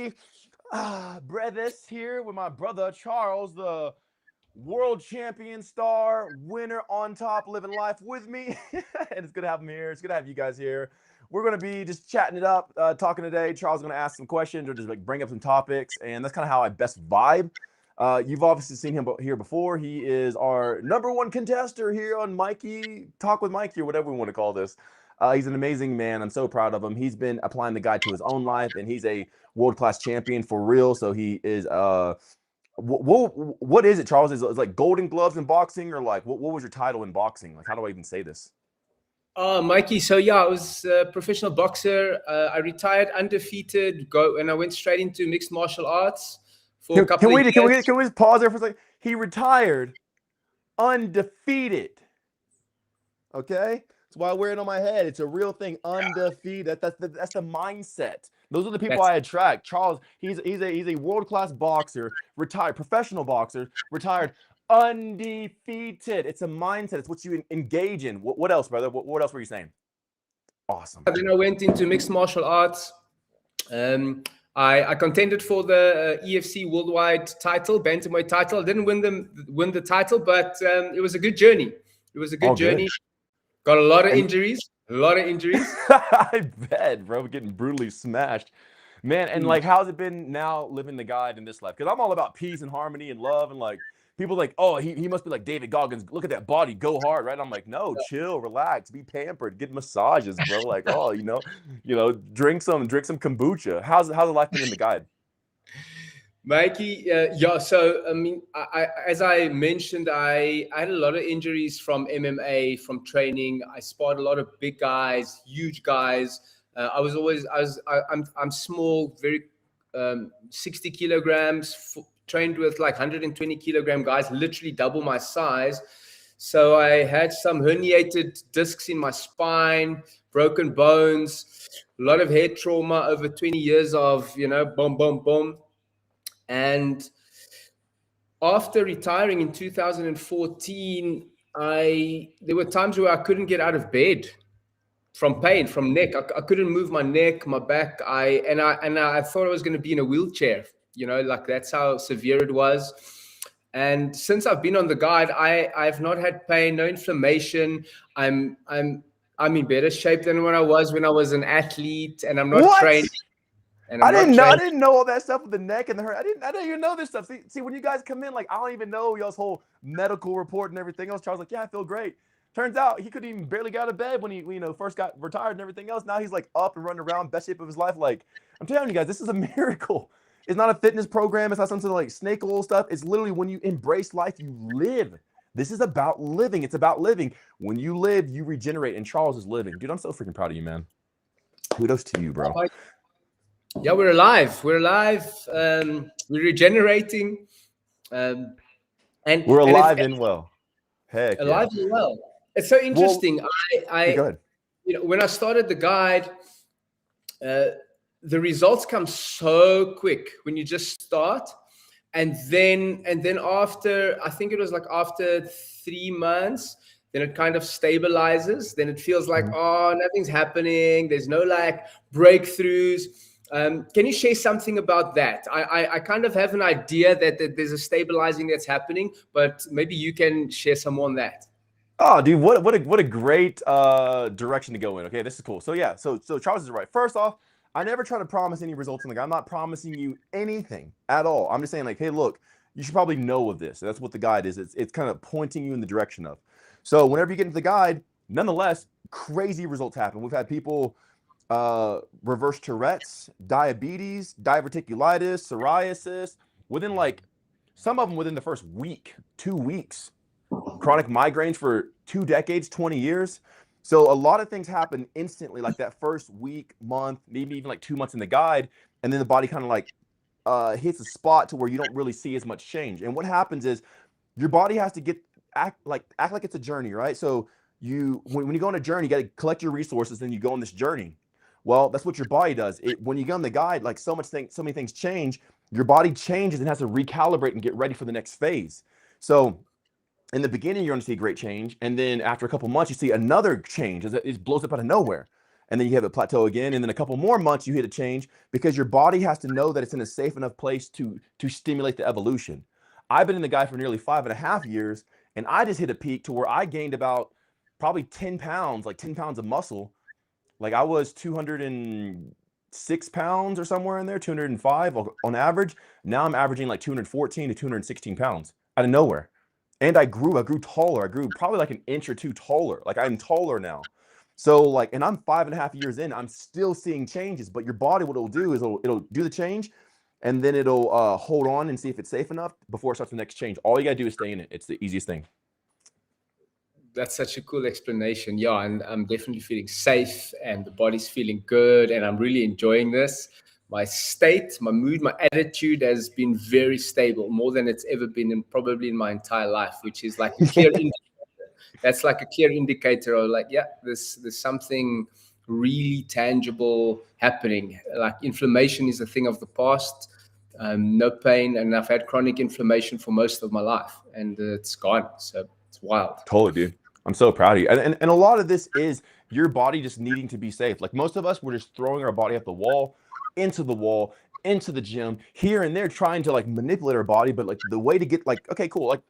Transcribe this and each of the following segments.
everybody. Brothers here with my brother Charles, the world champion star winner on top, living life with me. And it's good to have him here. It's good to have you guys here. We're going to be just chatting it up, talking today. Charles is going to ask some questions or just like bring up some topics, and that's kind of how I best vibe. You've obviously seen him here before. He is our #1 contester here on Mikey Talk with Mikey, or whatever we want to call this. He's an amazing man. I'm so proud of him. He's been applying the guide to his own life, and he's a world-class champion for real. So he is. What is it, Charles? Is it like Golden Gloves in boxing, or like what was your title in boxing? Like, how do I even say this? Mikey, so yeah, I was a professional boxer. I retired undefeated, and I went straight into mixed martial arts for a couple of years. Can we just pause there for a second? He retired undefeated. Okay? That's why I wear it on my head. It's a real thing, undefeated. That's the mindset. Those are the people I attract. Charles, he's a world-class boxer, retired, professional boxer, retired, undefeated. It's a mindset. It's what you engage in. What else, brother? What else were you saying? Awesome. Then I went into mixed martial arts. I contended for the EFC worldwide title, bantamweight title. I didn't win the title, but it was a good journey. It was a good journey. Got a lot of injuries. I bet, bro. Getting brutally smashed. Man, and like, how's it been now living the guide in this life? Because I'm all about peace and harmony and love, and like, people like, oh, he must be like David Goggins. Look at that body, go hard, right? I'm like, no, chill, relax, be pampered, get massages, bro. Like, oh, you know, drink some kombucha. How's the life been in the guide? Mikey, yeah. So I mean, as I mentioned, I had a lot of injuries from MMA, from training. I sparred a lot of big guys, huge guys. I'm small, very 60 kilograms. Trained with like 120 kilogram guys, literally double my size. So I had some herniated discs in my spine, broken bones, a lot of head trauma over 20 years of, boom, boom, boom. And after retiring in 2014, there were times where I couldn't get out of bed from pain, from neck. I couldn't move my neck, my back. I thought I was going to be in a wheelchair. Like that's how severe it was. And since I've been on the guide, I've not had pain, no inflammation. I'm in better shape than when I was an athlete, and I'm not training. I didn't know all that stuff with the neck and the hurt. I didn't even know this stuff. See, when you guys come in, like, I don't even know y'all's whole medical report and everything else. Charles like, yeah, I feel great. Turns out he couldn't even barely get out of bed when he first got retired and everything else. Now he's like up and running around, best shape of his life. Like, I'm telling you guys, this is a miracle. It's not a fitness program. It's not something like snake oil stuff. It's literally when you embrace life, you live. This is about living. It's about living. When you live, you regenerate. And Charles is living. Dude, I'm so freaking proud of you, man. Kudos to you, bro. Yeah, we're alive. We're regenerating. And we're alive and well. Heck, alive and well. It's so interesting. Go ahead. When I started the guide, the results come so quick when you just start. And then after, I think it was like after 3 months, then it kind of stabilizes. Then it feels like, oh, nothing's happening. There's no like breakthroughs. Can you share something about that? I kind of have an idea that there's a stabilizing that's happening, but maybe you can share some more on that. Oh, dude, what a great direction to go in. Okay, this is cool. So yeah, so Charles is right. First off, I never try to promise any results. I'm not promising you anything at all. I'm just saying like, hey, look, you should probably know of this. That's what the guide is. It's kind of pointing you in the direction of. So whenever you get into the guide, nonetheless, crazy results happen. We've had people reverse Tourette's, diabetes, diverticulitis, psoriasis, within like, some of them within the first week, 2 weeks, chronic migraines for 2 decades, 20 years. So a lot of things happen instantly, like that first week, month, maybe even like 2 months in the guide. And then the body kind of like hits a spot to where you don't really see as much change. And what happens is your body has to act like it's a journey, right? So when you go on a journey, you got to collect your resources, then you go on this journey. Well, that's what your body does. When you go on the guide, like so many things change, your body changes and has to recalibrate and get ready for the next phase. So in the beginning, you're going to see great change. And then after a couple months, you see another change. It blows up out of nowhere. and then you have it plateau again, and then a couple more months you hit a change, because your body has to know that it's in a safe enough place to stimulate the evolution. I've been in the guy for nearly 5.5 years, and I just hit a peak to where I gained about probably 10 pounds, like 10 pounds of muscle. Like I was 206 pounds or somewhere in there, 205 on average. Now I'm averaging like 214 to 216 pounds out of nowhere. And I grew taller. I grew probably like an inch or two taller. Like I'm taller now. So like, and I'm 5.5 years in, I'm still seeing changes, but your body, what it'll do is it'll do the change, and then it'll hold on and see if it's safe enough before it starts the next change. All you gotta do is stay in it. It's the easiest thing. That's such a cool explanation. Yeah, and I'm definitely feeling safe, and the body's feeling good, and I'm really enjoying this. My state, my mood, my attitude has been very stable, more than it's ever been probably in my entire life, which is like a clear indicator. That's like a clear indicator of like, yeah, there's something really tangible happening. Like inflammation is a thing of the past. No pain, and I've had chronic inflammation for most of my life, and it's gone. So it's wild. Totally, dude. I'm so proud of you. And a lot of this is your body just needing to be safe. Like most of us, we're just throwing our body at the wall, into the gym, here and there, trying to like manipulate our body. But like the way to get like, okay, cool. Like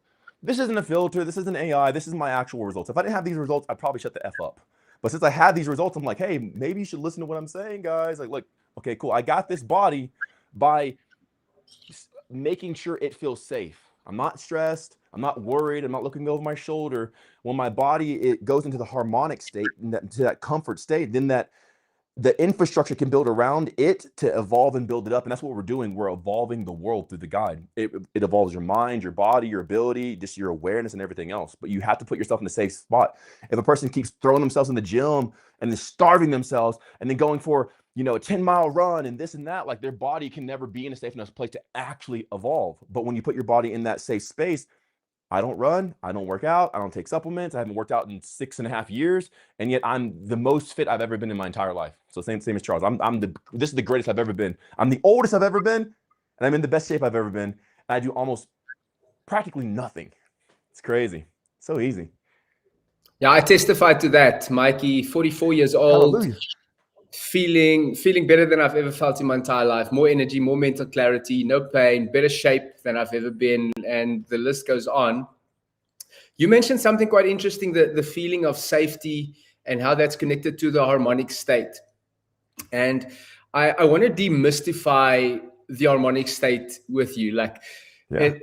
this isn't a filter. This isn't AI. This is my actual results. If I didn't have these results, I'd probably shut the F up. But since I had these results, I'm like, hey, maybe you should listen to what I'm saying, guys. Like, look, okay, cool. I got this body by making sure it feels safe. I'm not stressed. I'm not worried. I'm not looking over my shoulder. When my body, it goes into the harmonic state, to that comfort state, then that the infrastructure can build around it to evolve and build it up. And that's what we're doing. We're evolving the world through the guide. It evolves your mind, your body, your ability, just your awareness and everything else. But you have to put yourself in a safe spot. If a person keeps throwing themselves in the gym and then starving themselves and then going for, a 10-mile run and this and that, like their body can never be in a safe enough place to actually evolve. But when you put your body in that safe space, I don't run, I don't work out, I don't take supplements, I haven't worked out in 6.5 years, and yet I'm the most fit I've ever been in my entire life. So same as Charles. This is the greatest I've ever been. I'm the oldest I've ever been, and I'm in the best shape I've ever been. And I do almost practically nothing. It's crazy. So easy. Yeah, I testify to that, Mikey. 44 years old. Hallelujah. Feeling better than I've ever felt in my entire life. More energy, more mental clarity, no pain, better shape than I've ever been, and the list goes on. You mentioned something quite interesting, the feeling of safety and how that's connected to the harmonic state. And I want to demystify the harmonic state with you. Like, a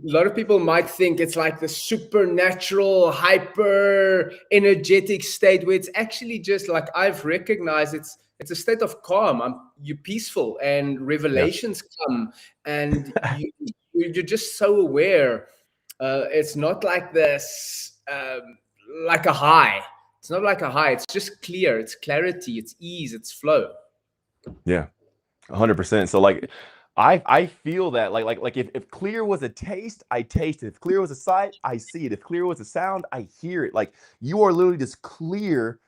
lot of people might think it's like the supernatural, hyper energetic state, where it's actually just like, I've recognized it's a state of calm. You're peaceful, and revelations come, and you're just so aware. It's not like this, like a high. It's not like a high. It's just clear. It's clarity. It's ease. It's flow. Yeah, 100%. So like, I feel that like if clear was a taste, I taste it. If clear was a sight, I see it. If clear was a sound, I hear it. Like you are literally just clear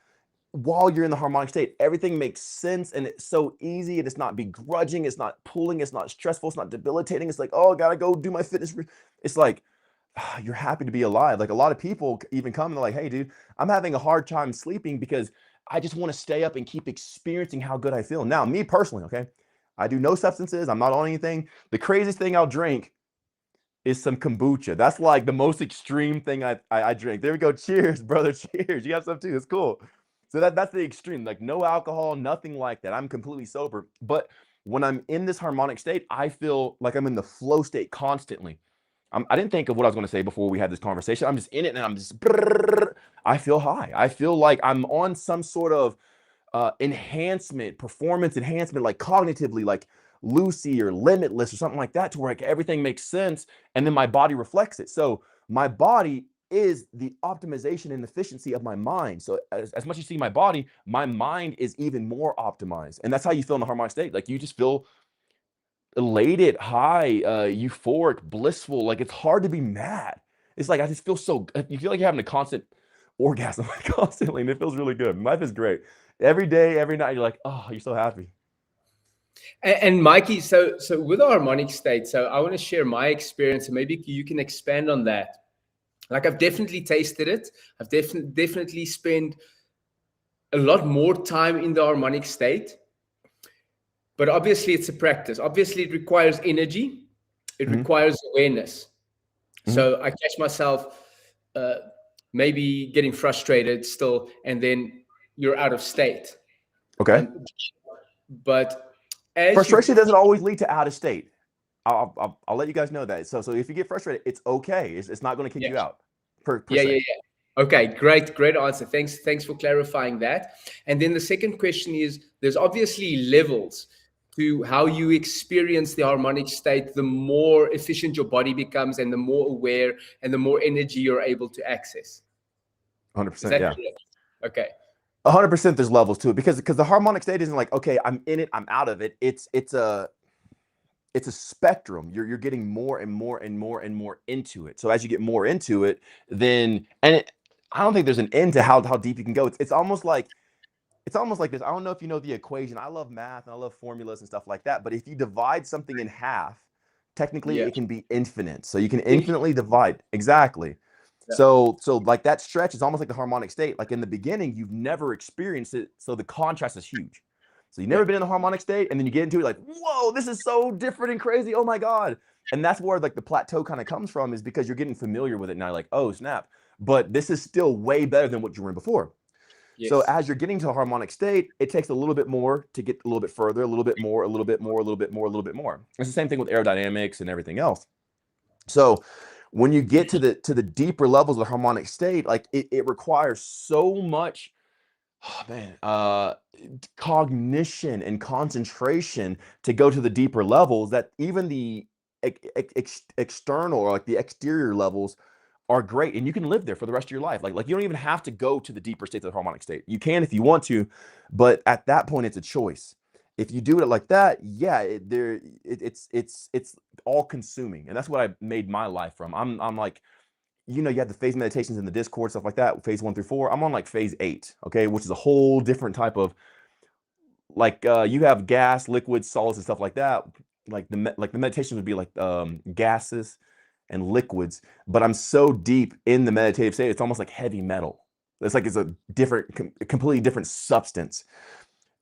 while you're in the harmonic state. Everything makes sense, and it's so easy, and it's not begrudging, it's not pulling, it's not stressful, it's not debilitating. It's like, oh, I gotta go do my fitness. It's like, you're happy to be alive. Like a lot of people even come and they're like, hey, dude, I'm having a hard time sleeping because I just want to stay up and keep experiencing how good I feel. Now, me personally, okay, I do no substances. I'm not on anything. The craziest thing I'll drink is some kombucha. That's like the most extreme thing I drink. There we go. Cheers, brother. Cheers. You got some too. It's cool. So that's the extreme. Like no alcohol, nothing like that. I'm completely sober. But when I'm in this harmonic state, I feel like I'm in the flow state constantly. I didn't think of what I was going to say before we had this conversation. I'm just in it, and I'm just, I feel high. I feel like I'm on some sort of enhancement, performance enhancement, like cognitively, like Lucy or Limitless or something like that, to where like everything makes sense, and then my body reflects it. So my body is the optimization and efficiency of my mind. So as much as you see my body, my mind is even more optimized, and that's how you feel in the harmonic state. Like you just feel elated, high, euphoric, blissful. Like it's hard to be mad. It's like I just feel so. You feel like you're having a constant orgasm constantly, and it feels really good. Life is great. Every day, every night, you're like, oh, you're so happy. And Mikey, so with the harmonic state, so I want to share my experience, and maybe you can expand on that. Like I've definitely tasted it. I've definitely spent a lot more time in the harmonic state. But obviously it's a practice. Obviously it requires energy. It requires awareness. So I catch myself maybe getting frustrated still, and then you're out of state. Okay. But as frustration doesn't always lead to out of state. I'll let you guys know that. So if you get frustrated, it's okay. It's not going to kick you out. Per se. Okay, great answer. Thanks for clarifying that. And then the second question is, there's obviously levels to how you experience the harmonic state. The more efficient your body becomes, and the more aware and the more energy you're able to access. 100%. Yeah. Correct? Okay. 100%. There's levels to it, because the harmonic state isn't like, okay, I'm in it, I'm out of it. It's a spectrum. You're getting more and more and more and more into it. So as you get more into it, then I don't think there's an end to how deep you can go. It's almost like this. I don't know if you know the equation. I love math and I love formulas and stuff like that. But if you divide something in half, technically it can be infinite. So you can infinitely divide. Exactly. Yeah. So like that stretch is almost like the harmonic state. Like in the beginning, you've never experienced it. So the contrast is huge. So you've never been in the harmonic state, and then you get into it like, whoa, this is so different and crazy. Oh my God. And that's where like the plateau kind of comes from, is because you're getting familiar with it now. Like, oh snap. But this is still way better than what you were in before. Yes. So as you're getting to a harmonic state, it takes a little bit more to get a little bit further, a little bit more, a little bit more, a little bit more, a little bit more. It's the same thing with aerodynamics and everything else. So when you get to the deeper levels of the harmonic state, like it requires so much, cognition and concentration to go to the deeper levels, that even the external, or like the exterior levels, are great, and you can live there for the rest of your life. Like you don't even have to go to the deeper states of the harmonic state. You can if you want to, but at that point it's a choice. If you do it like that, yeah, it's all consuming, and that's what I made my life from. I'm like, you have the phase meditations in the Discord, stuff like that, phase 1 through 4. I'm on like phase 8, okay, which is a whole different type of, like, you have gas, liquids, solids, and stuff like that. Like the meditation would be like gases and liquids, but I'm so deep in the meditative state, it's almost like heavy metal. It's a completely different substance.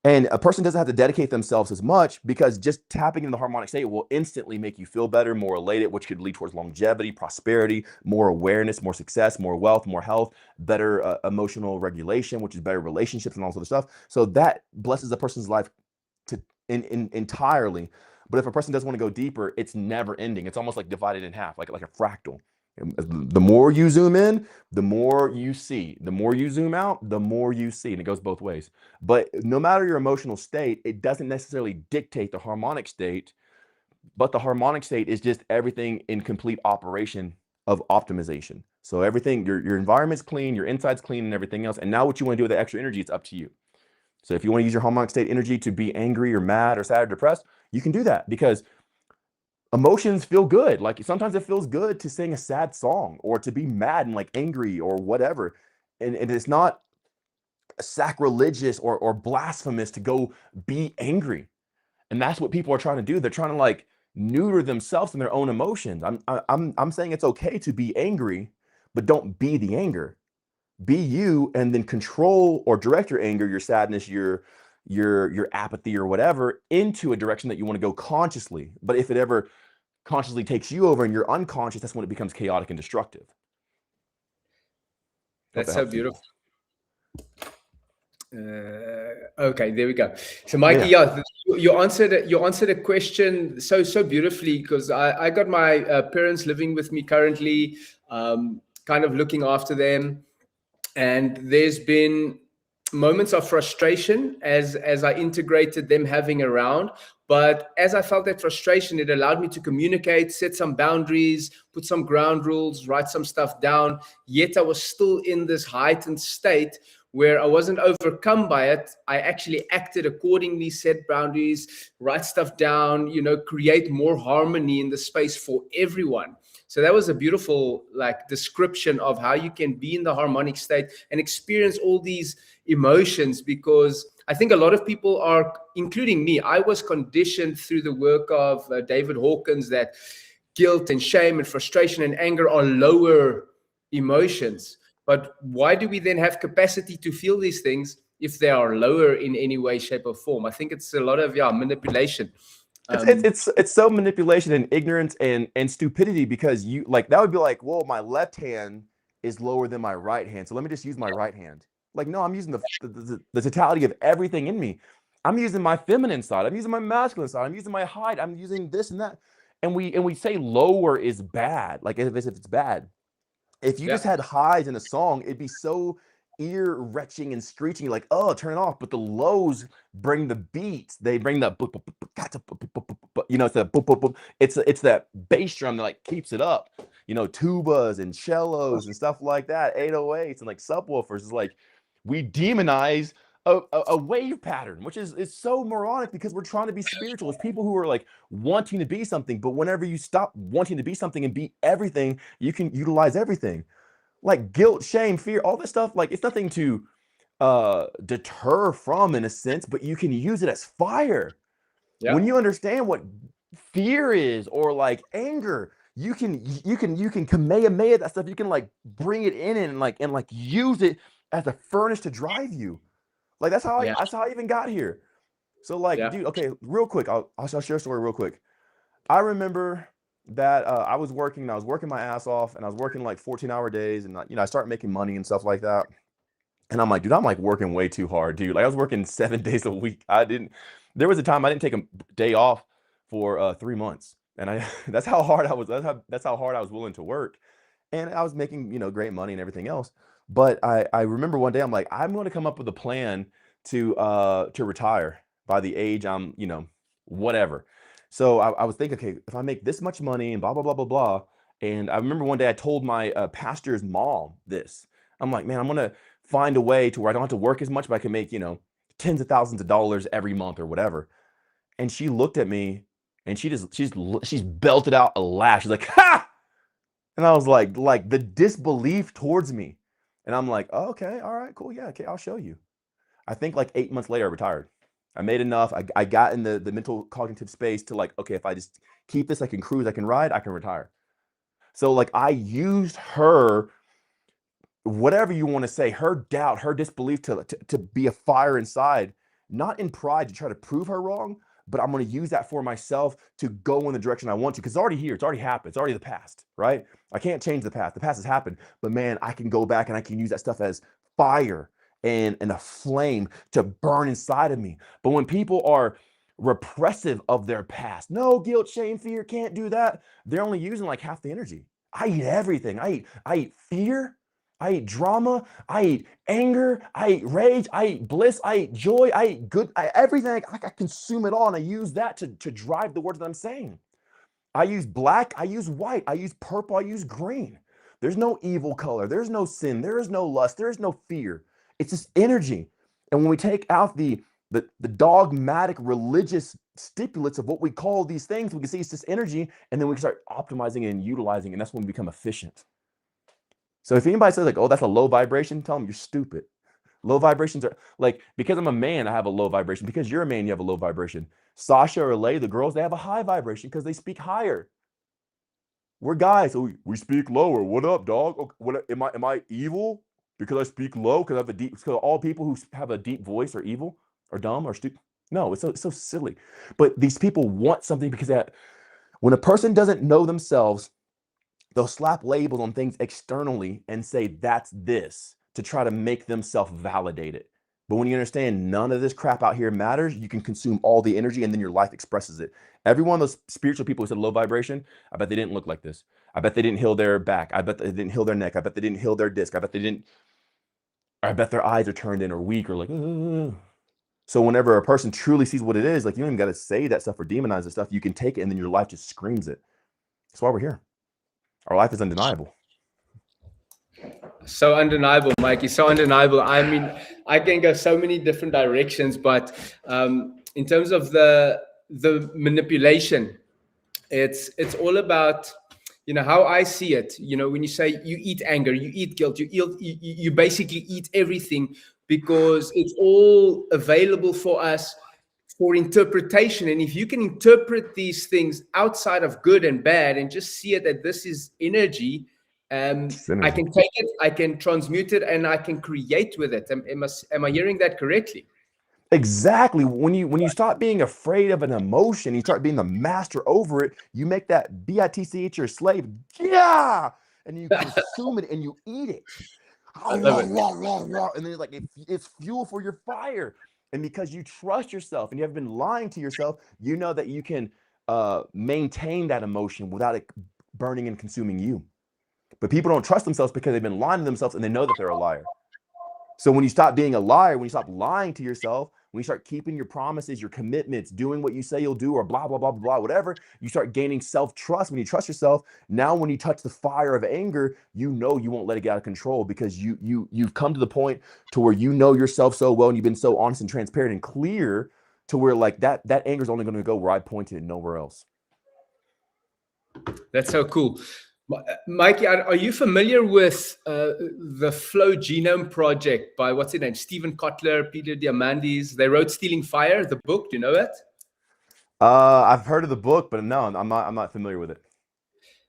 And a person doesn't have to dedicate themselves as much, because just tapping into the harmonic state will instantly make you feel better, more elated, which could lead towards longevity, prosperity, more awareness, more success, more wealth, more health, better emotional regulation, which is better relationships and all sorts of stuff. So that blesses a person's life entirely. But if a person doesn't want to go deeper, it's never ending. It's almost like divided in half, like a fractal. The more you zoom in, the more you see. The more you zoom out, the more you see. And it goes both ways. But no matter your emotional state, it doesn't necessarily dictate the harmonic state. But the harmonic state is just everything in complete operation of optimization. So everything, your environment's clean, your inside's clean, and everything else. And now what you want to do with the extra energy, it's up to you. So if you want to use your harmonic state energy to be angry or mad or sad or depressed, you can do that, because emotions feel good. Like sometimes it feels good to sing a sad song, or to be mad and like angry or whatever. And it's not sacrilegious or blasphemous to go be angry. And that's what people are trying to do. They're trying to like neuter themselves in their own emotions. I'm saying it's okay to be angry, but don't be the anger. Be you, and then control or direct your anger, your sadness, your apathy or whatever, into a direction that you want to go consciously. But if it ever consciously takes you over and you're unconscious, that's when it becomes chaotic and destructive. That's so beautiful. Okay, there we go. So Mikey, you answered a question so beautifully, because I got my parents living with me currently, kind of looking after them. And there's been moments of frustration as I integrated them having around. But as I felt that frustration, it allowed me to communicate, set some boundaries, put some ground rules, write some stuff down. Yet I was still in this heightened state where I wasn't overcome by it. I actually acted accordingly, set boundaries, write stuff down, create more harmony in the space for everyone. So that was a beautiful description of how you can be in the harmonic state and experience all these emotions, because I think a lot of people are, including me, I was conditioned through the work of David Hawkins that guilt and shame and frustration and anger are lower emotions. But why do we then have capacity to feel these things? if they are lower in any way, shape, or form. I think it's a lot of manipulation. It's so manipulation and ignorance and stupidity, because you like that would be like, well, my left hand is lower than my right hand, so let me just use my right hand. Like, no, I'm using the totality of everything in me. I'm using my feminine side. I'm using my masculine side. I'm using my height. I'm using this and that. And we say lower is bad, like as if it's bad. If you just had highs in a song, it'd be so ear retching and screeching, like, oh, turn it off. But the lows bring the beats. They bring the, you know, it's the, it's that bass drum that like keeps it up. You know, tubas and cellos and stuff like that, 808s and like subwoofers. Is like, we demonize a wave pattern, which is so moronic, because we're trying to be spiritual. It's people who are like wanting to be something, but whenever you stop wanting to be something and be everything, you can utilize everything. Like guilt, shame, fear, all this stuff, like it's nothing to deter from in a sense, but you can use it as fire. When you understand what fear is, or like anger, you can kamehameha that stuff. You can like bring it in and like use it as a furnace to drive you. Like that's how I even got here. So like, dude, okay, real quick, I'll share a story real quick. I remember that I was working, and I was working my ass off, and I was working like 14-hour days, and you know, I started making money and stuff like that. And I'm like, dude, I'm like working way too hard, dude. Like I was working 7 days a week. There was a time I didn't take a day off for 3 months, and that's how hard I was. That's how hard I was willing to work, and I was making, you know, great money and everything else. But I remember one day I'm like, I'm going to come up with a plan to retire by the age I'm, you know, whatever. So I was thinking, okay, if I make this much money and blah, blah, blah, blah, blah. And I remember one day I told my pastor's mom this. I'm like, man, I'm going to find a way to where I don't have to work as much, but I can make, you know, tens of thousands of dollars every month or whatever. And she looked at me, and she's belted out a laugh. She's like, ha! And I was like the disbelief towards me. And I'm like, oh, okay, all right, cool. Yeah, okay, I'll show you. I think like 8 months later, I retired. I made enough. I got in the mental cognitive space to like, okay, if I just keep this, I can cruise, I can ride, I can retire. So like I used her, whatever you want to say, her doubt, her disbelief to be a fire inside, not in pride to try to prove her wrong, but I'm going to use that for myself to go in the direction I want to, because it's already here. It's already happened. It's already the past, right? I can't change the past. The past has happened, but man, I can go back and I can use that stuff as fire and a flame to burn inside of me. But when people are repressive of their past, no, guilt, shame, fear, can't do that, they're only using like half the energy. I eat everything. I eat fear. I eat drama. I eat anger. I eat rage. I eat bliss. I eat joy. I eat good. Everything. I consume it all, and I use that to drive the words that I'm saying. I use black. I use white. I use purple. I use green. There's no evil color. There's no sin. There is no lust. There is no fear. It's just energy. And when we take out the dogmatic religious stipulates of what we call these things, we can see it's just energy, and then we can start optimizing and utilizing, and that's when we become efficient. So if anybody says like, oh, that's a low vibration, tell them you're stupid. Low vibrations are like, because I'm a man, I have a low vibration. Because you're a man, you have a low vibration. Sasha or Lay, the girls, they have a high vibration because they speak higher. We're guys, so we speak lower. What up, dog? Okay, what am I evil because I speak low? Because I have a deep. Because all people who have a deep voice are evil or dumb or stupid. No, it's so silly. But these people want something because when a person doesn't know themselves, they'll slap labels on things externally and say that's this to try to make themselves validate it. But when you understand none of this crap out here matters, you can consume all the energy and then your life expresses it. Every one of those spiritual people who said low vibration, I bet they didn't look like this. I bet they didn't heal their back. I bet they didn't heal their neck. I bet they didn't heal their disc. I bet their eyes are turned in or weak or like, ugh. So whenever a person truly sees what it is, like you don't even got to say that stuff or demonize the stuff. You can take it and then your life just screams it. That's why we're here. Our life is undeniable. So undeniable, Mikey. So undeniable. I mean, I can go so many different directions, but in terms of the manipulation, it's all about, you know, how I see it. You know, when you say you eat anger, you eat guilt, you basically eat everything because it's all available for us for interpretation. And if you can interpret these things outside of good and bad and just see it that this is energy, I Synergy. can take it, I can transmute it, and I can create with it. Am I hearing that correctly? Exactly. When you stop being afraid of an emotion, you start being the master over it. You make that bitch your slave. Yeah, and you consume it and you eat it. I love it. And then it's like it's fuel for your fire. And because you trust yourself and you haven't been lying to yourself, you know that you can maintain that emotion without it burning and consuming you. But people don't trust themselves because they've been lying to themselves and they know that they're a liar. So when you stop being a liar, when you stop lying to yourself, when you start keeping your promises, your commitments, doing what you say you'll do, or blah, blah, blah, blah, whatever, you start gaining self-trust. When you trust yourself, now when you touch the fire of anger, you know you won't let it get out of control because you've come to the point to where you know yourself so well and you've been so honest and transparent and clear to where like that anger is only going to go where I pointed and nowhere else. That's so cool. Mikey, are you familiar with the Flow Genome Project by what's his name? Stephen Kotler, Peter Diamandis. They wrote Stealing Fire, the book. Do you know it? I've heard of the book, but no, I'm not familiar with it.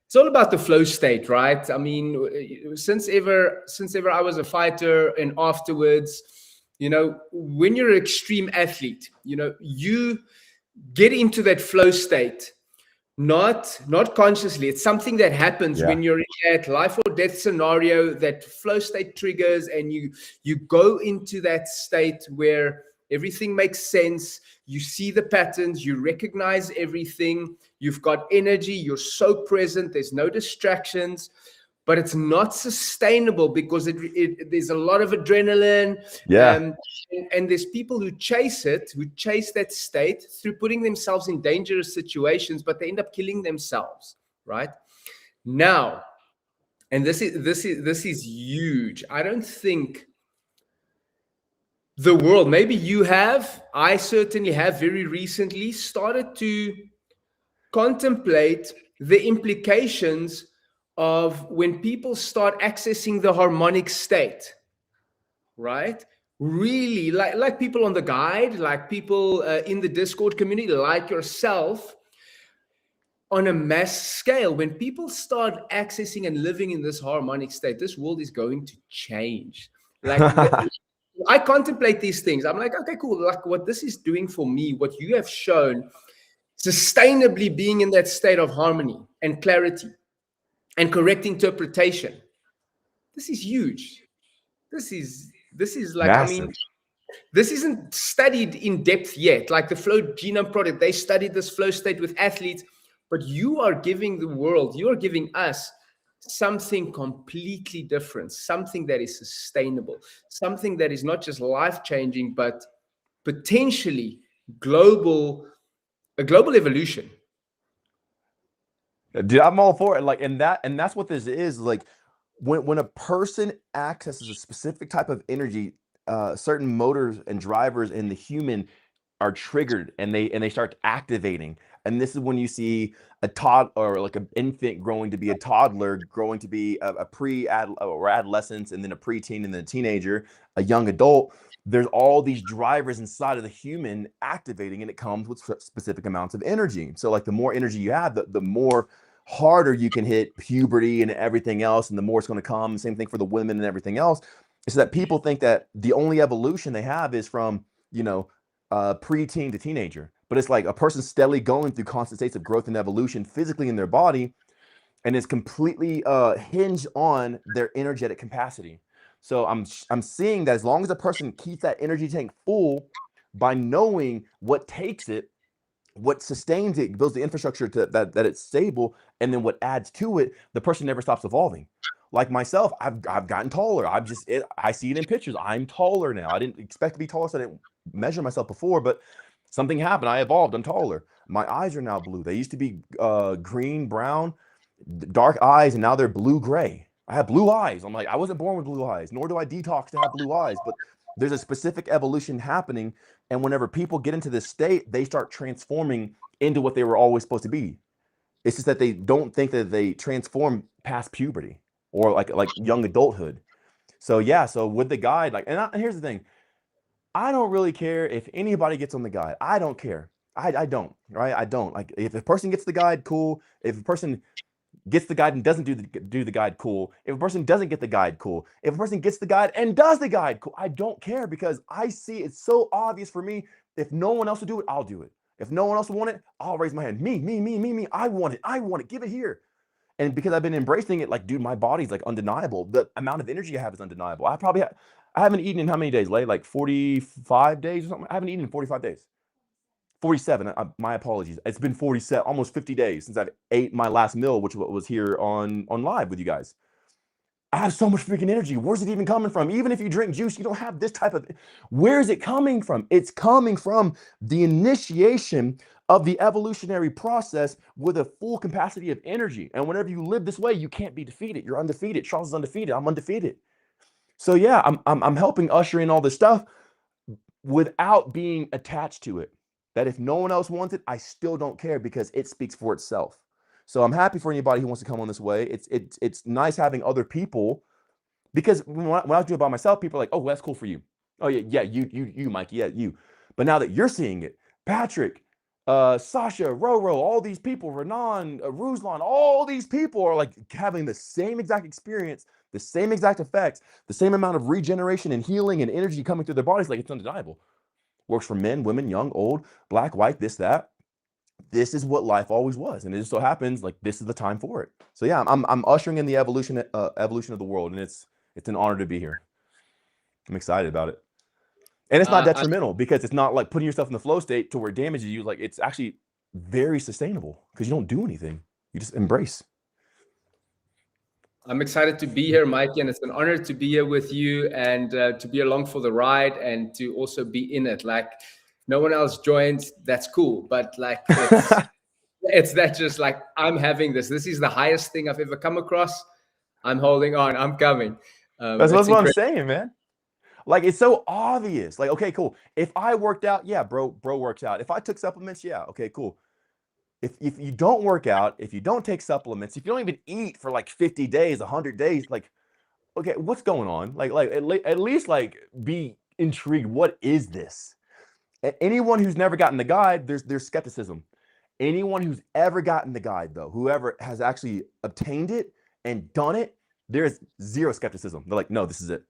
It's all about the flow state, right? I mean, since ever I was a fighter and afterwards, when you're an extreme athlete, you get into that flow state. Not consciously. It's something that happens when you're in that life or death scenario, that flow state triggers, and you go into that state where everything makes sense. You see the patterns, you recognize everything, you've got energy, you're so present, there's no distractions, but it's not sustainable because there's a lot of adrenaline. And there's people who chase that state through putting themselves in dangerous situations, but they end up killing themselves, right? Now, and this is huge. I don't think the world, maybe you have, I certainly have very recently started to contemplate the implications of when people start accessing the harmonic state, right? Really, like people on the guide, like people in the Discord community, like yourself, on a mass scale, when people start accessing and living in this harmonic state, this world is going to change. Like I contemplate these things. I'm like, okay, cool. Like what this is doing for me, what you have shown, sustainably being in that state of harmony and clarity and correct interpretation. This is huge. This is like, Massive. I mean, this isn't studied in depth yet. Like the Flow Genome Project, they studied this flow state with athletes, but you are giving the world, you are giving us something completely different, something that is sustainable, something that is not just life-changing, but potentially a global evolution. Dude, I'm all for it. Like, and that's what this is. Like, when a person accesses a specific type of energy, certain motors and drivers in the human are triggered and they start activating. And this is when you see a toddler or like an infant growing to be a toddler, growing to be a or adolescence, and then a preteen, and then a teenager, a young adult. There's all these drivers inside of the human activating, and it comes with specific amounts of energy. So like the more energy you have, the more harder you can hit puberty and everything else, and the more it's going to come. Same thing for the women and everything else. So that people think that the only evolution they have is from, preteen to teenager. But it's like a person steadily going through constant states of growth and evolution physically in their body, and it's completely hinged on their energetic capacity. So I'm seeing that as long as a person keeps that energy tank full by knowing what takes it, what sustains it, builds the infrastructure that it's stable, and then what adds to it, the person never stops evolving. Like myself, I've gotten taller. I see it in pictures. I'm taller now. I didn't expect to be taller, so I didn't measure myself before, but something happened. I evolved. I'm taller. My eyes are now blue. They used to be green, brown, dark eyes, and now they're blue gray. I have blue eyes. I'm like, I wasn't born with blue eyes, nor do I detox to have blue eyes, but there's a specific evolution happening. And whenever people get into this state, they start transforming into what they were always supposed to be. It's just that they don't think that they transform past puberty or like young adulthood. So yeah, so with the guide, like, and here's the thing, I don't really care if anybody gets on the guide. I don't care. I don't, right? I don't. Like, if a person gets the guide, cool. If a person gets the guide and doesn't do the guide, cool. If a person doesn't get the guide, cool. If a person gets the guide and does the guide, cool. I don't care, because I see it's so obvious for me. If no one else will do it, I'll do it. If no one else will want it, I'll raise my hand. Me. I want it. I want it. Give it here. And because I've been embracing it, like, dude, my body's like undeniable. The amount of energy I have is undeniable. I haven't eaten in how many days, Lay? Like 45 days or something? I haven't eaten in 45 days. 47. My apologies. It's been 47, almost 50 days since I've ate my last meal, which was here on live with you guys. I have so much freaking energy. Where's it even coming from? Even if you drink juice, you don't have this type of. Where is it coming from? It's coming from the initiation of the evolutionary process with a full capacity of energy. And whenever you live this way, you can't be defeated. You're undefeated. Charles is undefeated. I'm undefeated. So yeah, I'm helping usher in all this stuff without being attached to it. That if no one else wants it, I still don't care, because it speaks for itself. So I'm happy for anybody who wants to come on this way. It's nice having other people, because when I was doing it by myself, people are like, oh, well, that's cool for you. Oh yeah, you, Mikey, yeah, you. But now that you're seeing it, Patrick, Sasha, Roro, all these people, Renan, Ruslan, all these people are like having the same exact experience, the same exact effects, the same amount of regeneration and healing and energy coming through their bodies. Like, it's undeniable. Works for men, women, young, old, black, white, this, that. This is what life always was, and it just so happens like this is the time for it. So yeah, I'm ushering in the evolution of the world, and it's an honor to be here. I'm excited about it, and it's not detrimental, because it's not like putting yourself in the flow state to where it damages you. Like, it's actually very sustainable, because you don't do anything; you just embrace. I'm excited to be here, Mikey, and it's an honor to be here with you, and to be along for the ride, and to also be in it. Like, no one else joins, that's cool, but like it's that just like, I'm having this. This is the highest thing I've ever come across. I'm holding on. I'm coming. That's what I'm saying, man. Like, it's so obvious. Like, okay, cool. If I worked out, yeah, bro works out. If I took supplements, yeah, okay, cool. If you don't work out, if you don't take supplements, if you don't even eat for like 50 days, 100 days, like, okay, what's going on? Like at least like be intrigued. What is this? Anyone who's never gotten the guide, there's skepticism. Anyone who's ever gotten the guide, though, whoever has actually obtained it and done it, there's zero skepticism. They're like, no, this is it.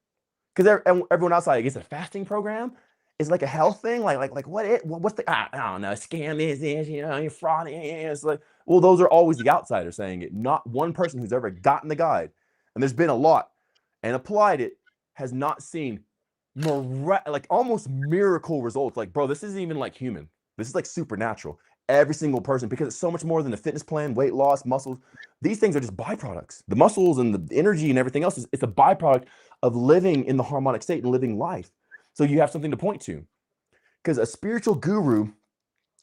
Because everyone outside, like, it's a fasting program. It's like a health thing. Like what's the, I don't know, scam is this, you're fraud. It's like, well, those are always the outsiders saying it. Not one person who's ever gotten the guide, and there's been a lot, and applied it, has not seen like almost miracle results. Like, bro, this isn't even like human. This is like supernatural. Every single person, because it's so much more than a fitness plan, weight loss, muscles. These things are just byproducts. The muscles and the energy and everything else it's a byproduct of living in the harmonic state and living life. So you have something to point to. Because a spiritual guru,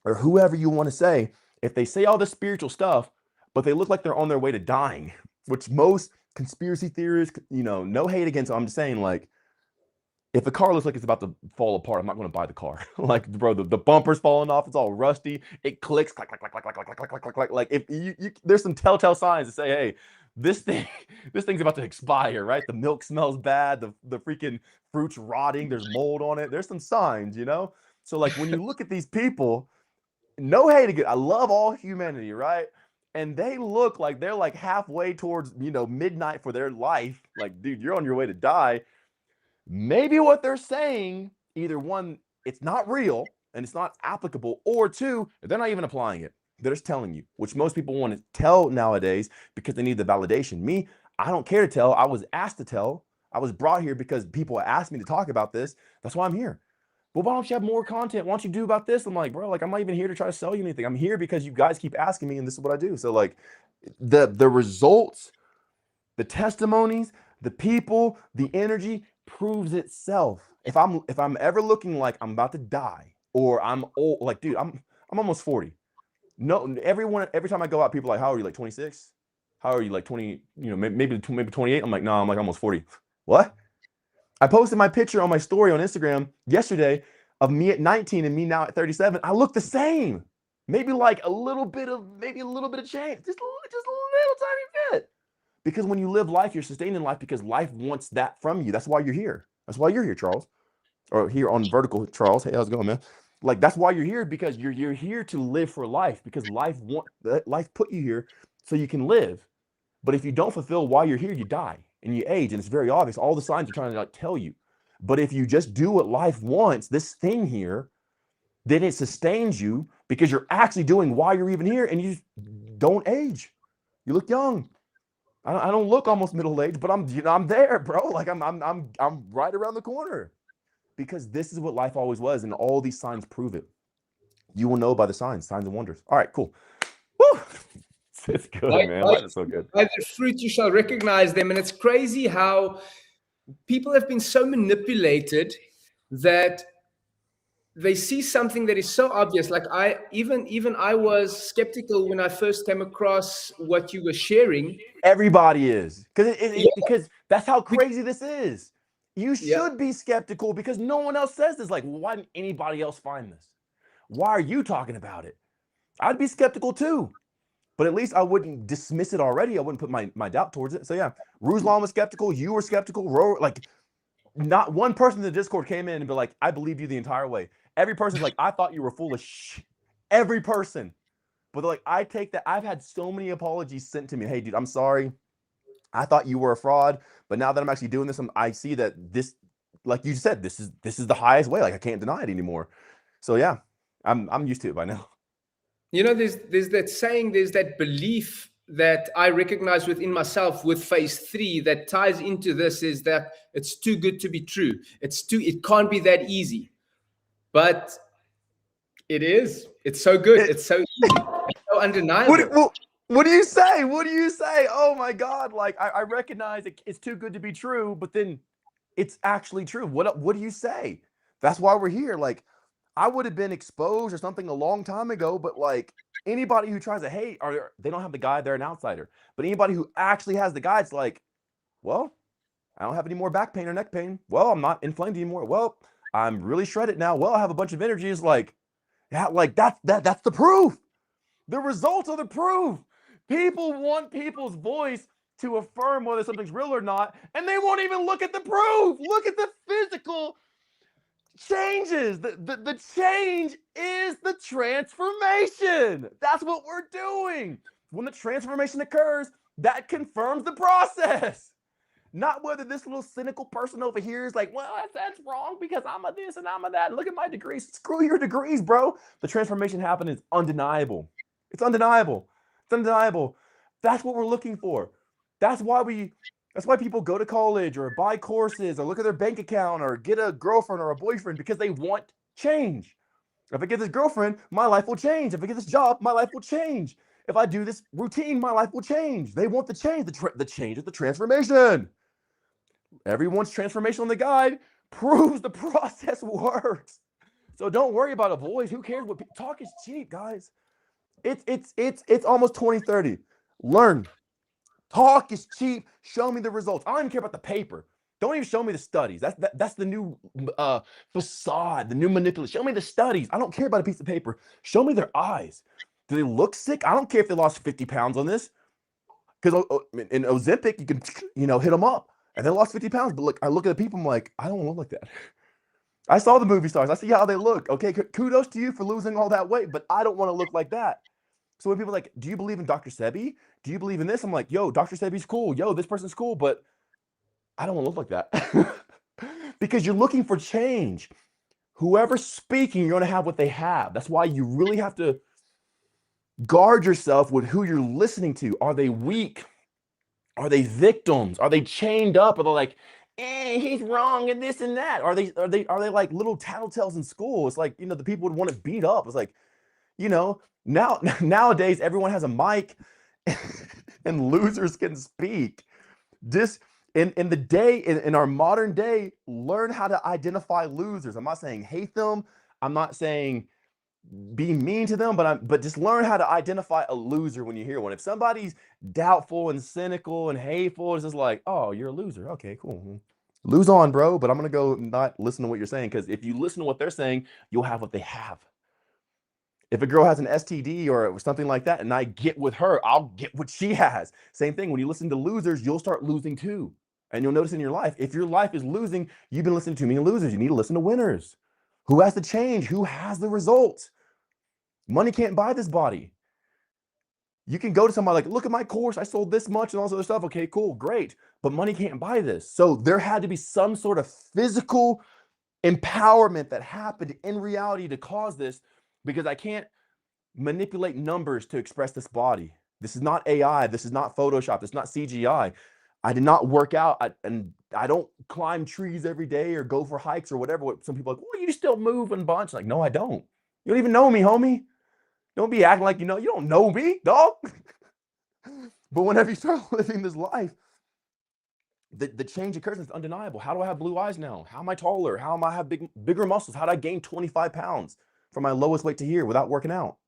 or whoever you want to say, if they say all this spiritual stuff, but they look like they're on their way to dying, which most conspiracy theorists, no hate against them, I'm just saying, like, if a car looks like it's about to fall apart, I'm not going to buy the car. Like, bro, the bumper's falling off. It's all rusty. It clicks, clack, clack, clack, clack, clack, clack, clack, clack, clack. Like, if you there's some telltale signs to say, hey, this thing's about to expire, right? The milk smells bad. The freaking fruit's rotting. There's mold on it. There's some signs, So, like, when you look at these people, no hate again. I love all humanity, right? And they look like they're like halfway towards, midnight for their life. Like, dude, you're on your way to die. Maybe what they're saying, either one, it's not real and it's not applicable, or two, they're not even applying it. They're just telling you, which most people want to tell nowadays because they need the validation. Me, I don't care to tell. I was asked to tell. I was brought here because people asked me to talk about this. That's why I'm here. Well, why don't you have more content? Why don't you do about this? I'm like, bro, like, I'm not even here to try to sell you anything. I'm here because you guys keep asking me, and this is what I do. So, like, the results, the testimonies, the people, the energy proves itself. If I'm ever looking like I'm about to die, or I'm old, like, dude, I'm almost 40. No, every time I go out, people are like, how are you? Like 26? How are you? Like 20? Maybe 28. I'm like, no, I'm like almost 40. What? I posted my picture on my story on Instagram yesterday of me at 19 and me now at 37. I look the same. Maybe a little bit of change, just a little tiny bit. Because when you live life, you're sustaining life, because life wants that from you. That's why you're here. That's why you're here, Charles. Or here on Vertical, Charles. Hey, how's it going, man? Like, that's why you're here, because you're here to live for life, because life put you here so you can live. But if you don't fulfill why you're here, you die and you age, and it's very obvious. All the signs are trying to like tell you. But if you just do what life wants, this thing here, then it sustains you because you're actually doing why you're even here, and you just don't age. You look young. I don't look almost middle aged, but I'm there, bro. Like I'm right around the corner, because this is what life always was, and all these signs prove it. You will know by the signs and wonders. All right, cool. Woo! It's good, man. Life is so good. By the fruit you shall recognize them, and it's crazy how people have been so manipulated that they see something that is so obvious. Like I was skeptical when I first came across what you were sharing. Everybody is, because that's how crazy this is. You should be skeptical because no one else says this. Like, why didn't anybody else find this? Why are you talking about it? I'd be skeptical too, but at least I wouldn't dismiss it already. I wouldn't put my doubt towards it. So yeah, Ruslan was skeptical. You were skeptical. Like, not one person in the Discord came in and be like, I believe you the entire way. Every person's like, I thought you were full of shit. Every person. But like, I take that. I've had so many apologies sent to me. Hey, dude, I'm sorry. I thought you were a fraud. But now that I'm actually doing this, I see that this, like you said, this is the highest way. Like, I can't deny it anymore. So yeah, I'm used to it by now. You know, there's that saying, there's that belief that I recognize within myself with phase 3 that ties into this, is that it's too good to be true. It can't be that easy. But it is. It's so good. It's so easy. It's so undeniable. What do you say? What do you say? Oh my God. Like, I recognize it's too good to be true, but then it's actually true. What do you say? That's why we're here. Like, I would have been exposed or something a long time ago, but like, anybody who tries to hate, or they don't have the guide, they're an outsider. But anybody who actually has the guide, it's like, well, I don't have any more back pain or neck pain. Well, I'm not inflamed anymore. Well, I'm really shredded now. Well, I have a bunch of energy. It's like, yeah, like that's the proof. The results are the proof. People want people's voice to affirm whether something's real or not, and they won't even look at the proof. Look at the physical changes. The change is the transformation. That's what we're doing. When the transformation occurs, that confirms the process. Not whether this little cynical person over here is like, well, that's wrong because I'm a this and I'm a that. Look at my degrees. Screw your degrees, bro. The transformation happening is undeniable. It's undeniable. It's undeniable. That's what we're looking for. That's why people go to college or buy courses or look at their bank account or get a girlfriend or a boyfriend, because they want change. If I get this girlfriend, my life will change. If I get this job, my life will change. If I do this routine, my life will change. They want the change. The change is the transformation. Everyone's transformation on the guide proves the process works. So don't worry about a voice. Who cares what talk is cheap, guys. It's almost 2030. Learn. Talk is cheap. Show me the results. I don't even care about the paper. Don't even show me the studies. That's the new facade, the new manipulation. Show me the studies. I don't care about a piece of paper. Show me their eyes. Do they look sick? I don't care if they lost 50 pounds on this. Because in Ozempic, you can hit them up. And they lost 50 pounds. But look, I look at the people, I'm like, I don't want to look like that. I saw the movie stars. I see how they look. Okay, kudos to you for losing all that weight, but I don't want to look like that. So when people are like, do you believe in Dr. Sebi? Do you believe in this? I'm like, yo, Dr. Sebi's cool. Yo, this person's cool, but I don't want to look like that. Because you're looking for change. Whoever's speaking, you're going to have what they have. That's why you really have to guard yourself with who you're listening to. Are they weak? Are they victims? Are they chained up? Are they like, he's wrong and this and that? Are they like little tattletales in school? It's like, the people would want to beat up. It's like, nowadays everyone has a mic and losers can speak. This in our modern day, learn how to identify losers. I'm not saying hate them. I'm not saying be mean to them, but just learn how to identify a loser when you hear one. If somebody's doubtful and cynical and hateful, it's just like, oh, you're a loser. Okay, cool. Lose on, bro. But I'm going to go not listen to what you're saying, because if you listen to what they're saying, you'll have what they have. If a girl has an STD or something like that, and I get with her, I'll get what she has. Same thing. When you listen to losers, you'll start losing too. And you'll notice in your life, if your life is losing, you've been listening to too many losers. You need to listen to winners. Who has the change? Who has the results? Money can't buy this body. You can go to somebody like, look at my course, I sold this much and all this other stuff. Okay, cool, great. But money can't buy this. So there had to be some sort of physical empowerment that happened in reality to cause this, because I can't manipulate numbers to express this body. This is not AI. This is not Photoshop. This is not CGI. I did not work out, and I don't climb trees every day or go for hikes or whatever. What some people are like, well, you still move and bunch. Like, no, I don't. You don't even know me, homie. Don't be acting like you know. You don't know me, dog. But whenever you start living this life, the change occurs. It's undeniable. How do I have blue eyes now? How am I taller? How am I have bigger muscles? How did I gain 25 pounds from my lowest weight to here without working out?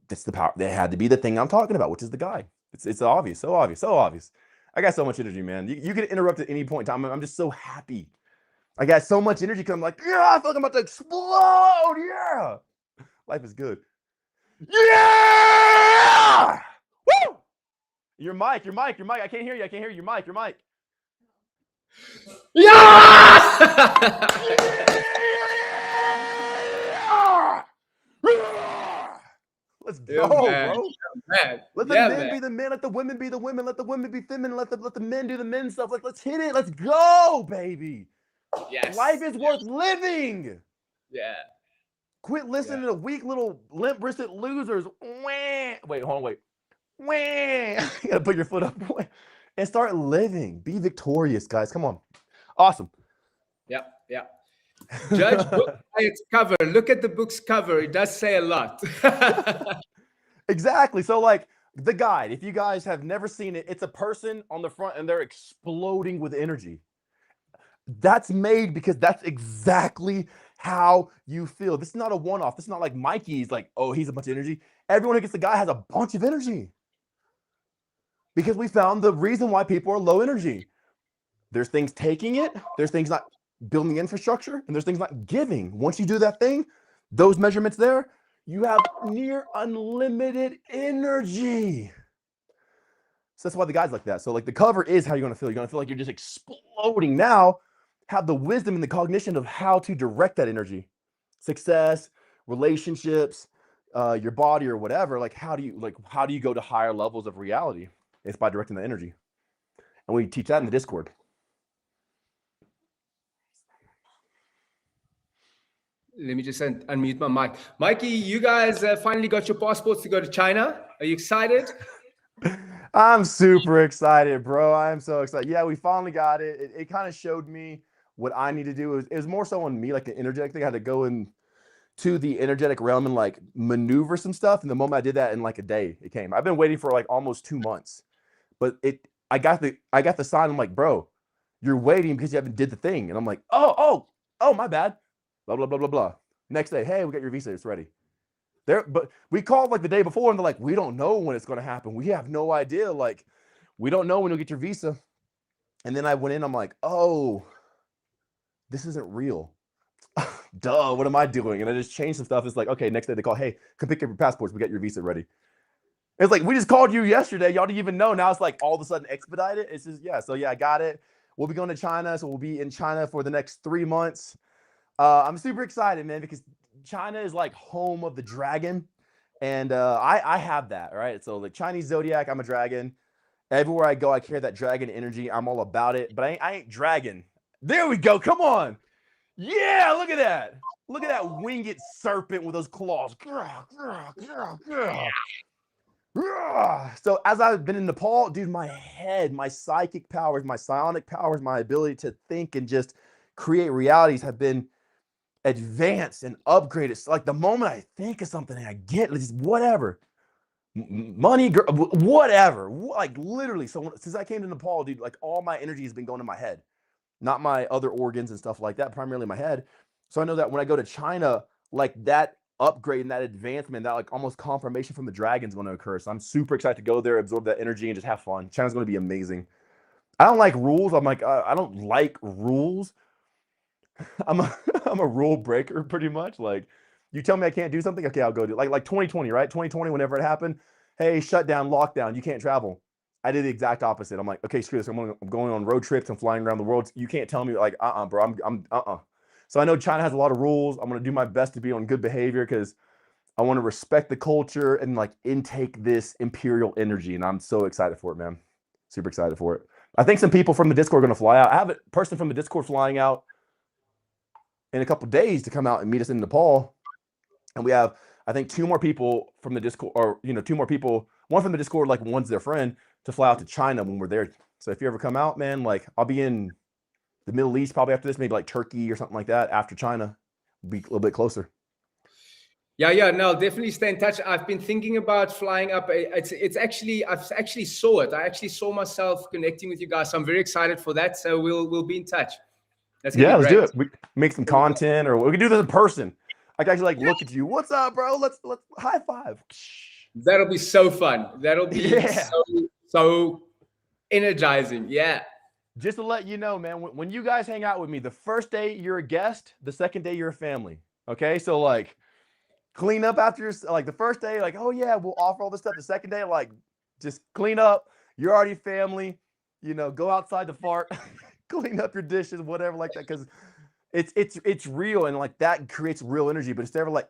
That's the power. That had to be the thing I'm talking about, which is the guy. It's obvious, so obvious, so obvious. I got so much energy, man. You can interrupt at any point in time. I'm just so happy. I got so much energy because I'm like, yeah, I feel like I'm about to explode. Yeah. Life is good. Yeah. Woo! Your mic. I can't hear you. Your mic. Yeah! Let's go, bro. Man. Let the men be the men. Let the women be the women. Let the women be feminine. Let the men do the men stuff. Let's hit it. Let's go, baby. Yes. Life is worth living. Yeah. Quit listening to weak little limp-wristed losers. Wait, hold on, wait. You gotta put your foot up and start living. Be victorious, guys. Come on. Awesome. Yeah. Judge book by its cover. Look at the book's cover. It does say a lot. Exactly. So, like, the guide, if you guys have never seen it, it's a person on the front and they're exploding with energy. That's made because that's exactly how you feel. This is not a one-off. This is not like Mikey's like, oh, he's a bunch of energy. Everyone who gets the guy has a bunch of energy. Because we found the reason why people are low energy. There's things taking it, there's things not building the infrastructure, and there's things not giving. Once you do that thing, those measurements there, you have near unlimited energy. So that's why the guy's like that. So like the cover is how you're gonna feel. You're gonna feel like you're just exploding. Now, have the wisdom and the cognition of how to direct that energy. Success, relationships, your body or whatever. Like how do you go to higher levels of reality? It's by directing the energy. And we teach that in the Discord. Let me just unmute my mic. Mikey, you guys finally got your passports to go to China. Are you excited? I'm super excited, bro. I'm so excited. Yeah, we finally got it. It kind of showed me what I need to do. It was more so on me, like an energetic thing. I had to go into the energetic realm and like maneuver some stuff. And the moment I did that, in like a day, it came. I've been waiting for like almost 2 months, but I got the sign. I'm like, bro, you're waiting because you haven't did the thing. And I'm like, oh, my bad. Blah, blah, blah, blah, blah. Next day, hey, we got your visa. It's ready. But we called like the day before and they're like, we don't know when it's going to happen. We have no idea. Like, we don't know when you'll get your visa. And then I went in, I'm like, oh, this isn't real. Duh, what am I doing? And I just changed some stuff. It's like, okay, next day they call, hey, come pick up your passports. We got your visa ready. It's like, we just called you yesterday. Y'all didn't even know. Now it's like all of a sudden expedited. It's just, yeah. So yeah, I got it. We'll be going to China. So we'll be in China for the next 3 months. I'm super excited, man, because China is like home of the dragon. And I have that, right? So the Chinese zodiac, I'm a dragon. Everywhere I go, I carry that dragon energy. I'm all about it, but I ain't dragon. There we go. Come on. Yeah, look at that. Look at that winged serpent with those claws. So as I've been in Nepal, dude, my head, my psychic powers, my psionic powers, my ability to think and just create realities have been advanced and upgraded. So like the moment I think of something and I get just whatever, money, whatever, like literally. So since I came to Nepal, dude, like all my energy has been going to my head, not my other organs and stuff like that, primarily my head. So I know that when I go to China, like that upgrade and that advancement, that like almost confirmation from the dragon's going to occur. So I'm super excited to go there, absorb that energy and just have fun. China's going to be amazing. I don't like rules. I'm like, I don't like rules. I'm a rule breaker pretty much. Like you tell me I can't do something, okay, I'll go do it. Like 2020, right? 2020, whenever it happened, hey, shutdown, lockdown, you can't travel. I did the exact opposite. I'm like, okay, screw this. I'm going on road trips and flying around the world. You can't tell me like, bro, I'm So I know China has a lot of rules. I'm gonna do my best to be on good behavior because I want to respect the culture and like intake this imperial energy. And I'm so excited for it, man. Super excited for it. I think some people from the Discord are going to fly out. I have a person from the Discord flying out in a couple days to come out and meet us in Nepal. And we have, I think, 2 more people from the Discord, or, 2 more people, one from the Discord, like one's their friend, to fly out to China when we're there. So if you ever come out, man, like I'll be in the Middle East probably after this, maybe like Turkey or something like that after China, be a little bit closer. Yeah, no, definitely stay in touch. I've been thinking about flying up. It's actually, I've actually saw it. I actually saw myself connecting with you guys. So I'm very excited for that. So we'll be in touch. Let's do it. We make some content, or we can do this in person. I can actually like look at you. What's up, bro? Let's high five. That'll be so fun. That'll be so energizing. Yeah. Just to let you know, man, when you guys hang out with me, the first day you're a guest, the second day you're a family. Okay, so like clean up after your, like the first day, like, oh yeah, we'll offer all this stuff. The second day, like just clean up. You're already family. Go outside to fart, clean up your dishes, whatever like that, because it's real, and like that creates real energy. But it's never like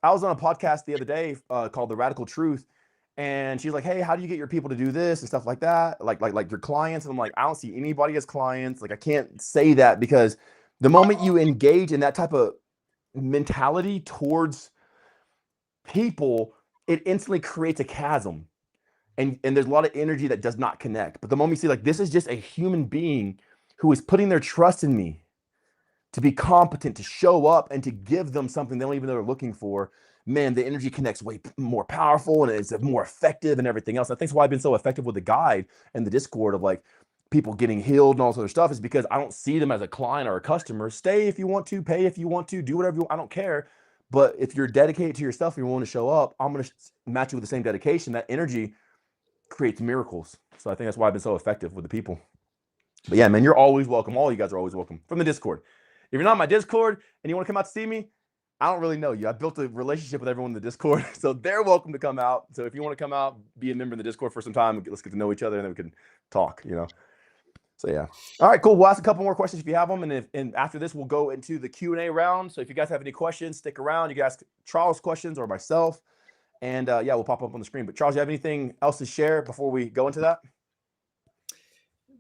I was on a podcast the other day called The Radical Truth, and she's like, hey, how do you get your people to do this and stuff like that, like your clients? And I'm like, I don't see anybody as clients. Like I can't say that, because the moment you engage in that type of mentality towards people, it instantly creates a chasm, and there's a lot of energy that does not connect. But the moment you see like, this is just a human being who is putting their trust in me to be competent, to show up, and to give them something they don't even know they're looking for, man, the energy connects way more powerful, and it's more effective and everything else. I think that's why I've been so effective with the guide and the Discord of like people getting healed and all this other stuff, is because I don't see them as a client or a customer. Stay if you want to, pay if you want to, do whatever you want. I don't care. But if you're dedicated to yourself and you're willing to show up, I'm going to match you with the same dedication. That energy creates miracles. So I think that's why I've been so effective with the people. But yeah, man, you're always welcome. All you guys are always welcome from the Discord. If you're not in my Discord and you want to come out to see me, I don't really know you. I built a relationship with everyone in the Discord, so they're welcome to come out. So if you want to come out, be a member in the Discord for some time, let's get to know each other, and then we can talk, So yeah. All right, cool. We'll ask a couple more questions if you have them, and after this, we'll go into the Q&A round. So if you guys have any questions, stick around. You can ask Charles questions or myself, and yeah, we'll pop up on the screen. But Charles, you have anything else to share before we go into that?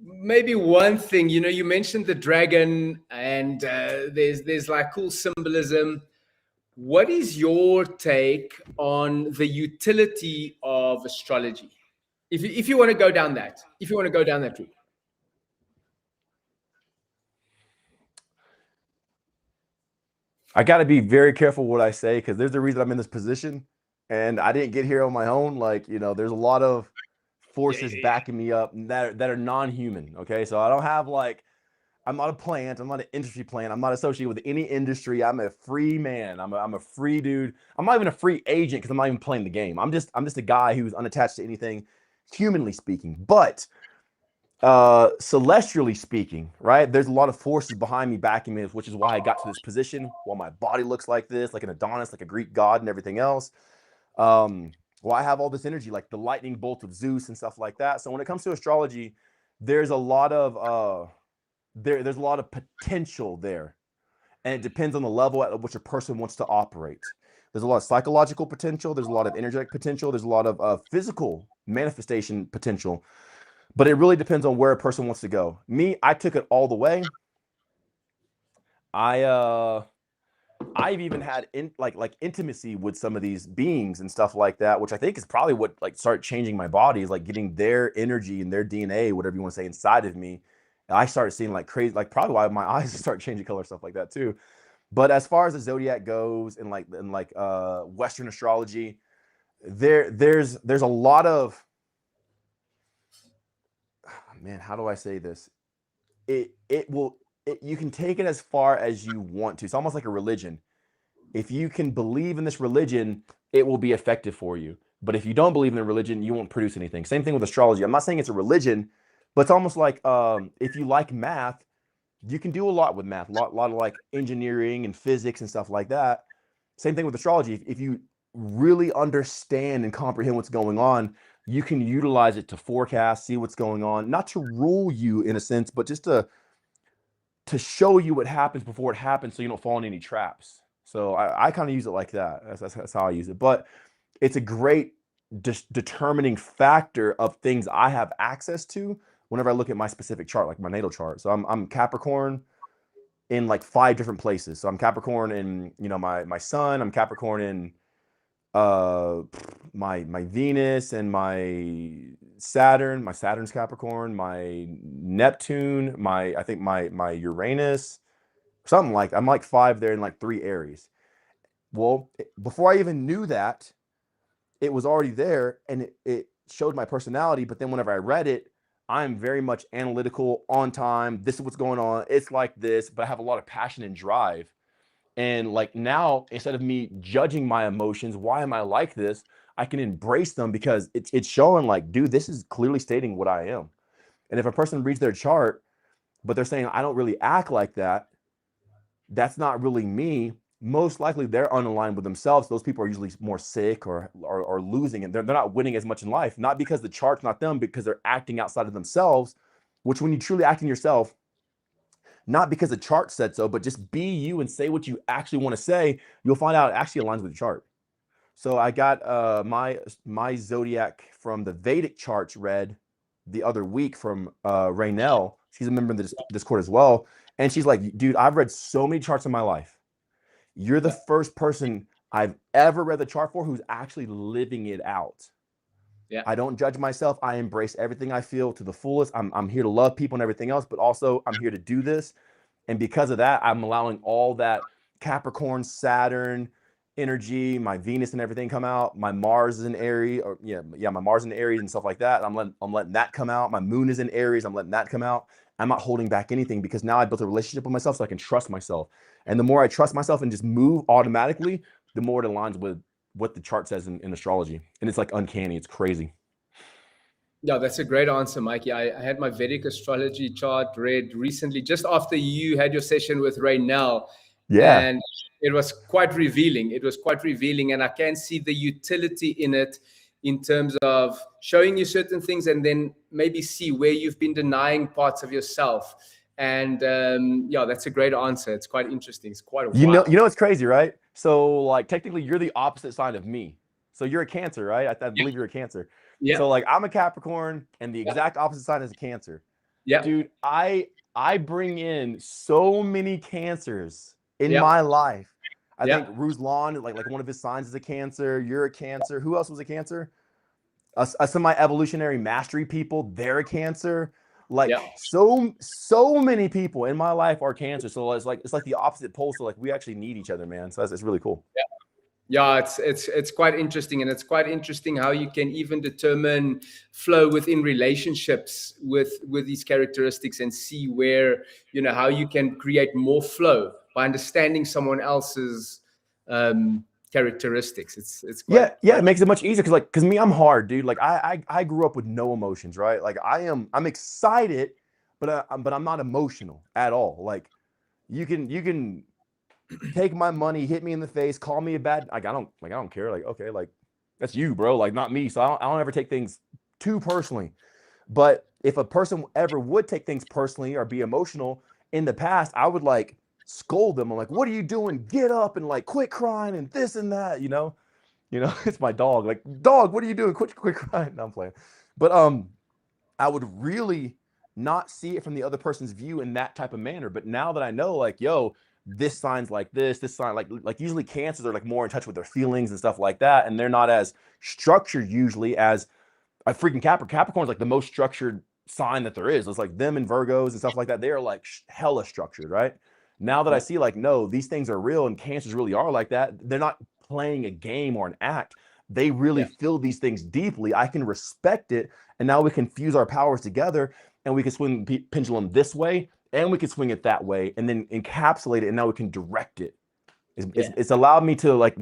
Maybe one thing, you mentioned the dragon, and there's like cool symbolism. What is your take on the utility of astrology? If you want to go down that, route. I got to be very careful what I say, because there's a reason I'm in this position, and I didn't get here on my own. Like, there's a lot of forces backing me up that are non-human. Okay, so I don't have like, I'm not a plant, I'm not an industry plant, I'm not associated with any industry. I'm a free man. I'm a free dude. I'm not even a free agent, because I'm not even playing the game. I'm just a guy who's unattached to anything, humanly speaking. But celestially speaking, right, there's a lot of forces behind me backing me, which is why I got to this position, while my body looks like this, like an Adonis, like a Greek god and everything else. Well, I have all this energy, like the lightning bolt of Zeus and stuff like that. So when it comes to astrology, there's a lot of there's a lot of potential there, and it depends on the level at which a person wants to operate. There's a lot of psychological potential. There's a lot of energetic potential. There's a lot of physical manifestation potential, but it really depends on where a person wants to go. Me, I took it all the way. I've even had like intimacy with some of these beings and stuff like that, which I think is probably what like started changing my body, is like getting their energy and their DNA, whatever you want to say, inside of me. And I started seeing like crazy, like probably why my eyes start changing color, stuff like that too. But as far as the zodiac goes, and like Western astrology, there's a lot of, man, how do I say this? You can take it as far as you want to. It's almost like a religion. If you can believe in this religion, it will be effective for you. But if you don't believe in the religion, you won't produce anything. Same thing with astrology. I'm not saying it's a religion, but it's almost like if you like math, you can do a lot with math, a lot of like engineering and physics and stuff like that. Same thing with astrology. If you really understand and comprehend what's going on, you can utilize it to forecast, see what's going on, not to rule you in a sense, but just to show you what happens before it happens, so you don't fall in any traps. So I kind of use it like that. That's how I use it. But it's a great determining factor of things I have access to whenever I look at my specific chart, like my natal chart. So I'm Capricorn in like 5 different places. So I'm Capricorn in, you know, my sun. I'm Capricorn in uh my Venus and my Saturn. My Saturn's Capricorn. My Neptune. I think my Uranus. Something like I'm like 5 there in like 3 Aries. Well, before I even knew that, it was already there, and it showed my personality. But then whenever I read it, I'm very much analytical, on time. This is what's going on. It's like this, but I have a lot of passion and drive. And like now, instead of me judging my emotions, why am I like this? I can embrace them because it's showing like, dude, this is clearly stating what I am. And if a person reads their chart, but they're saying I don't really act like that, that's not really me. Most likely they're unaligned with themselves. Those people are usually more sick or losing, and they're not winning as much in life. Not because the chart's not them, because they're acting outside of themselves, which when you truly act in yourself, not because the chart said so, but just be you and say what you actually want to say, you'll find out it actually aligns with the chart. So I got my zodiac from the Vedic charts read the other week from Raynell. She's a member of the Discord as well. And she's like, dude, I've read so many charts in my life. You're the first person I've ever read the chart for who's actually living it out. Yeah. I don't judge myself. I embrace everything I feel to the fullest. I'm here to love people and everything else, but also I'm here to do this. And because of that, I'm allowing all that Capricorn, Saturn energy, my Venus and everything come out. My Mars is in Aries, or my Mars in Aries and stuff like that. I'm letting that come out. My moon is in Aries. I'm letting that come out. I'm not holding back anything because now I built a relationship with myself so I can trust myself. And the more I trust myself and just move automatically, the more it aligns with what the chart says in astrology. And it's like uncanny. It's crazy. Yeah, that's a great answer, Mikey. I had my Vedic astrology chart read recently, just after you had your session with Raynell. Yeah. And it was quite revealing. It was quite revealing. And I can see the utility in it in terms of showing you certain things and then maybe see where you've been denying parts of yourself. And yeah, that's a great answer. It's quite interesting. It's quite a wild. You know, it's crazy, right? So like technically you're the opposite sign of me. So you're a Cancer, right? I believe you're a Cancer. Yeah. So like I'm a Capricorn and the exact opposite sign is a Cancer. Yeah. Dude, I bring in so many Cancers in my life. I think Ruslan, like one of his signs is a Cancer. You're a Cancer. Who else was a Cancer? Some of my evolutionary mastery people, they're a Cancer. Like so many people in my life are Cancer. So it's like the opposite pole. So like we actually need each other, man. So it's really cool. Yeah, it's quite interesting, and it's quite interesting how you can even determine flow within relationships with these characteristics and see where, you know, how you can create more flow by understanding someone else's characteristics. It's quite, it makes it much easier because me, I'm hard, dude. Like I grew up with no emotions, right? Like I'm excited, but I'm not emotional at all. Like you can take my money, hit me in the face, call me a bad, I don't care. Like, okay, like that's you, bro. Like not me. So I don't ever take things too personally. But if a person ever would take things personally or be emotional in the past, I would like scold them. I'm like, what are you doing? Get up and like quit crying and this and that, you know, it's my dog. Like, dog, what are you doing? Quit crying. No, I'm playing. But I would really not see it from the other person's view in that type of manner. But now that I know, like, yo, this sign's like this sign, like usually Cancers are like more in touch with their feelings and stuff like that. And they're not as structured usually as a freaking Capricorn's like the most structured sign that there is. It's like them and Virgos and stuff like that. They are like hella structured, right? Now that I see like, no, these things are real and Cancers really are like that. They're not playing a game or an act. They really feel these things deeply. I can respect it. And now we can fuse our powers together and we can swing the pendulum this way and we can swing it that way and then encapsulate it. And now we can direct it. It's allowed me to like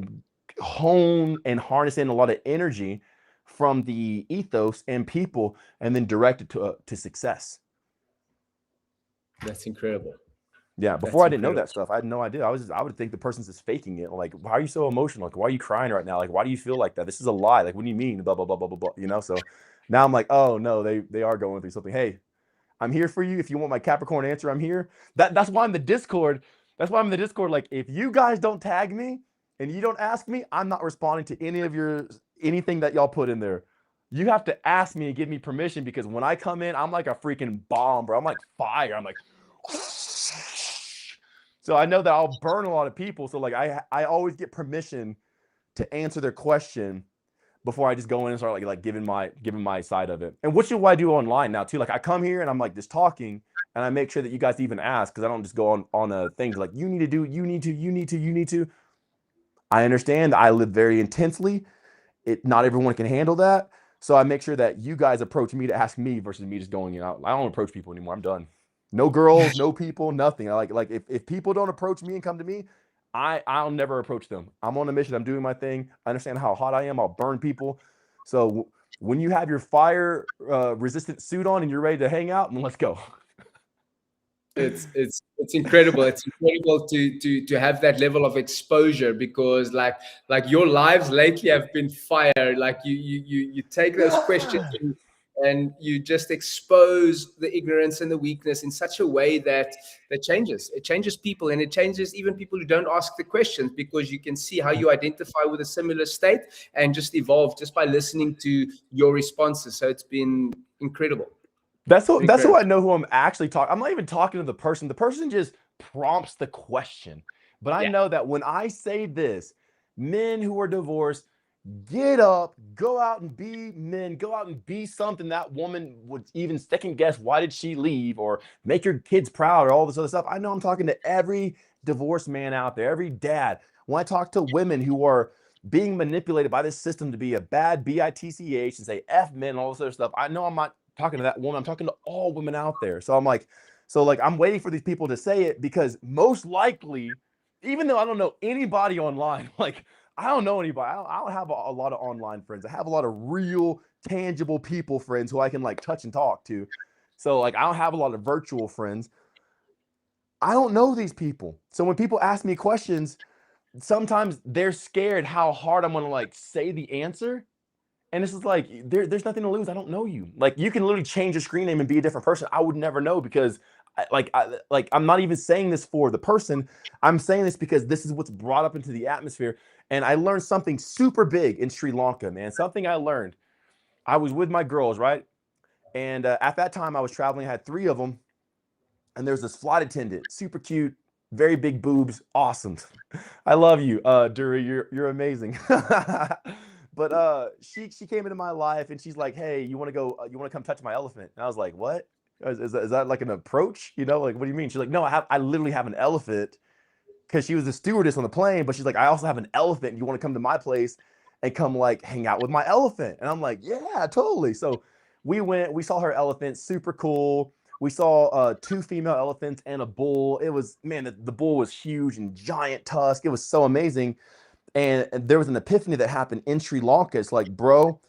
hone and harness in a lot of energy from the ethos and people and then direct it to success. That's incredible. Yeah, before I didn't know that stuff. I had no idea. I would think the person's just faking it. Like, why are you so emotional? Like, why are you crying right now? Like, why do you feel like that? This is a lie. Like, what do you mean? Blah, blah, blah, blah, blah, blah. You know? So now I'm like, oh no, they are going through something. Hey, I'm here for you. If you want my Capricorn answer, I'm here. That's why in the Discord, That's why I'm in the Discord. Like, if you guys don't tag me and you don't ask me, I'm not responding to any of anything that y'all put in there. You have to ask me and give me permission, because when I come in, I'm like a freaking bomb, bro. I'm like fire. I'm like, so I know that I'll burn a lot of people. So like I always get permission to answer their question before I just go in and start like giving my side of it. And which is what I do online now too. Like I come here and I'm like just talking, and I make sure that you guys even ask, because I don't just go on things like you need to do, you need to. I understand I live very intensely. Not everyone can handle that. So I make sure that you guys approach me to ask me versus me just going out. I don't approach people anymore. I'm done. No girls, no people, nothing. I like if people don't approach me and come to me, I'll never approach them. I'm on a mission. I'm doing my thing. I understand how hot I am. I'll burn people. So when you have your fire resistant suit on and you're ready to hang out, then let's go. It's incredible. It's incredible to have that level of exposure, because like your lives lately have been fire. Like you take those questions and you just expose the ignorance and the weakness in such a way that changes people, and it changes even people who don't ask the questions, because you can see how you identify with a similar state and just evolve just by listening to your responses. So it's been incredible. That's who I know who I'm actually talking. I'm not even talking to the person. The person just prompts the question. But I know that when I say this, men who are divorced, get up, go out and be men, go out and be something that woman would even second guess. Why did she leave? Or make your kids proud, or all this other stuff. I know I'm talking to every divorced man out there, every dad. When I talk to women who are being manipulated by this system to be a bad bitch and say F men and all this other stuff, I know I'm not talking to that woman. I'm talking to all women out there. So I'm waiting for these people to say it, because most likely, even though I don't know anybody online, like I don't know anybody. I don't have a lot of online friends. I have a lot of real, tangible people friends who I can like touch and talk to. So like I don't have a lot of virtual friends. I don't know these people. So when people ask me questions, sometimes they're scared how hard I'm gonna like say the answer. And this is like, there's nothing to lose. I don't know you. Like you can literally change your screen name and be a different person. I would never know, because I'm not even saying this for the person. I'm saying this because this is what's brought up into the atmosphere. And I learned something super big in Sri Lanka, man. Something I learned. I was with my girls, right? And at that time I was traveling. I had 3 of them. And there's this flight attendant, super cute, very big boobs, awesome. I love you, Duri. You're amazing. But she came into my life and she's like, hey, you want to come touch my elephant? And I was like, what? Is that like an approach? You know, like, what do you mean? She's like, no, I literally have an elephant, because she was the stewardess on the plane. But she's like, I also have an elephant. You want to come to my place and come like hang out with my elephant? And I'm like, yeah, totally. So we saw her elephant, super cool. We saw 2 female elephants and a bull. It was, man, the bull was huge and giant tusk. It was so amazing. And there was an epiphany that happened in Sri Lanka. It's like, bro,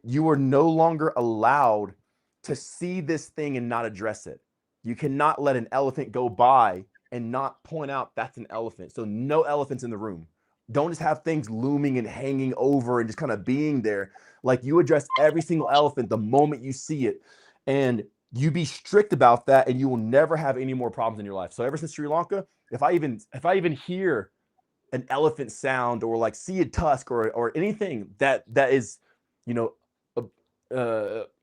you are no longer allowed to see this thing and not address it. You cannot let an elephant go by and not point out that's an elephant. So no elephants in the room. Don't just have things looming and hanging over and just kind of being there. Like, you address every single elephant the moment you see it. And you be strict about that, and you will never have any more problems in your life. So ever since Sri Lanka, if I even hear an elephant sound or like see a tusk or anything that is, you know,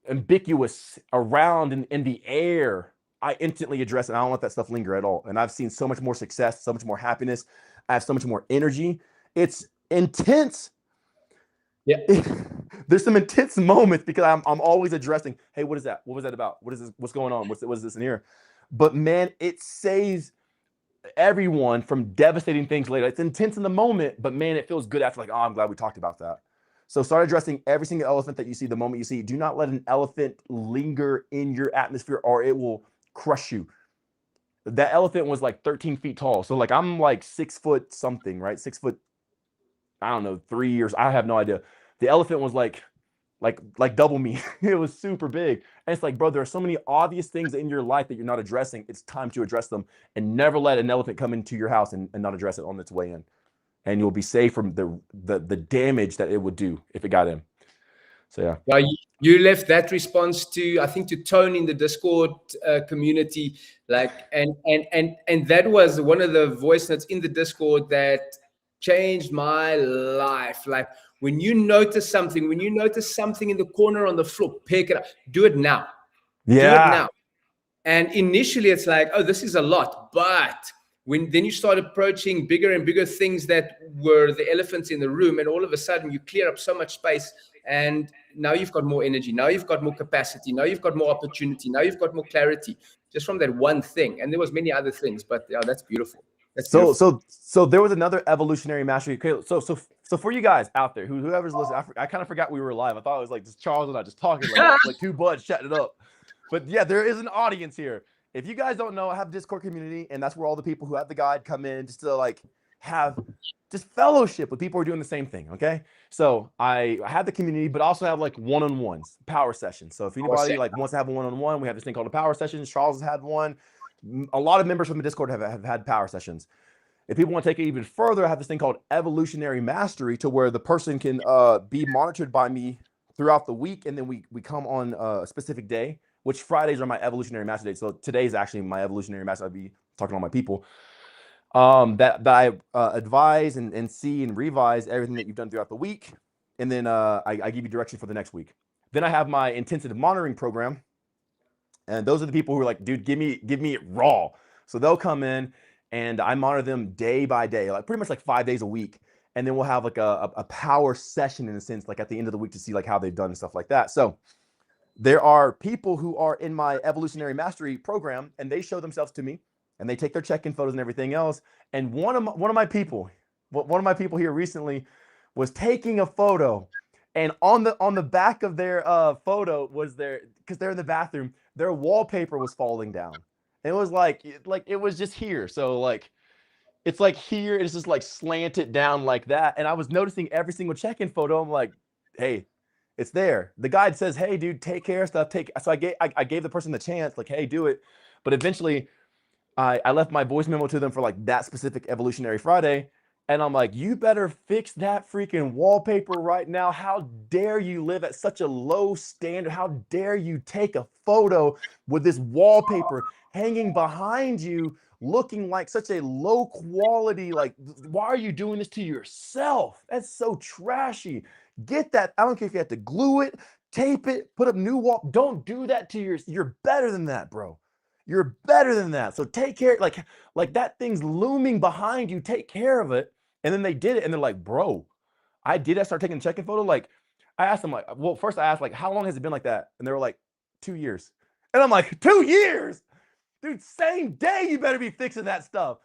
ambiguous around in the air, I instantly address it. I don't let that stuff linger at all. And I've seen so much more success, so much more happiness. I have so much more energy. It's intense. Yeah. There's some intense moments because I'm always addressing, hey, what is that? What was that about? What is this? What's going on? What is this in here? But man, it saves everyone from devastating things later. It's intense in the moment, but man, it feels good after, like, oh, I'm glad we talked about that. So start addressing every single elephant that you see the moment you see. Do not let an elephant linger in your atmosphere, or it will crush you. That elephant was like 13 feet tall. So like I'm like 6 foot something, right? 6 foot, I don't know, 3 years. I have no idea. The elephant was like double me. It was super big. And it's like, bro, there are so many obvious things in your life that you're not addressing. It's time to address them, and never let an elephant come into your house and not address it on its way in. And you'll be safe from the damage that it would do if it got in. So yeah. Yeah, you left that response to, I think, to Tone in the Discord community, like, and that was one of the voice notes in the Discord that changed my life. Like, when you notice something in the corner on the floor, pick it up, do it now. Do it Yeah. now. And initially it's like, oh, this is a lot. But when then you start approaching bigger and bigger things that were the elephants in the room, and all of a sudden you clear up so much space, and now you've got more energy, now you've got more capacity, now you've got more opportunity, now you've got more clarity, just from that one thing. And there was many other things, but yeah, that's beautiful. That's beautiful. So there was another evolutionary mastery. Okay, so for you guys out there, whoever's listening, I kind of forgot we were live. I thought it was like just Charles and I just talking like two buds chatting it up. But yeah, there is an audience here. If you guys don't know, I have a Discord community, and that's where all the people who have the guide come in just to like have just fellowship with people who are doing the same thing. Okay, so I have the community, but also have like one-on-ones, power sessions. So if anybody like wants to have a one-on-one, we have this thing called a power session. Charles has had one. A lot of members from the Discord have had power sessions. If people want to take it even further, I have this thing called evolutionary mastery, to where the person can be monitored by me throughout the week, and then we come on a specific day, which Fridays are my evolutionary master days. So today's actually my evolutionary master. I'll be talking to all my people that I advise and see and revise everything that you've done throughout the week. And then I give you direction for the next week. Then I have my intensive monitoring program. And those are the people who are like, dude, give me it raw. So they'll come in and I monitor them day by day, like pretty much like 5 days a week. And then we'll have like a power session in a sense, like at the end of the week, to see like how they've done and stuff like that. So there are people who are in my evolutionary mastery program, and they show themselves to me, and they take their check-in photos and everything else. And one of my people here recently was taking a photo, and on the back of their photo was because they're in the bathroom, their wallpaper was falling down. And it was like it was just here. So like it's like here, it's just like slanted down like that. And I was noticing every single check-in photo. I'm like, hey, it's there. The guide says, hey, dude, take care of stuff. So I gave the person the chance, like, hey, do it. But eventually I left my voice memo to them for like that specific Evolutionary Friday. And I'm like, you better fix that freaking wallpaper right now. How dare you live at such a low standard? How dare you take a photo with this wallpaper hanging behind you, looking like such a low quality? Like, why are you doing this to yourself? That's so trashy. Get that. I don't care if you have to glue it, tape it, put up new wall. Don't do that to you're better than that, bro. You're better than that. So take care. Like that thing's looming behind you. Take care of it. And then they did it. And they're like, bro, I start taking a check-in photo. Like, I asked them, like, well, first I asked, like, how long has it been like that? And they were like, 2 years. And I'm like, 2 years? Dude, same day you better be fixing that stuff.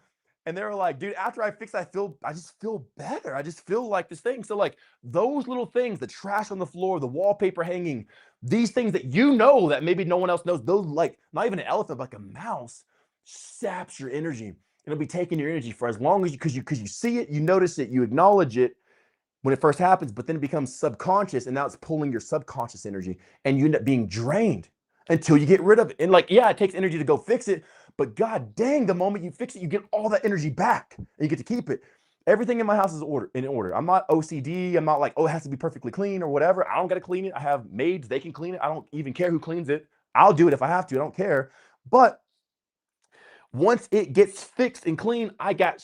And they were like, dude, after I fix, I just feel better. I just feel like this thing. So like those little things, the trash on the floor, the wallpaper hanging, these things that you know that maybe no one else knows, those, like, not even an elephant, like a mouse, saps your energy. It'll be taking your energy for as long as because you see it, you notice it, you acknowledge it when it first happens, but then it becomes subconscious, and now it's pulling your subconscious energy, and you end up being drained until you get rid of it. And like, yeah, it takes energy to go fix it, but god dang, the moment you fix it, you get all that energy back, and you get to keep it. Everything in my house is in order. I'm not OCD. I'm not like, oh, it has to be perfectly clean or whatever. I don't got to clean it. I have maids. They can clean it. I don't even care who cleans it. I'll do it if I have to. I don't care. But once it gets fixed and clean, I get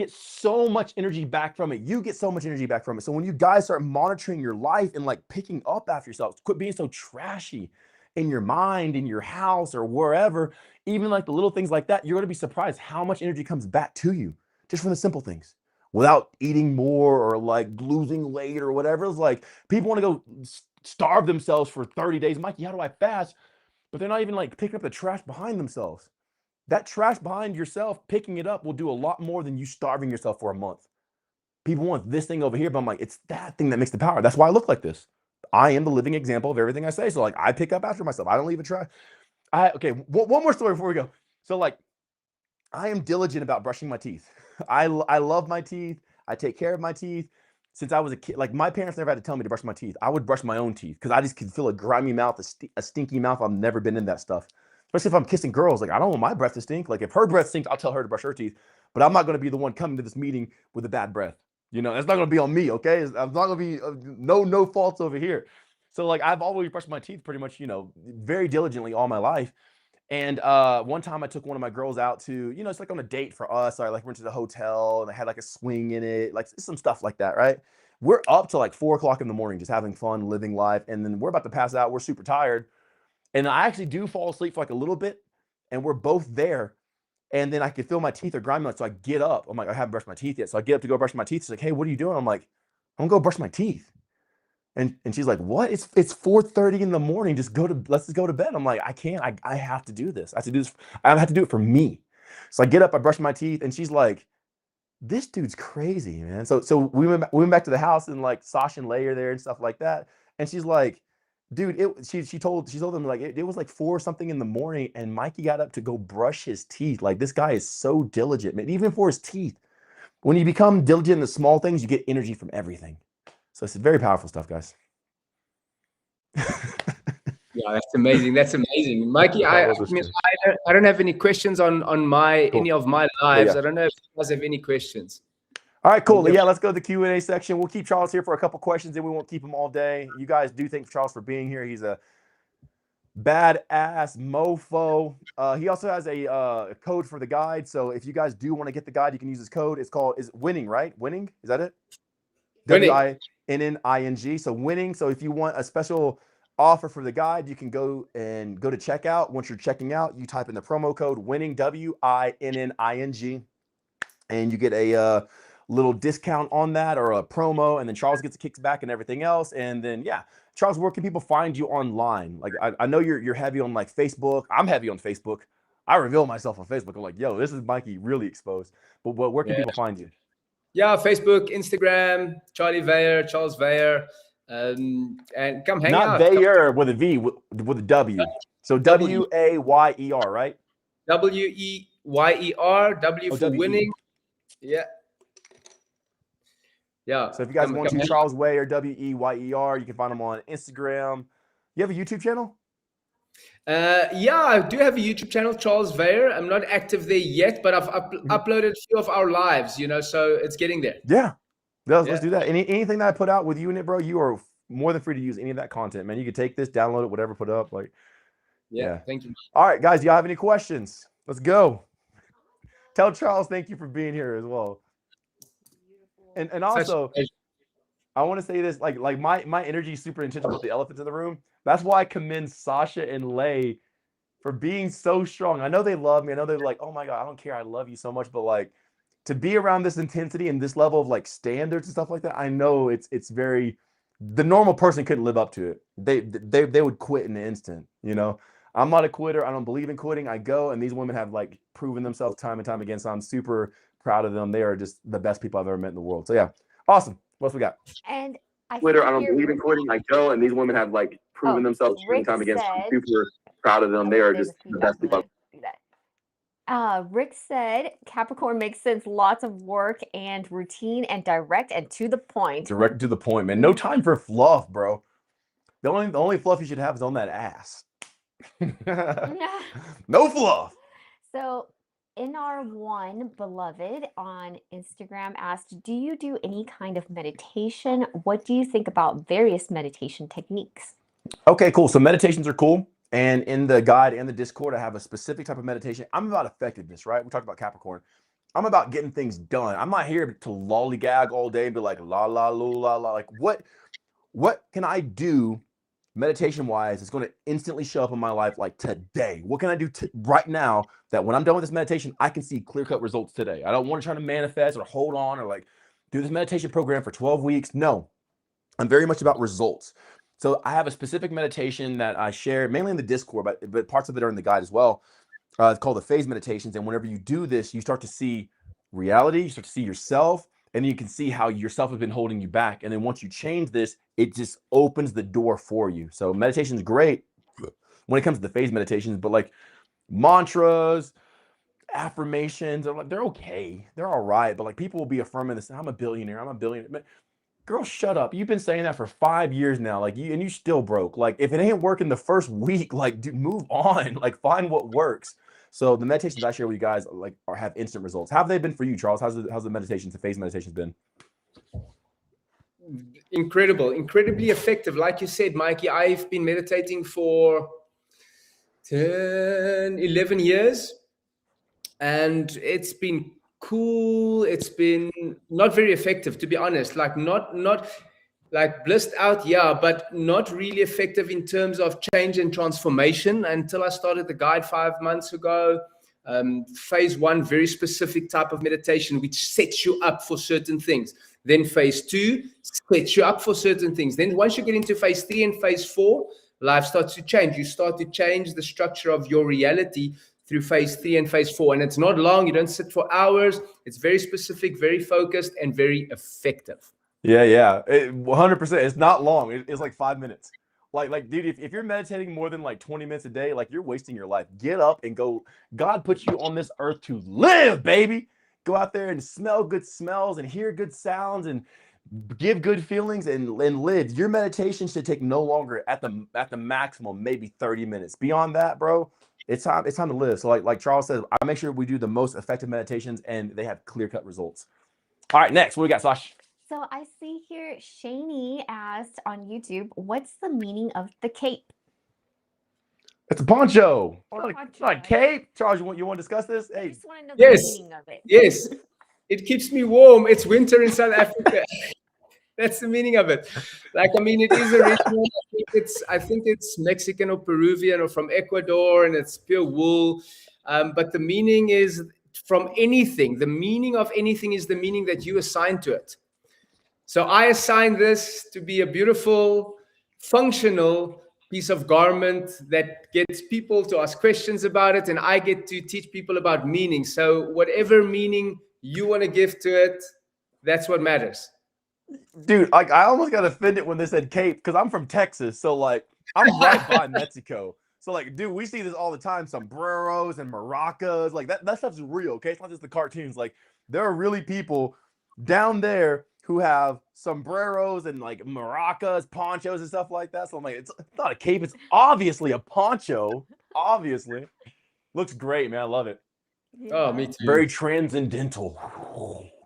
so much energy back from it. You get so much energy back from it. So when you guys start monitoring your life and like picking up after yourself, quit being so trashy in your mind, in your house, or wherever, even like the little things like that, you're going to be surprised how much energy comes back to you just from the simple things, without eating more or like losing weight or whatever. It's like people want to go starve themselves for 30 days. Mikey, how do I fast? But they're not even like picking up the trash behind themselves. That trash behind yourself, picking it up will do a lot more than you starving yourself for a month. People want this thing over here, but I'm like, it's that thing that makes the power. That's why I look like this. I am the living example of everything I say. So like, I pick up after myself. I don't leave it trash. Okay, one more story before we go. So like, I am diligent about brushing my teeth. I love my teeth. I take care of my teeth. Since I was a kid, like my parents never had to tell me to brush my teeth. I would brush my own teeth because I just could feel a grimy mouth, a stinky mouth. I've never been in that stuff. Especially if I'm kissing girls. Like, I don't want my breath to stink. Like, if her breath stinks, I'll tell her to brush her teeth. But I'm not going to be the one coming to this meeting with a bad breath. You know, that's not going to be on me, okay? I'm not going to be no faults over here. So like I've always brushed my teeth pretty much, very diligently all my life. And one time I took one of my girls out to, it's like on a date for us. I like went to the hotel and they had like a swing in it, like some stuff like that, right? We're up to like 4 o'clock in the morning, just having fun, living life. And then we're about to pass out. We're super tired. And I actually do fall asleep for like a little bit. And we're both there. And then I can feel my teeth are grinding. So I get up. I'm like, I haven't brushed my teeth yet. So I get up to go brush my teeth. She's like, hey, what are you doing? I'm like, I'm gonna go brush my teeth. And she's like, what? It's 4:30 in the morning. Let's just go to bed. I'm like, I can't. I have to do this. I have to do this. I have to do it for me. So I get up, I brush my teeth, and she's like, this dude's crazy, man. So we went back to the house, and like Sasha and Leia are there and stuff like that. And she's like, dude, she told them like it was like 4 something in the morning, and Mikey got up to go brush his teeth. Like this guy is so diligent, man. Even for his teeth. When you become diligent in the small things, you get energy from everything. So it's very powerful stuff, guys. Yeah, that's amazing. That's amazing, Mikey. I don't have any questions on any of my lives. Yeah. I don't know if you guys have any questions. All right, cool. Yeah, let's go to the Q&A section. We'll keep Charles here for a couple questions, and we won't keep him all day. You guys do thank Charles for being here. He's a badass mofo. He also has a code for the guide. So if you guys do want to get the guide, you can use his code. It's called winning, right? Winning, is that it? WINNING. So winning. So if you want a special offer for the guide, you can go to checkout. Once you're checking out, you type in the promo code winning, WINNING, and you get a little discount on that, or a promo, and then Charles gets a kickback and everything else. And then yeah, Charles, where can people find you online? Like I know you're heavy on like Facebook. I'm heavy on Facebook. I reveal myself on Facebook. I'm like, yo, this is Mikey really exposed. But where can people find you? Yeah, Facebook, Instagram, Charles Veyer, and come hang out. Not Veyer with a V, with a W. So WAYER, right? WEYER, W for winning. Yeah. Yeah. So if you guys want to, Charles Weyer, WEYER, you can find him on Instagram. You have a YouTube channel? Yeah, I do have a YouTube channel, Charles Veyer. I'm not active there yet, but I've uploaded a few of our lives, so it's getting there. Yeah. Let's do that. Anything that I put out with you in it, bro, you are more than free to use any of that content, man. You can take this, download it, whatever, put up. Like, yeah. Thank you. All right, guys, do y'all have any questions? Let's go. Tell Charles thank you for being here as well. And also, I want to say this, like my energy is super intentional with the elephants in the room. That's why I commend Sasha and Lay for being so strong. I know they love me. I know they're like, oh my God, I don't care. I love you so much. But like to be around this intensity and this level of like standards and stuff like that, I know it's very, the normal person couldn't live up to it. They would quit in an instant, I'm not a quitter. I don't believe in quitting. I go, and these women have like proven themselves time and time again. So I'm super proud of them. They are just the best people I've ever met in the world. So yeah, awesome. What else we got? And I don't believe in quitting. I go, and these women have like proven themselves time and time again. So I'm super proud of them. They are just the best people. Rick said Capricorn makes sense. Lots of work and routine and direct and to the point. Direct to the point, man. No time for fluff, bro. The only fluff you should have is on that ass. No fluff. So NR1 Beloved on Instagram asked, do you do any kind of meditation? What do you think about various meditation techniques? Okay, cool. So meditations are cool. And in the guide and the Discord, I have a specific type of meditation. I'm about effectiveness, right? We talked about Capricorn. I'm about getting things done. I'm not here to lollygag all day and be like, la, la, la, la. Like, what can I do meditation-wise? It's going to instantly show up in my life like today. What can I do right now that when I'm done with this meditation, I can see clear-cut results today? I don't want to try to manifest or hold on or like do this meditation program for 12 weeks. No, I'm very much about results. So I have a specific meditation that I share mainly in the Discord, but parts of it are in the guide as well. It's called the phase meditations. And whenever you do this, you start to see reality, you start to see yourself, and you can see how yourself has been holding you back. And then once you change this, it just opens the door for you. So meditation is great when it comes to the phase meditations, but like mantras, affirmations, they're okay. They're all right. But like people will be affirming this, I'm a billionaire. Girl, shut up. You've been saying that for 5 years now. Like you still broke. Like if it ain't working the first week, like dude, move on. Like find what works. So the meditations I share with you guys like have instant results. How have they been for you, Charles? How's the meditations, the phase meditations been? incredibly effective. Like you said, Mikey, I've been meditating for 10, 11 years, and it's been cool. It's been not very effective, to be honest. Like not like blissed out, yeah, but not really effective in terms of change and transformation until I started the guide 5 months ago. Phase 1, very specific type of meditation, which sets you up for certain things. Then phase 2 sets you up for certain things. Then once you get into phase 3 and phase 4, life starts to change. You start to change the structure of your reality through phase 3 and phase 4. And it's not long. You don't sit for hours. It's very specific, very focused, and very effective. Yeah. 100%. It's not long. It's like 5 minutes. Like, dude, if you're meditating more than like 20 minutes a day, like you're wasting your life. Get up and go. God put you on this earth to live, baby. Go out there and smell good smells and hear good sounds and give good feelings and live. Your meditation should take no longer at the maximum, maybe 30 minutes. Beyond that, bro, it's time to live. So like Charles says, I make sure we do the most effective meditations and they have clear-cut results. All right, next, what we got, Sash? So I see here, Shani asked on YouTube, what's the meaning of the cape? It's a poncho. Or Not a cape. Charles, you want to discuss this? I Hey, just want to know Yes. the meaning of it. Yes, it keeps me warm. It's winter in South Africa. That's the meaning of it. Like, I mean, it is original. I think it's Mexican or Peruvian or from Ecuador, and it's pure wool. But the meaning is from anything. The meaning of anything is the meaning that you assign to it. So I assign this to be a beautiful, functional piece of garment that gets people to ask questions about it, and I get to teach people about meaning. So whatever meaning you want to give to it, that's what matters. dude, like I almost got offended when they said cape because I'm from Texas, so like I'm right by Mexico. So like, dude, we see this all the time. Sombreros and maracas, like that stuff's real. Okay, it's not just the cartoons. Like there are really people down there who have sombreros and like maracas, ponchos and stuff like that. So I'm like, it's not a cape, it's obviously a poncho. Obviously. Looks great, man. I love it. Oh, me too. Very transcendental.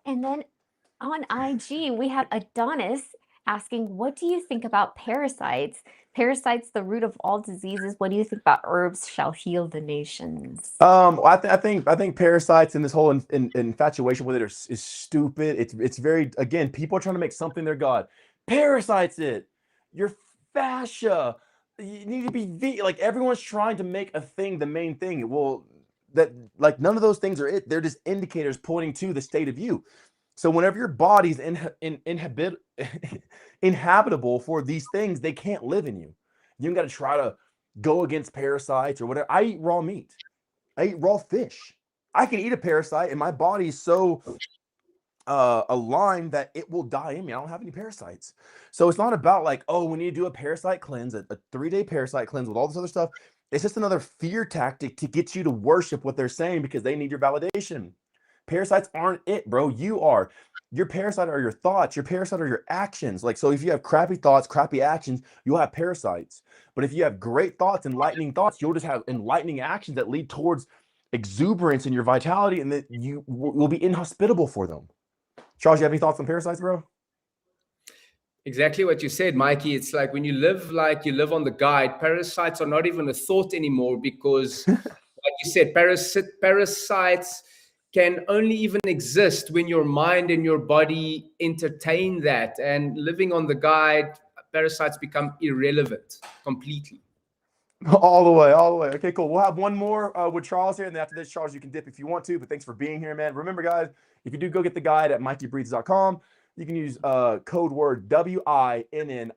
And then on IG, we have Adonis asking, what do you think about parasites? Parasites, the root of all diseases. What do you think about herbs shall heal the nations? I think parasites and this whole infatuation with it is stupid. It's very, again, people are trying to make something their god. Parasites it. Your fascia. You need to be like everyone's trying to make a thing the main thing. Well, that like none of those things are it. They're just indicators pointing to the state of you. So whenever your body's inhabitable for these things, they can't live in you. You got to try to go against parasites or whatever. I eat raw meat. I eat raw fish. I can eat a parasite and my body's so aligned that it will die in me. I don't have any parasites. So it's not about like, oh, we need to do a parasite cleanse, a 3-day parasite cleanse with all this other stuff. It's just another fear tactic to get you to worship what they're saying because they need your validation. Parasites aren't it, bro. You are. Your parasite are your thoughts. Your parasite are your actions. Like, so if you have crappy thoughts, crappy actions, you'll have parasites. But if you have great thoughts, enlightening thoughts, you'll just have enlightening actions that lead towards exuberance in your vitality, and that you will be inhospitable for them. Charles, you have any thoughts on parasites, bro? Exactly what you said, Mikey. It's like when you live like you live on the guide, parasites are not even a thought anymore because, like you said, parasites can only even exist when your mind and your body entertain that. And living on the guide, parasites become irrelevant completely. All the way. Okay, cool. We'll have one more with Charles here, and then after this, Charles, you can dip if you want to, but thanks for being here, man. Remember, guys, if you do go get the guide at MikeyBreathes.com, you can use code word WINNING,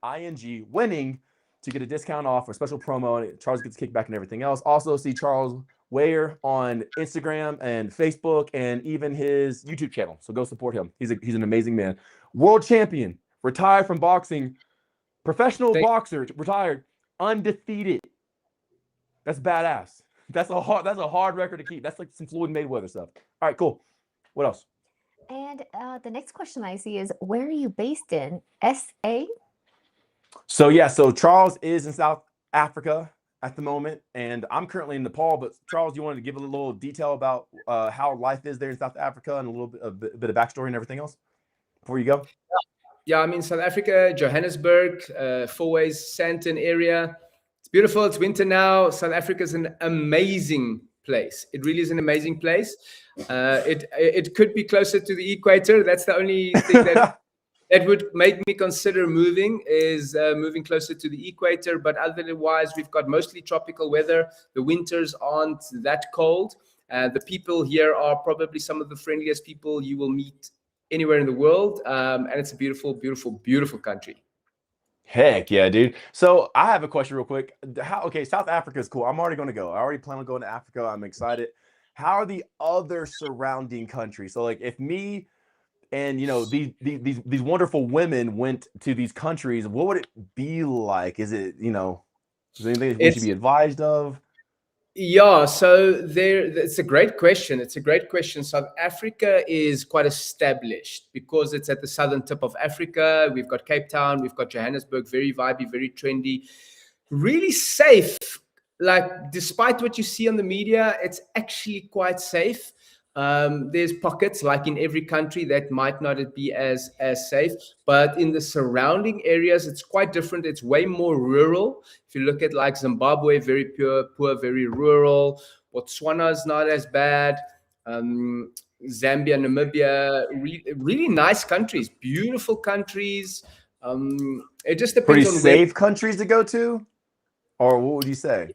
winning, to get a discount off or special promo, and Charles gets kickback and everything else. Also, see Charles Weyer on Instagram and Facebook and even his YouTube channel. So go support him. He's an amazing man. World champion, retired from boxing, professional boxer, retired, undefeated. That's badass. That's a hard record to keep. That's like some Floyd Mayweather stuff. All right, cool. What else? And the next question I see is, where are you based in? SA? So Charles is in South Africa at the moment, and I'm currently in Nepal. But Charles, you wanted to give a little detail about how life is there in South Africa and a bit of backstory and everything else before you go? Yeah, I'm in South Africa, Johannesburg, Fourways, Sandton area. It's beautiful. It's winter now. South Africa is an amazing place. It really is an amazing place. It could be closer to the equator. That's the only thing that would make me consider moving, is moving closer to the equator. But otherwise, we've got mostly tropical weather. The winters aren't that cold. The people here are probably some of the friendliest people you will meet anywhere in the world. And it's a beautiful, beautiful, beautiful country. Heck yeah, dude. So I have a question real quick. Okay, South Africa is cool. I'm already going to go. I already plan on going to Africa. I'm excited. How are the other surrounding countries? So like if me and these wonderful women went to these countries, what would it be like? Is it, is there anything we should be advised of? Yeah, so it's a great question. It's a great question. South Africa is quite established because it's at the southern tip of Africa. We've got Cape Town, we've got Johannesburg, very vibey, very trendy, really safe. Like, despite what you see on the media, it's actually quite safe. There's pockets, like in every country, that might not be as safe, but in the surrounding areas, it's quite different. It's way more rural. If you look at like Zimbabwe, very poor, very rural. Botswana is not as bad. Zambia, Namibia, really nice countries, beautiful countries. It just depends on safe countries to go to, or what would you say?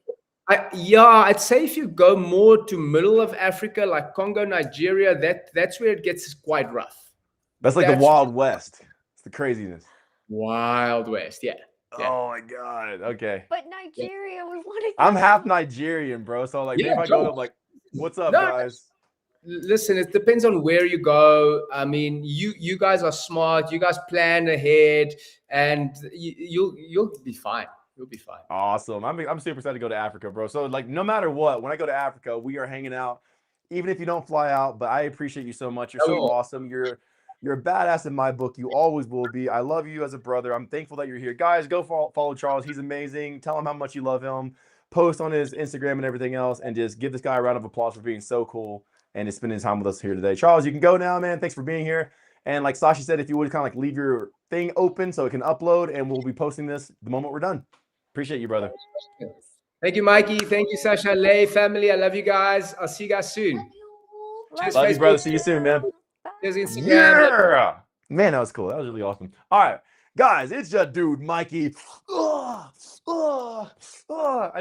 I'd say if you go more to middle of Africa, like Congo, Nigeria, that's where it gets quite rough. That's like the Wild West. It's the craziness. Wild West, yeah. Oh my God. Okay. But Nigeria, we want to. I'm half Nigerian, bro. So like, if I go, I'm like, what's up, guys? Listen, it depends on where you go. I mean, you guys are smart. You guys plan ahead, and you'll be fine. You'll be fine. Awesome. I'm super excited to go to Africa, bro. So like, no matter what, when I go to Africa, we are hanging out, even if you don't fly out. But I appreciate you so much. You're so awesome. You're a badass in my book. You always will be. I love you as a brother. I'm thankful that you're here. Guys, go follow Charles. He's amazing. Tell him how much you love him. Post on his Instagram and everything else, and just give this guy a round of applause for being so cool and just spending time with us here today. Charles, you can go now, man. Thanks for being here. And like Sasha said, if you would kind of like leave your thing open so it can upload, and we'll be posting this the moment we're done. Appreciate you, brother. Thank you, Mikey. Thank you, Sasha, Lay, family. I love you guys. I'll see you guys soon. Love you, brother. See you soon, man. There's Instagram. Yeah. Man, that was cool. That was really awesome. All right, guys, it's your dude, Mikey. I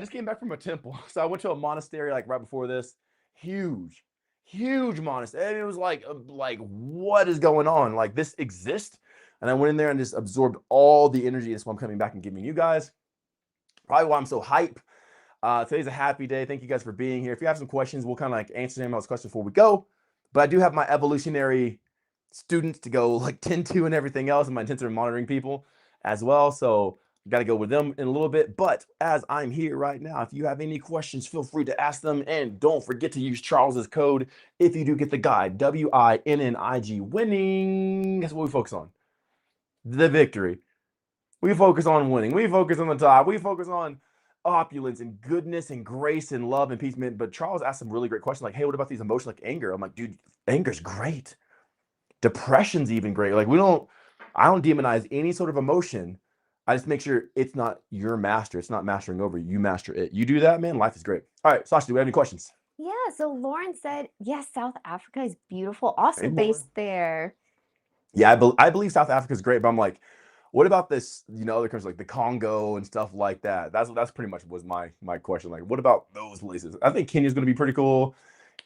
just came back from a temple. So I went to a monastery like right before this. Huge monastery. And it was like, what is going on? Like, this exists? And I went in there and just absorbed all the energy. That's why I'm coming back and giving you guys. Probably why I'm so hype. Today's a happy day. Thank you guys for being here. If you have some questions, we'll kind of like answer some of those questions before we go. But I do have my evolutionary students to go like tend to and everything else, and my intensive monitoring people as well. So got to go with them in a little bit. But as I'm here right now, if you have any questions, feel free to ask them. And don't forget to use Charles's code if you do get the guide, WINNIG, winning. That's what we focus on. The victory. We focus on winning. We focus on the top. We focus on opulence and goodness and grace and love and peace. But Charles asked some really great questions like, hey, what about these emotions like anger? I'm like, dude, anger's great. Depression's even great. Like, I don't demonize any sort of emotion. I just make sure it's not your master. It's not mastering over you. You master it. You do that, man, life is great. All right, Sasha, do we have any questions? Yeah, so Lauren said, yes, South Africa is beautiful. Also based there. Yeah, I believe South Africa is great, but I'm like, what about this, other countries like the Congo and stuff like that? That's pretty much was my question. Like, what about those places? I think Kenya's going to be pretty cool.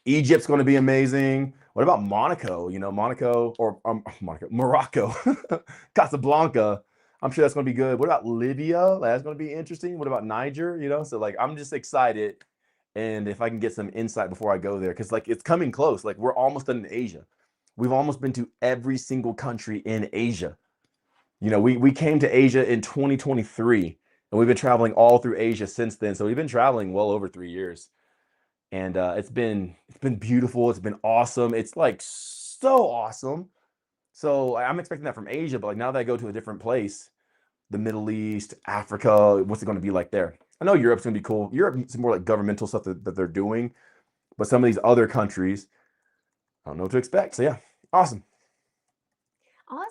Egypt's going to be amazing. What about Monaco? Morocco, Casablanca. I'm sure that's going to be good. What about Libya? That's going to be interesting. What about Niger? So like, I'm just excited. And if I can get some insight before I go there, because like it's coming close. Like, we're almost done in Asia. We've almost been to every single country in Asia. We came to Asia in 2023, and we've been traveling all through Asia since then. So we've been traveling well over 3 years. And it's been beautiful. It's been awesome. It's like so awesome. So I'm expecting that from Asia, but like now that I go to a different place, the Middle East, Africa, what's it going to be like there? I know Europe's going to be cool. Europe's more like governmental stuff that they're doing, but some of these other countries, I don't know what to expect. So yeah, awesome. Awesome.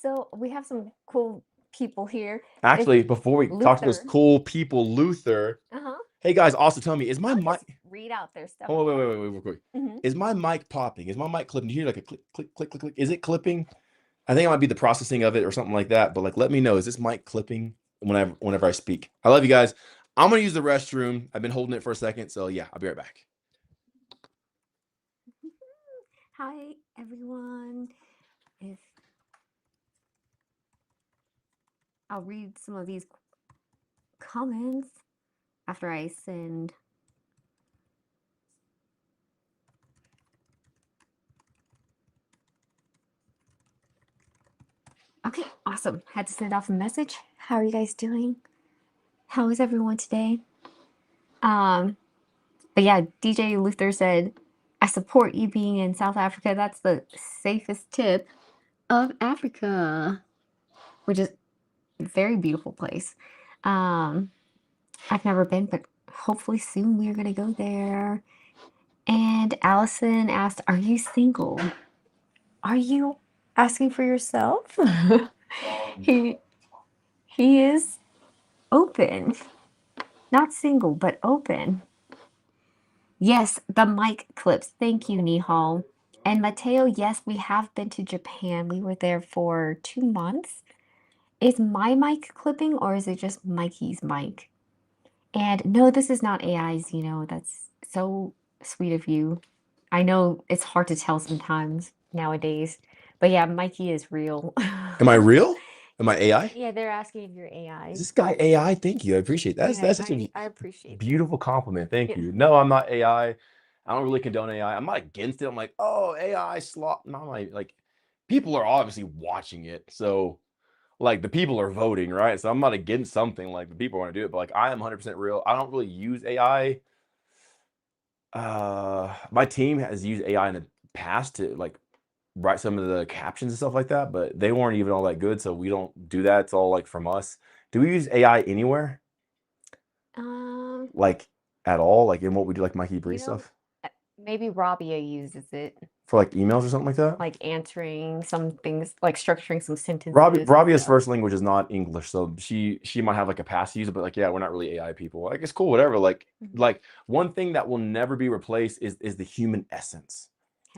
So we have some cool people here. Actually, before we talk to those Luther. cool people, Luther. Uh-huh. Hey guys, also tell me, is my I'll mic? just read out their stuff. Oh, wait, real quick. Mhm. Is my mic popping? Is my mic clipping? Do you hear like a click, click, click, click, click? Is it clipping? I think it might be the processing of it or something like that. But like, let me know. Is this mic clipping whenever I speak? I love you guys. I'm gonna use the restroom. I've been holding it for a second, so yeah, I'll be right back. Hi, everyone. If I'll read some of these comments after I send. Okay, awesome. Had to send off a message. How are you guys doing? How is everyone today? But yeah, DJ Luther said, I support you being in South Africa. That's the safest tip of Africa, which is a very beautiful place. I've never been, but hopefully soon we're gonna go there. And Allison asked, are you single? Are you asking for yourself? He is open. Not single, but open. Yes, the mic clips. Thank you, Nihal. And Mateo, yes, we have been to Japan. We were there for 2 months. Is my mic clipping or is it just Mikey's mic? And no, this is not AI's, that's so sweet of you. I know it's hard to tell sometimes nowadays, but yeah, Mikey is real. Am I real? Am I AI? Yeah, they're asking if you're AI. Is this guy AI? Thank you. I appreciate that. That's such a I appreciate that. beautiful compliment. Thank Yeah. you. No, I'm not AI. I don't really condone AI. I'm not against it. I'm like, oh, AI slop. No, like people are obviously watching it. So like the people are voting, right? So I'm not against something, like the people want to do it, but like I am 100% real. I don't really use AI. My team has used AI in the past to like write some of the captions and stuff like that, but they weren't even all that good, so we don't do that. It's all like from us. Do we use AI anywhere? Like at all? Like in what we do, like Mikey Bree stuff? Maybe Rabia uses it. For like emails or something like that? Like answering some things, like structuring some sentences. Rabia's first language is not English, so she might have like a past use it, but like yeah, we're not really AI people. Like it's cool, whatever. Like one thing that will never be replaced is the human essence,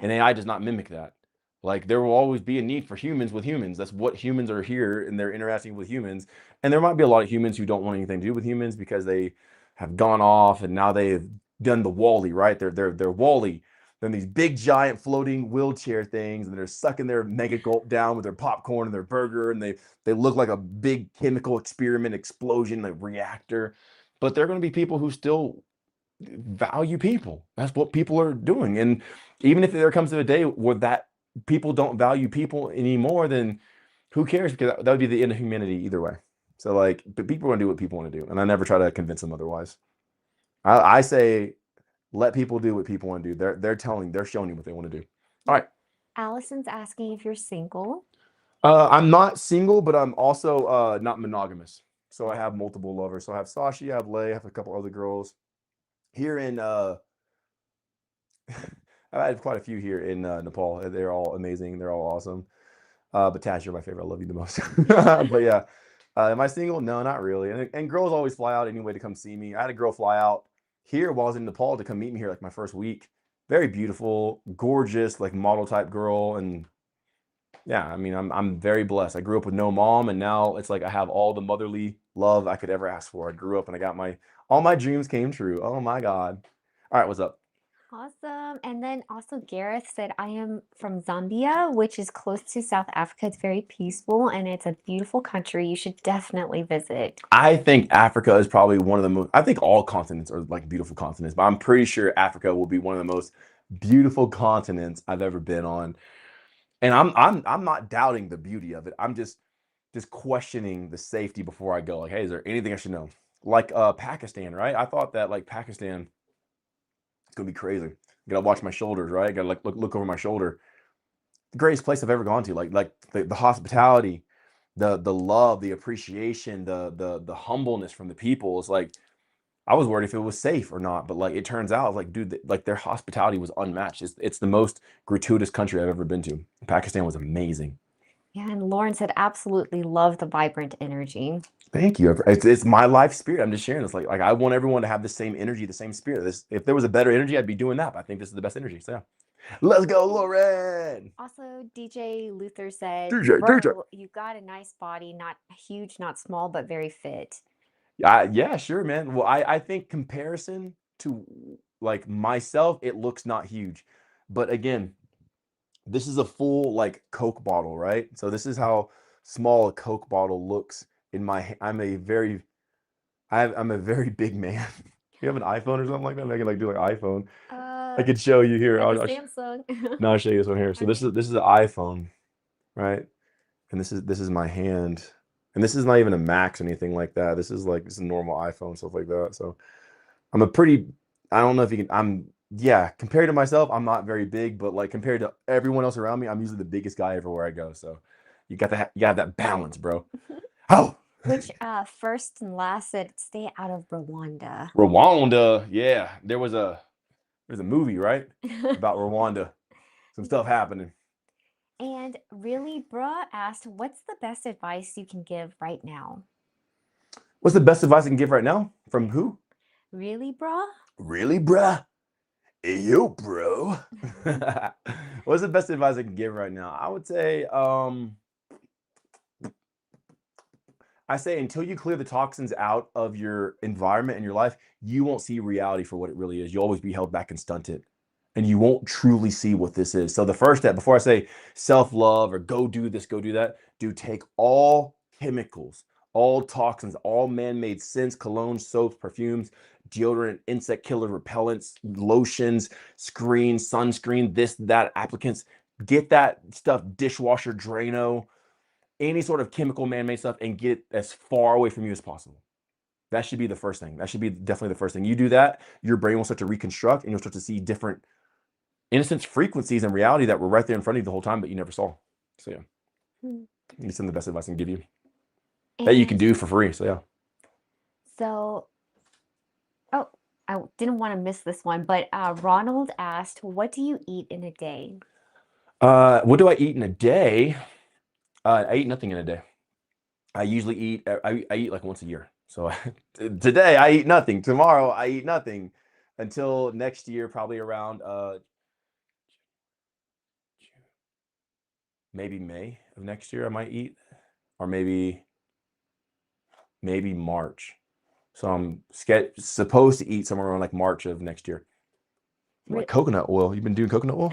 and AI does not mimic that. Like there will always be a need for humans with humans. That's what humans are here, and they're interacting with humans. And there might be a lot of humans who don't want anything to do with humans because they have gone off and now they've done the Wall-E, right? They're Wall-E. They're in these big giant floating wheelchair things, and they're sucking their mega gulp down with their popcorn and their burger, and they look like a big chemical experiment explosion, like reactor. But there are going to be people who still value people. That's what people are doing. And even if there comes to a day where that people don't value people anymore, then who cares? Because that would be the end of humanity either way. So like, but people want to do what people want to do, and I never try to convince them otherwise. I say, let people do what people want to do. They're showing you what they want to do. All right. Allison's asking if you're single. I'm not single, but I'm also not monogamous. So I have multiple lovers. So I have Sashi, I have Lay, I have a couple other girls here in. I've had quite a few here in Nepal. They're all amazing. They're all awesome. But Tash, you're my favorite. I love you the most. But yeah, am I single? No, not really. And girls always fly out anyway to come see me. I had a girl fly out here while I was in Nepal to come meet me here like my first week. Very beautiful, gorgeous, like model type girl. And yeah, I mean, I'm very blessed. I grew up with no mom, and now it's like I have all the motherly love I could ever ask for. I grew up and I got all my dreams came true. Oh my God. All right, what's up? Awesome. And then also Gareth said, I am from Zambia, which is close to South Africa. It's very peaceful and it's a beautiful country. You should definitely visit. I think Africa is probably one of the most, I think all continents are like beautiful continents, but I'm pretty sure Africa will be one of the most beautiful continents I've ever been on. And I'm not doubting the beauty of it. I'm just questioning the safety before I go. Like, hey, is there anything I should know? Like Pakistan, right? I thought that like Pakistan, it's gonna be crazy. I gotta watch my shoulders, right? I gotta like look over my shoulder. The greatest place I've ever gone to, like the hospitality, the love, the appreciation, the humbleness from the people. It's like I was worried if it was safe or not, but like it turns out, like dude, like their hospitality was unmatched. It's the most gratuitous country I've ever been to. Pakistan was amazing. Yeah, and Lauren said, absolutely love the vibrant energy. Thank you. It's my life spirit. I'm just sharing this. Like I want everyone to have the same energy, the same spirit. If there was a better energy, I'd be doing that. But I think this is the best energy. So yeah. Let's go, Lauren. Also, DJ Luther said, DJ. bro, you got a nice body, not huge, not small, but very fit. Yeah, sure, man. Well, I think comparison to like myself, it looks not huge. But again, this is a full like Coke bottle, right? So this is how small a Coke bottle looks in my I'm a very big man. You have an iPhone or something like that? I can like do like iPhone. I could show you here. I have a Samsung. No, I'll show you this one here. So this is an iPhone, right? And this is my hand. And this is not even a Max or anything like that. This is a normal iPhone, stuff like that. So I'm a pretty, I don't know if you can, yeah, compared to myself, I'm not very big, but like compared to everyone else around me, I'm usually the biggest guy everywhere I go. So you got to have that balance, bro. Oh. Which first and last said stay out of Rwanda. Rwanda, yeah. There's a movie, right? About Rwanda. Some stuff happening. And really, bruh asked, what's the best advice you can give right now? What's the best advice I can give right now? From who? Really, bruh? Really, bruh? Hey, yo, bro. What's the best advice I can give right now? I would say, I say until you clear the toxins out of your environment and your life, you won't see reality for what it really is. You'll always be held back and stunted. And you won't truly see what this is. So the first step, before I say self-love or go do this, go do that, take all chemicals, all toxins, all man-made scents, cologne, soaps, perfumes, deodorant, insect killer, repellents, lotions, screens, sunscreen, this, that, applicants. Get that stuff, dishwasher, Drano, any sort of chemical man-made stuff, and get it as far away from you as possible. That should be the first thing. That should be definitely the first thing. You do that, your brain will start to reconstruct, and you'll start to see different innocence frequencies and reality that were right there in front of you the whole time, but you never saw. So yeah, it's some of the best advice I can give you that you can do for free. So yeah. So, oh, I didn't want to miss this one, but Ronald asked, what do you eat in a day? What do I eat in a day? I eat nothing in a day. I usually eat, I eat like once a year. So today I eat nothing. Tomorrow I eat nothing until next year, probably around maybe May of next year I might eat, or maybe March. So I'm supposed to eat somewhere around like March of next year. Like coconut oil. You've been doing coconut oil?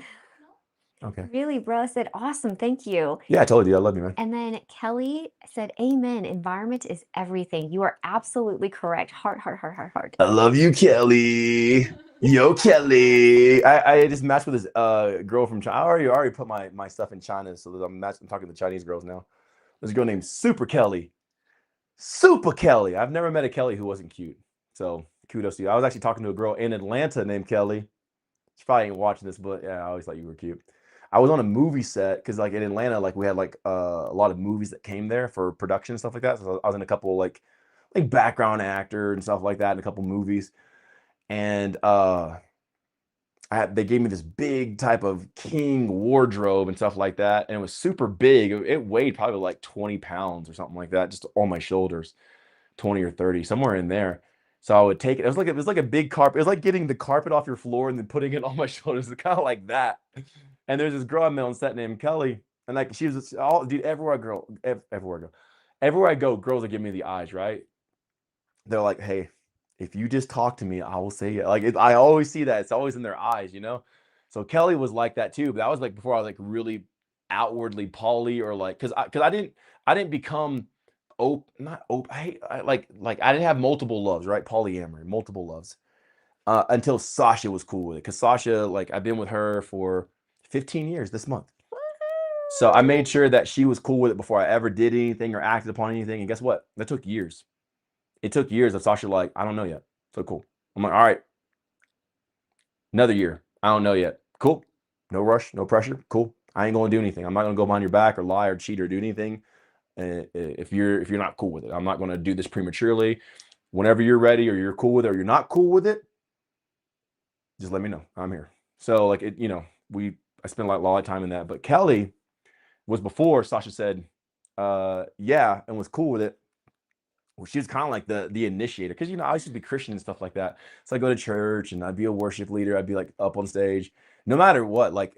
Okay. Really, bro? Said, awesome. Thank you. Yeah, I told you. I love you, man. And then Kelly said, amen. Environment is everything. You are absolutely correct. Heart, heart, heart, heart, heart. I love you, Kelly. Yo, Kelly. I just matched with this girl from China. I already put my stuff in China, so I'm talking to Chinese girls now. There's a girl named Super Kelly. Super Kelly. I've never met a Kelly who wasn't cute. So kudos to you. I was actually talking to a girl in Atlanta named Kelly. She probably ain't watching this, but yeah, I always thought you were cute. I was on a movie set because like in Atlanta, like we had like a lot of movies that came there for production and stuff like that. So I was in a couple like background actor and stuff like that in a couple movies. And they gave me this big type of king wardrobe and stuff like that, and it was super big. It weighed probably like 20 pounds or something like that, just on my shoulders, 20 or 30, somewhere in there. So I would take it. It was like a big carpet. It was like getting the carpet off your floor and then putting it on my shoulders. It's kind of like that. And there's this girl I met on set named Kelly, and like she was all dude. Everywhere I go, girls are giving me the eyes, right? They're like, hey, if you just talk to me, I will say it. Like I always see that. It's always in their eyes, you know? So Kelly was like that too, but that was like before I was like really outwardly poly, or like, cause I didn't become not open. I didn't have multiple loves, right? Polyamory, multiple loves, until Sasha was cool with it. Cause Sasha, like I've been with her for 15 years this month. So I made sure that she was cool with it before I ever did anything or acted upon anything. And guess what? That took years. It took years of Sasha like, I don't know yet. So cool. I'm like, all right. Another year. I don't know yet. Cool. No rush, no pressure. Cool. I ain't going to do anything. I'm not going to go behind your back or lie or cheat or do anything if you're not cool with it. I'm not going to do this prematurely. Whenever you're ready or you're cool with it or you're not cool with it, just let me know. I'm here. So like it, you know, I spent a lot of time in that. But Kelly, was before Sasha said, yeah, and was cool with it. Well, she was kind of like the initiator, because I used to be Christian and stuff like that. So I go to church and I'd be a worship leader. I'd be like up on stage, no matter what. Like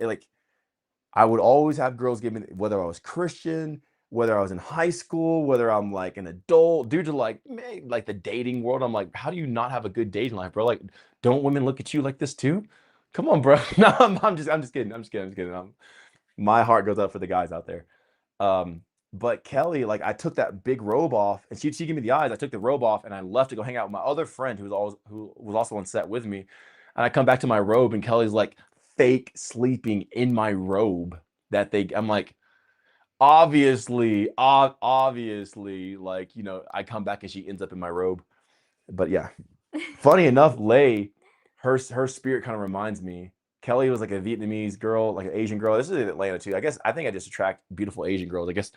I would always have girls give me, whether I was Christian, whether I was in high school, whether I'm like an adult, due to like the dating world. I'm like, how do you not have a good dating life, bro? Like, don't women look at you like this too? Come on, bro. No, I'm just kidding. My heart goes up for the guys out there. But Kelly, like, I took that big robe off, and she gave me the eyes. I took the robe off and I left to go hang out with my other friend who was also on set with me. And I come back to my robe and Kelly's like fake sleeping in my robe I'm like, obviously, like, I come back and she ends up in my robe. But yeah, funny enough, her spirit kind of reminds me. Kelly was like a Vietnamese girl, like an Asian girl. This is in Atlanta too. I think I just attract beautiful Asian girls. I guess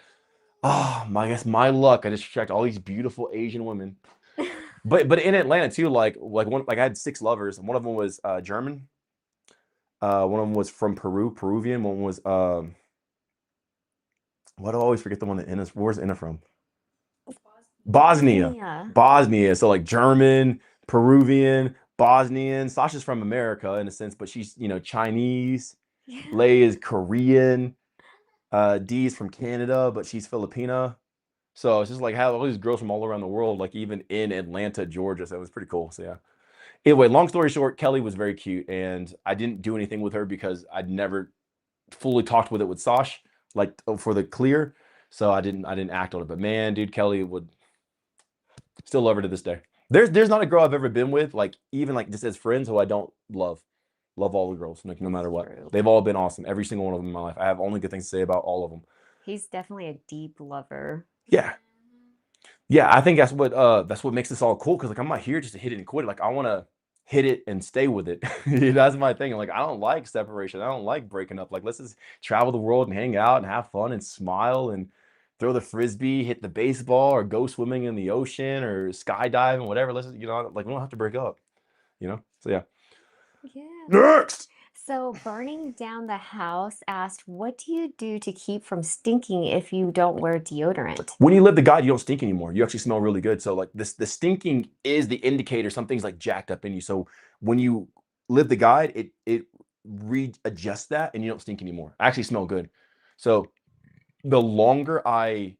my luck. I just attract all these beautiful Asian women. But in Atlanta too, like I had 6 lovers, and one of them was German. One of them was from Peruvian. One was why do I always forget the one that Inna's? Where's Inna from? Bosnia. So like German, Peruvian, Bosnian. Sasha's from America in a sense, but she's Chinese. Lei is Korean. Dee's from Canada, but she's Filipina. So it's just like have all these girls from all around the world, like even in Atlanta, Georgia. So it was pretty cool. So yeah. Anyway, long story short, Kelly was very cute, and I didn't do anything with her because I'd never fully talked with it with Sash, like for the clear. So I didn't act on it. But man, dude, Kelly would still love her to this day. There's not a girl I've ever been with, like even like just as friends, who I don't love. Love all the girls, like no matter what. True. They've all been awesome. Every single one of them in my life. I have only good things to say about all of them. He's definitely a deep lover. Yeah. Yeah, I think that's what makes this all cool, because like I'm not here just to hit it and quit it. Like I want to hit it and stay with it. That's my thing. Like I don't like separation. I don't like breaking up. Like let's just travel the world and hang out and have fun and smile and throw the frisbee, hit the baseball, or go swimming in the ocean or skydiving, whatever. Let's just, like we don't have to break up. So yeah. Yeah. Next. So burning down the house asked, what do you do to keep from stinking if you don't wear deodorant? When you live the guide, you don't stink anymore. You actually smell really good. So like the stinking is the indicator something's like jacked up in you. So when you live the guide, it readjusts that and you don't stink anymore. I actually smell good. So the longer I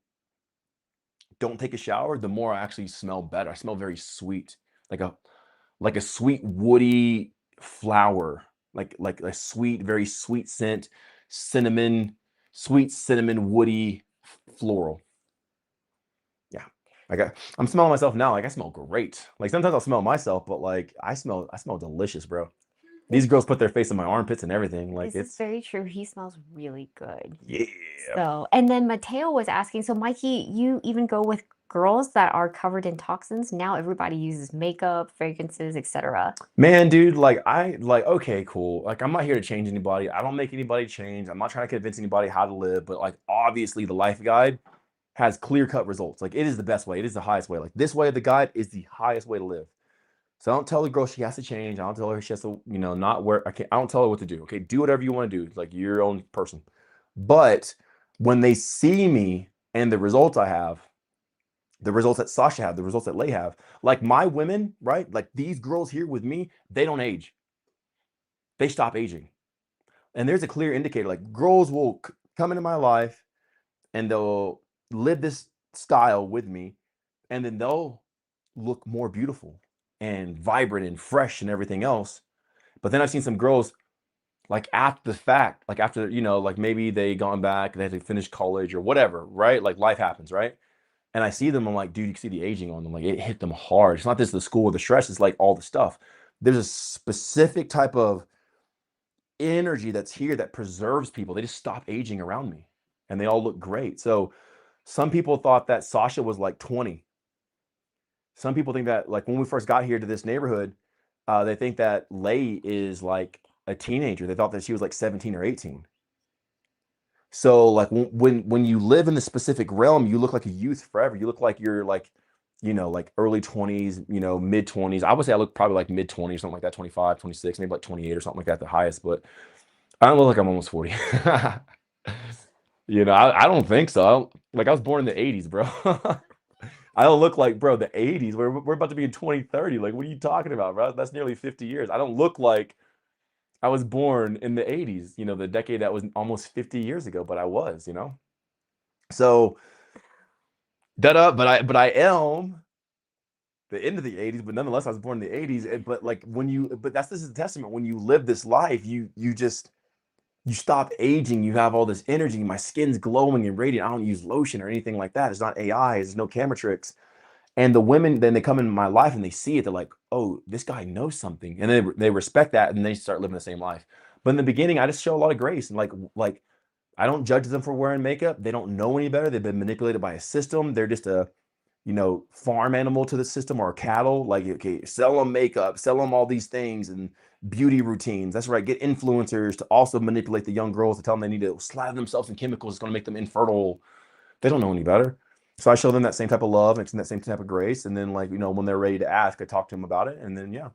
don't take a shower, the more I actually smell better. I smell very sweet, like a sweet woody flower, like a sweet, very sweet scent, sweet cinnamon, woody, floral. Yeah, I'm smelling myself now. Like I smell great. Like sometimes I'll smell myself, but like I smell delicious, bro. These girls put their face in my armpits and everything. Like This is very true. He smells really good. yeah. So, and then Mateo was asking, so Mikey, you even go with girls that are covered in toxins? Now everybody uses makeup, fragrances, etc. Man, dude, okay, cool. Like I'm not here to change anybody. I don't make anybody change. I'm not trying to convince anybody how to live, but like obviously the life guide has clear-cut results. Like it is the best way. It is the highest way. Like this way of the guide is the highest way to live. So I don't tell the girl she has to change. I don't tell her she has to, not wear. I don't tell her what to do. Okay, do whatever you want to do. It's like you're your own person. But when they see me and the results I have, the results that Sasha have, the results that Lei have, like my women, right? Like these girls here with me, they don't age. They stop aging. And there's a clear indicator. Like girls will come into my life and they'll live this style with me, and then they'll look more beautiful and vibrant and fresh and everything else. But then I've seen some girls like after the fact, like after, like maybe they gone back, they had to finish college or whatever, right? Like life happens, right? And I see them, I'm like, dude, you can see the aging on them. Like it hit them hard. It's not just the school or the stress, it's like all the stuff. There's a specific type of energy that's here that preserves people. They just stop aging around me and they all look great. So some people thought that Sasha was like 20. Some people think that, like, when we first got here to this neighborhood, they think that Lei is like a teenager. They thought that she was like 17 or 18. So like when you live in the specific realm, you look like a youth forever. You look like you're like, like early 20s, mid 20s. I would say I look probably like mid 20s, something like that, 25, 26, maybe like 28 or something like that, the highest. But I don't look like I'm almost 40. You know, I don't think so. I was born in the 80s, bro. I don't look like, bro, the 80s. We're about to be in 2030. Like, what are you talking about, bro? That's nearly 50 years. I don't look like I was born in the 80s, you know, the decade that was almost 50 years ago, but I was, you know. So but I am the end of the 80s, but nonetheless I was born in the 80s. But like this is a testament. When you live this life, you stop aging, you have all this energy, my skin's glowing and radiant. I don't use lotion or anything like that. It's not AI, there's no camera tricks. And the women, then they come in my life and they see it, they're like, oh, this guy knows something. And they respect that and they start living the same life. But in the beginning, I just show a lot of grace and like I don't judge them for wearing makeup. They don't know any better. They've been manipulated by a system. They're just a, you know, farm animal to the system, or cattle. Like, okay, sell them makeup, sell them all these things and beauty routines. That's right. Get influencers to also manipulate the young girls to tell them they need to slather themselves in chemicals. It's going to make them infertile. They don't know any better. So I show them that same type of love and that same type of grace. And then, like, you know, when they're ready to ask, I talk to them about it. And then, yeah,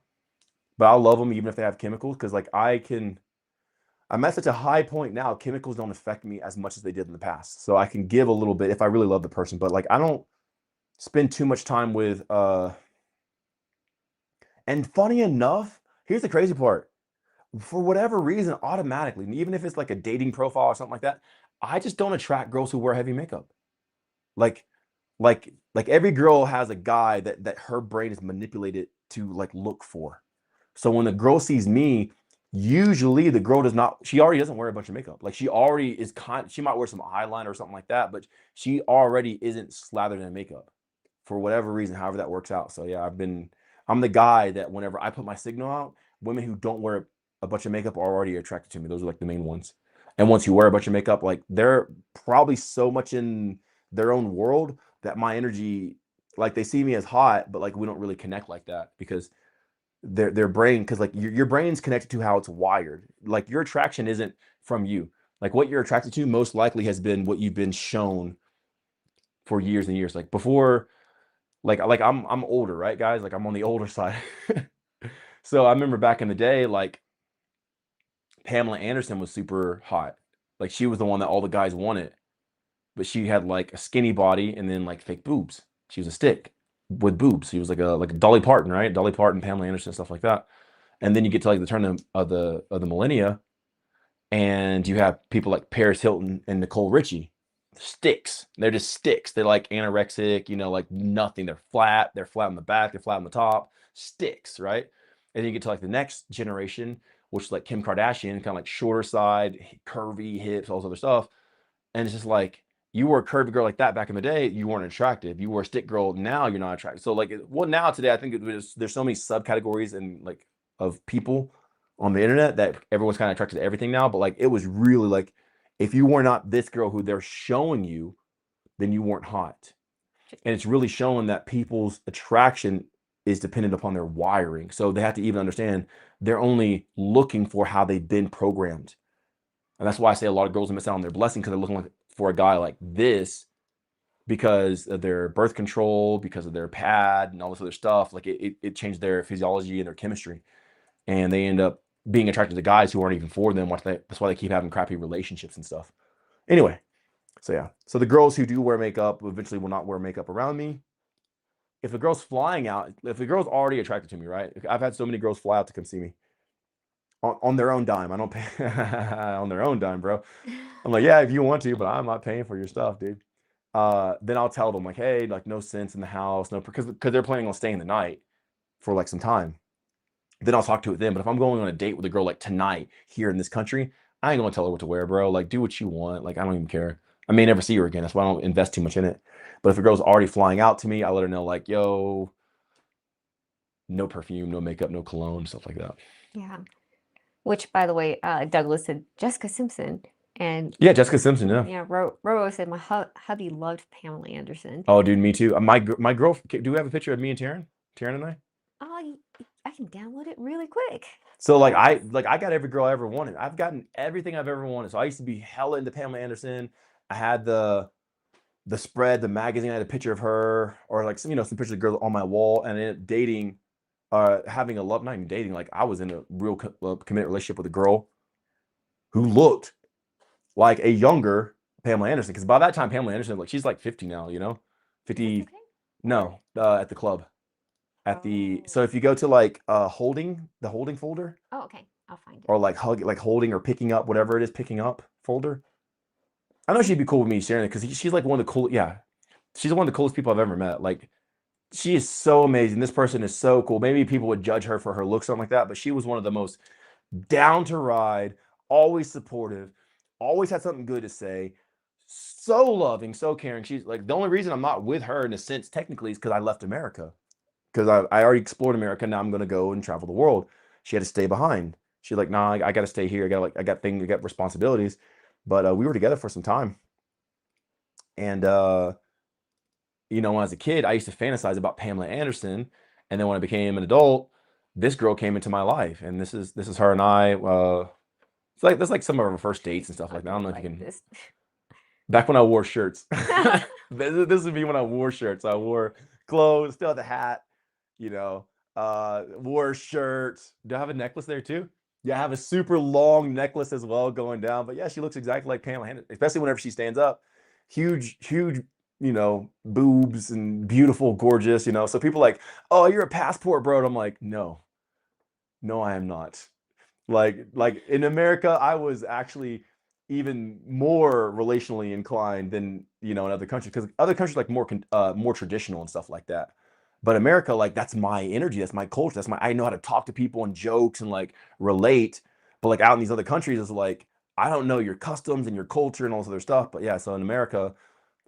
but I'll love them even if they have chemicals. Cause like I'm at such a high point now, chemicals don't affect me as much as they did in the past. So I can give a little bit if I really love the person, but like, I don't spend too much time with, and funny enough, here's the crazy part. For whatever reason, automatically, even if it's like a dating profile or something like that, I just don't attract girls who wear heavy makeup. Like, like every girl has a guy that her brain is manipulated to like look for. So when the girl sees me, usually the girl does not, she already doesn't wear a bunch of makeup. Like she already is she might wear some eyeliner or something like that, but she already isn't slathered in makeup for whatever reason, however that works out. So yeah, I'm the guy that whenever I put my signal out, women who don't wear a bunch of makeup are already attracted to me. Those are like the main ones. And once you wear a bunch of makeup, like they're probably so much in their own world that my energy, like they see me as hot, but like we don't really connect like that because their brain, because like your brain's connected to how it's wired. Like your attraction isn't from you. Like what you're attracted to most likely has been what you've been shown for years and years. Like before, like I'm older, right, guys? Like I'm on the older side. So I remember back in the day, like Pamela Anderson was super hot. Like she was the one that all the guys wanted, but she had like a skinny body and then like fake boobs. She was a stick with boobs. She was like a Dolly Parton, right? Dolly Parton, Pamela Anderson, stuff like that. And then you get to like the turn of the millennia, and you have people like Paris Hilton and Nicole Richie, sticks. They're just sticks. They're like anorexic, you know, like nothing. They're flat. They're flat on the back. They're flat on the top. Sticks, right? And then you get to like the next generation, which is like Kim Kardashian, kind of like shorter side, curvy hips, all this other stuff. And it's just like you were a curvy girl like that back in the day, you weren't attractive. You were a stick girl, now you're not attractive. So like, well, now today, I think there's so many subcategories and like of people on the internet that everyone's kind of attracted to everything now. But like, it was really like, if you were not this girl who they're showing you, then you weren't hot. And it's really showing that people's attraction is dependent upon their wiring. So they have to even understand they're only looking for how they've been programmed. And that's why I say a lot of girls miss out on their blessing because they're looking like, for a guy like this because of their birth control, because of their pad and all this other stuff. Like it changed their physiology and their chemistry. And they end up being attracted to guys who aren't even for them. That's why they keep having crappy relationships and stuff. Anyway, so yeah. So the girls who do wear makeup eventually will not wear makeup around me. If a girl's flying out, if the girl's already attracted to me, right? I've had so many girls fly out to come see me on their own dime. I don't pay on their own dime, bro. I'm like, yeah, if you want to, but I'm not paying for your stuff, dude. Then I'll tell them like, hey, like no sense in the house, no, because they're planning on staying the night for like some time. Then I'll talk to it then. But if I'm going on a date with a girl like tonight here in this country, I ain't gonna tell her what to wear, bro. Like, do what you want. Like, I don't even care. I may never see her again. That's why I don't invest too much in it. But if a girl's already flying out to me, I let her know, like, yo, no perfume, no makeup, no cologne, stuff like that. Yeah. Which, by the way, Douglas said Jessica Simpson. And yeah, Jessica Simpson, yeah. Yeah, Roro said my hubby loved Pamela Anderson. Oh, dude, me too. My girl, do we have a picture of me and Taryn? Taryn and I? Oh, I can download it really quick. So like I got every girl I ever wanted. I've gotten everything I've ever wanted. So I used to be hella into Pamela Anderson. I had the spread, the magazine. I had a picture of her, or like some pictures of girls on my wall, and I ended up dating, having a love, not even dating. Like I was in a real committed relationship with a girl who looked like a younger Pamela Anderson, because by that time Pamela Anderson, like she's like 50 now, you know, 50. That's okay. No, at the club. So if you go to like the holding folder, Oh, okay. I'll find it. or like holding or picking up, whatever it is, picking up folder. I know she'd be cool with me sharing it because she's like one of the cool. Yeah, she's one of the coolest people I've ever met. Like she is so amazing. This person is so cool. Maybe people would judge her for her looks, something like that, but she was one of the most down to ride, always supportive, always had something good to say, so loving, so caring. She's like the only reason I'm not with her in a sense technically is because I left America, because I already explored America. Now I'm going to go and travel the world. She had to stay behind. She's like, nah, I got to stay here. I got things, I got responsibilities. But we were together for some time, and you know, when I was a kid, I used to fantasize about Pamela Anderson, and then when I became an adult, this girl came into my life, and this is her and I. It's like that's like some of our first dates and stuff like that. I don't know if you can. This. Back when I wore shirts, this would be when I wore shirts. I wore clothes, still had the hat, you know, wore shirts. Do I have a necklace there too? Yeah, I have a super long necklace as well going down. But yeah, she looks exactly like Pamela Anderson, especially whenever she stands up. Huge, huge, you know, boobs and beautiful, gorgeous, you know. So people like, oh, you're a passport bro. And I'm like, no, I am not. Like in America, I was actually even more relationally inclined than, you know, in other countries, because other countries like more traditional and stuff like that. But America, like that's my energy, that's my culture, I know how to talk to people and jokes and like relate. But like out in these other countries, it's like I don't know your customs and your culture and all this other stuff. But yeah, so in America,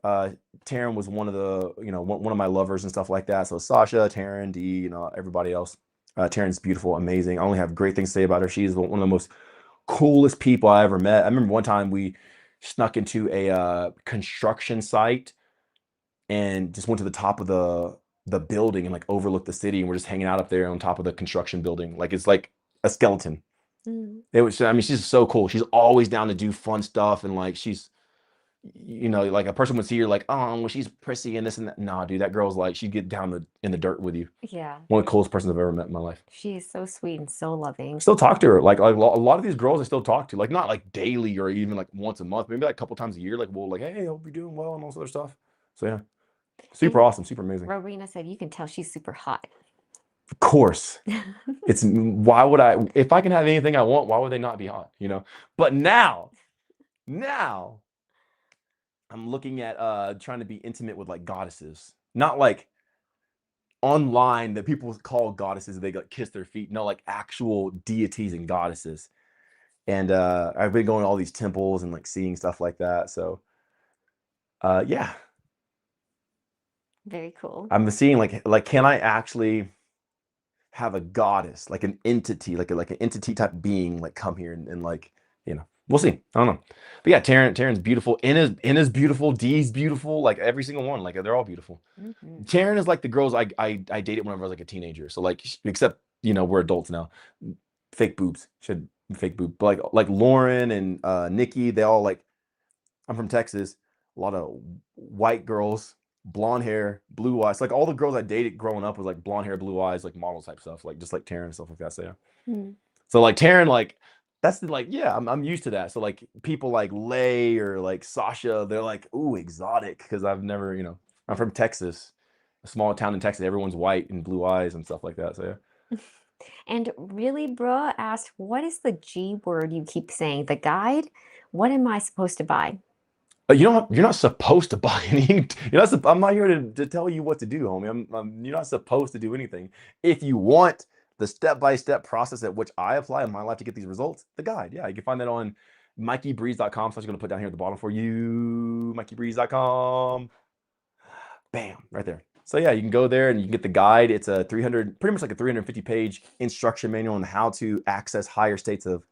Taryn was one of the, you know, one of my lovers and stuff like that. So Sasha, Taryn, Dee, you know, everybody else. Taryn's beautiful, amazing. I only have great things to say about her. She's one of the most coolest people I ever met. I remember one time we snuck into a construction site and just went to the top of the building and like overlooked the city, and we're just hanging out up there on top of the construction building. Like it's like a skeleton. It was, I mean, she's so cool. She's always down to do fun stuff, and like she's, you know, like a person would see her like, oh, well, she's prissy and this and that. Nah, dude, that girl's like, she'd get down in the dirt with you. Yeah. One of the coolest persons I've ever met in my life. She's so sweet and so loving. Still talk to her. Like a lot of these girls I still talk to, like not like daily or even like once a month, maybe like a couple times a year. Like, well, like, hey, hope you're doing well and all this other stuff. So yeah, super awesome, super amazing. Rowena said you can tell she's super hot. Of course. It's why would I, if I can have anything I want, why would they not be hot? You know? But now I'm looking at trying to be intimate with like goddesses. Not like online that people call goddesses, they like kiss their feet. No, like actual deities and goddesses. And I've been going to all these temples and like seeing stuff like that. So yeah. Very cool. I'm seeing like can I actually have a goddess, like an entity, like an entity type being, like come here and like, you know, we'll see. I don't know. But yeah, Taryn's beautiful. Inna's beautiful. Dee's beautiful. Like every single one, like they're all beautiful. Taryn is like the girls I dated whenever I was like a teenager. So like, except, you know, we're adults now. Fake boobs. Should fake boob. But like Lauren and Nikki, they all like, I'm from Texas. A lot of white girls, blonde hair, blue eyes. Like all the girls I dated growing up was like blonde hair, blue eyes, like model type stuff, like just like Taryn and stuff like that. So yeah. So like Taryn, like that's like, yeah, I'm used to that. So like people like Lay or like Sasha, they're like, ooh, exotic, because I've never, you know, I'm from Texas, a small town in Texas. Everyone's white and blue eyes and stuff like that. So yeah. And really, bruh asked, what is the G word you keep saying? The guide? What am I supposed to buy? You're not supposed to buy any. I'm not here to tell you what to do, homie. You're not supposed to do anything. If you want the step-by-step process at which I apply in my life to get these results, the guide. Yeah, you can find that on MikeyBreeze.com. So I'm going to put down here at the bottom for you, MikeyBreeze.com. Bam, right there. So yeah, you can go there and you can get the guide. It's a pretty much like a 350-page instruction manual on how to access higher states of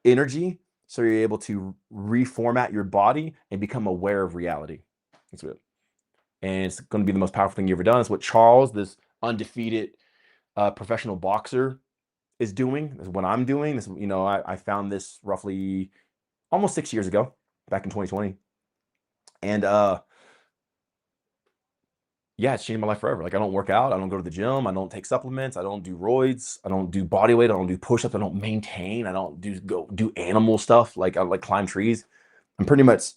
energy, so you're able to reformat your body and become aware of reality. That's it. And it's going to be the most powerful thing you've ever done. It's what Charles, this undefeated professional boxer, is doing. This is what I'm doing. This, you know, I found this roughly almost 6 years ago, back in 2020. And yeah, it's changed my life forever. Like I don't work out, I don't go to the gym, I don't take supplements, I don't do roids, I don't do body weight, I don't do push-ups, I don't maintain, I don't do animal stuff like I like climb trees. I'm pretty much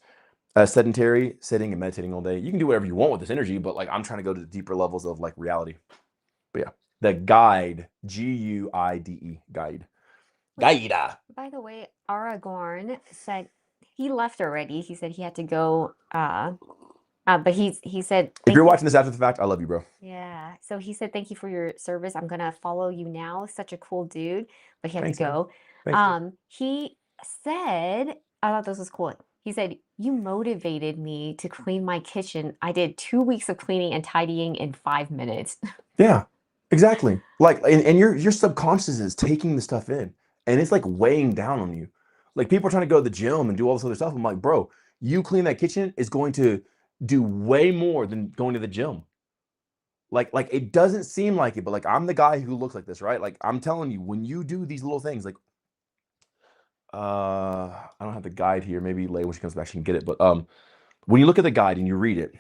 sedentary, sitting and meditating all day. You can do whatever you want with this energy, but like I'm trying to go to the deeper levels of like reality. But yeah, the guide, Guide, guide. Guide. By the way, Aragorn said he left already. He said he had to go. But he said If thank you're you. watching this after the fact, I love you, bro. Yeah. So he said thank you for your service. I'm gonna follow you now. Such a cool dude. But he had Thanks, to man. go. Thanks, dude. He said, I thought this was cool. He said, you motivated me to clean my kitchen. I did 2 weeks of cleaning and tidying in 5 minutes. Yeah, exactly. Like, and your subconscious is taking the stuff in, and it's like weighing down on you. Like people are trying to go to the gym and do all this other stuff. I'm like, bro, you clean that kitchen is going to do way more than going to the gym. Like it doesn't seem like it, but like I'm the guy who looks like this, right? Like I'm telling you, when you do these little things, like I don't have the guide here. Maybe Leigh, when she comes back, she can get it. But when you look at the guide and you read it,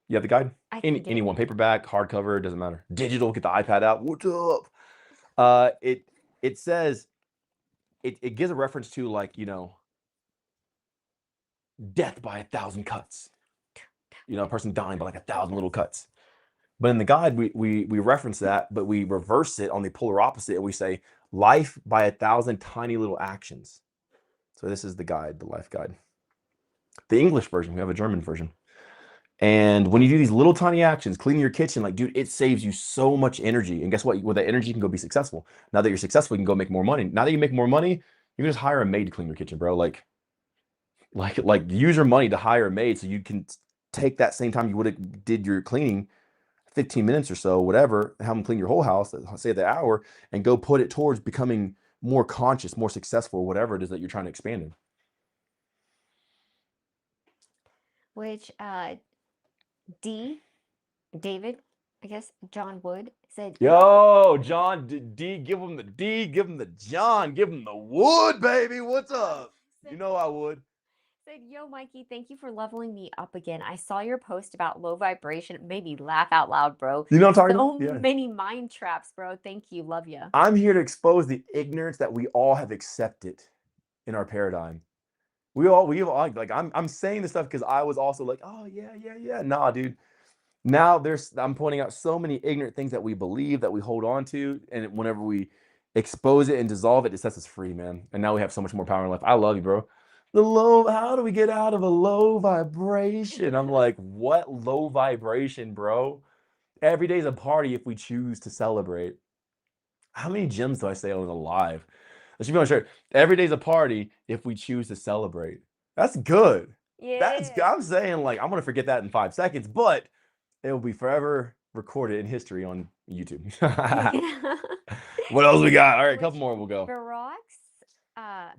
you have the guide. I can get Any it. one, paperback, hardcover, doesn't matter. Digital, get the iPad out. What's up? It says it gives a reference to like, you know, death by 1,000 cuts. You know, a person dying by like 1,000 little cuts. But in the guide, we reference that, but we reverse it on the polar opposite, and we say life by 1,000 tiny little actions. So this is the guide, the life guide. The English version, we have a German version. And when you do these little tiny actions, cleaning your kitchen, like, dude, it saves you so much energy. And guess what? With that energy, you can go be successful. Now that you're successful, you can go make more money. Now that you make more money, you can just hire a maid to clean your kitchen, bro. Like use your money to hire a maid so you can take that same time you would have did your cleaning, 15 minutes or so, whatever, have them clean your whole house, say the hour, and go put it towards becoming more conscious, more successful, whatever it is that you're trying to expand in. Which David, I guess John Wood said, Yo, John, D, give him the D, give him the John, give him the Wood, baby. What's up? You know I would. said, yo, Mikey, thank you for leveling me up again. I saw your post about low vibration. It made me laugh out loud, bro. You know what I'm talking So about? Yeah. many mind traps, bro. Thank you. Love you. I'm here to expose the ignorance that we all have accepted in our paradigm. We all like I'm saying this stuff because I was also like, oh yeah. Nah, dude. Now I'm pointing out so many ignorant things that we believe, that we hold on to, and whenever we expose it and dissolve it, it sets us free, man. And now we have so much more power in life. I love you, bro. How do we get out of a low vibration? I'm like, what low vibration, bro? Every day's a party if we choose to celebrate. How many gyms do I say on a live? Let's be on shirt. Every day's a party if we choose to celebrate. That's good. Yeah. I'm saying, like, I'm gonna forget that in 5 seconds, but it will be forever recorded in history on YouTube. What else we got? All right, a couple more, we'll go.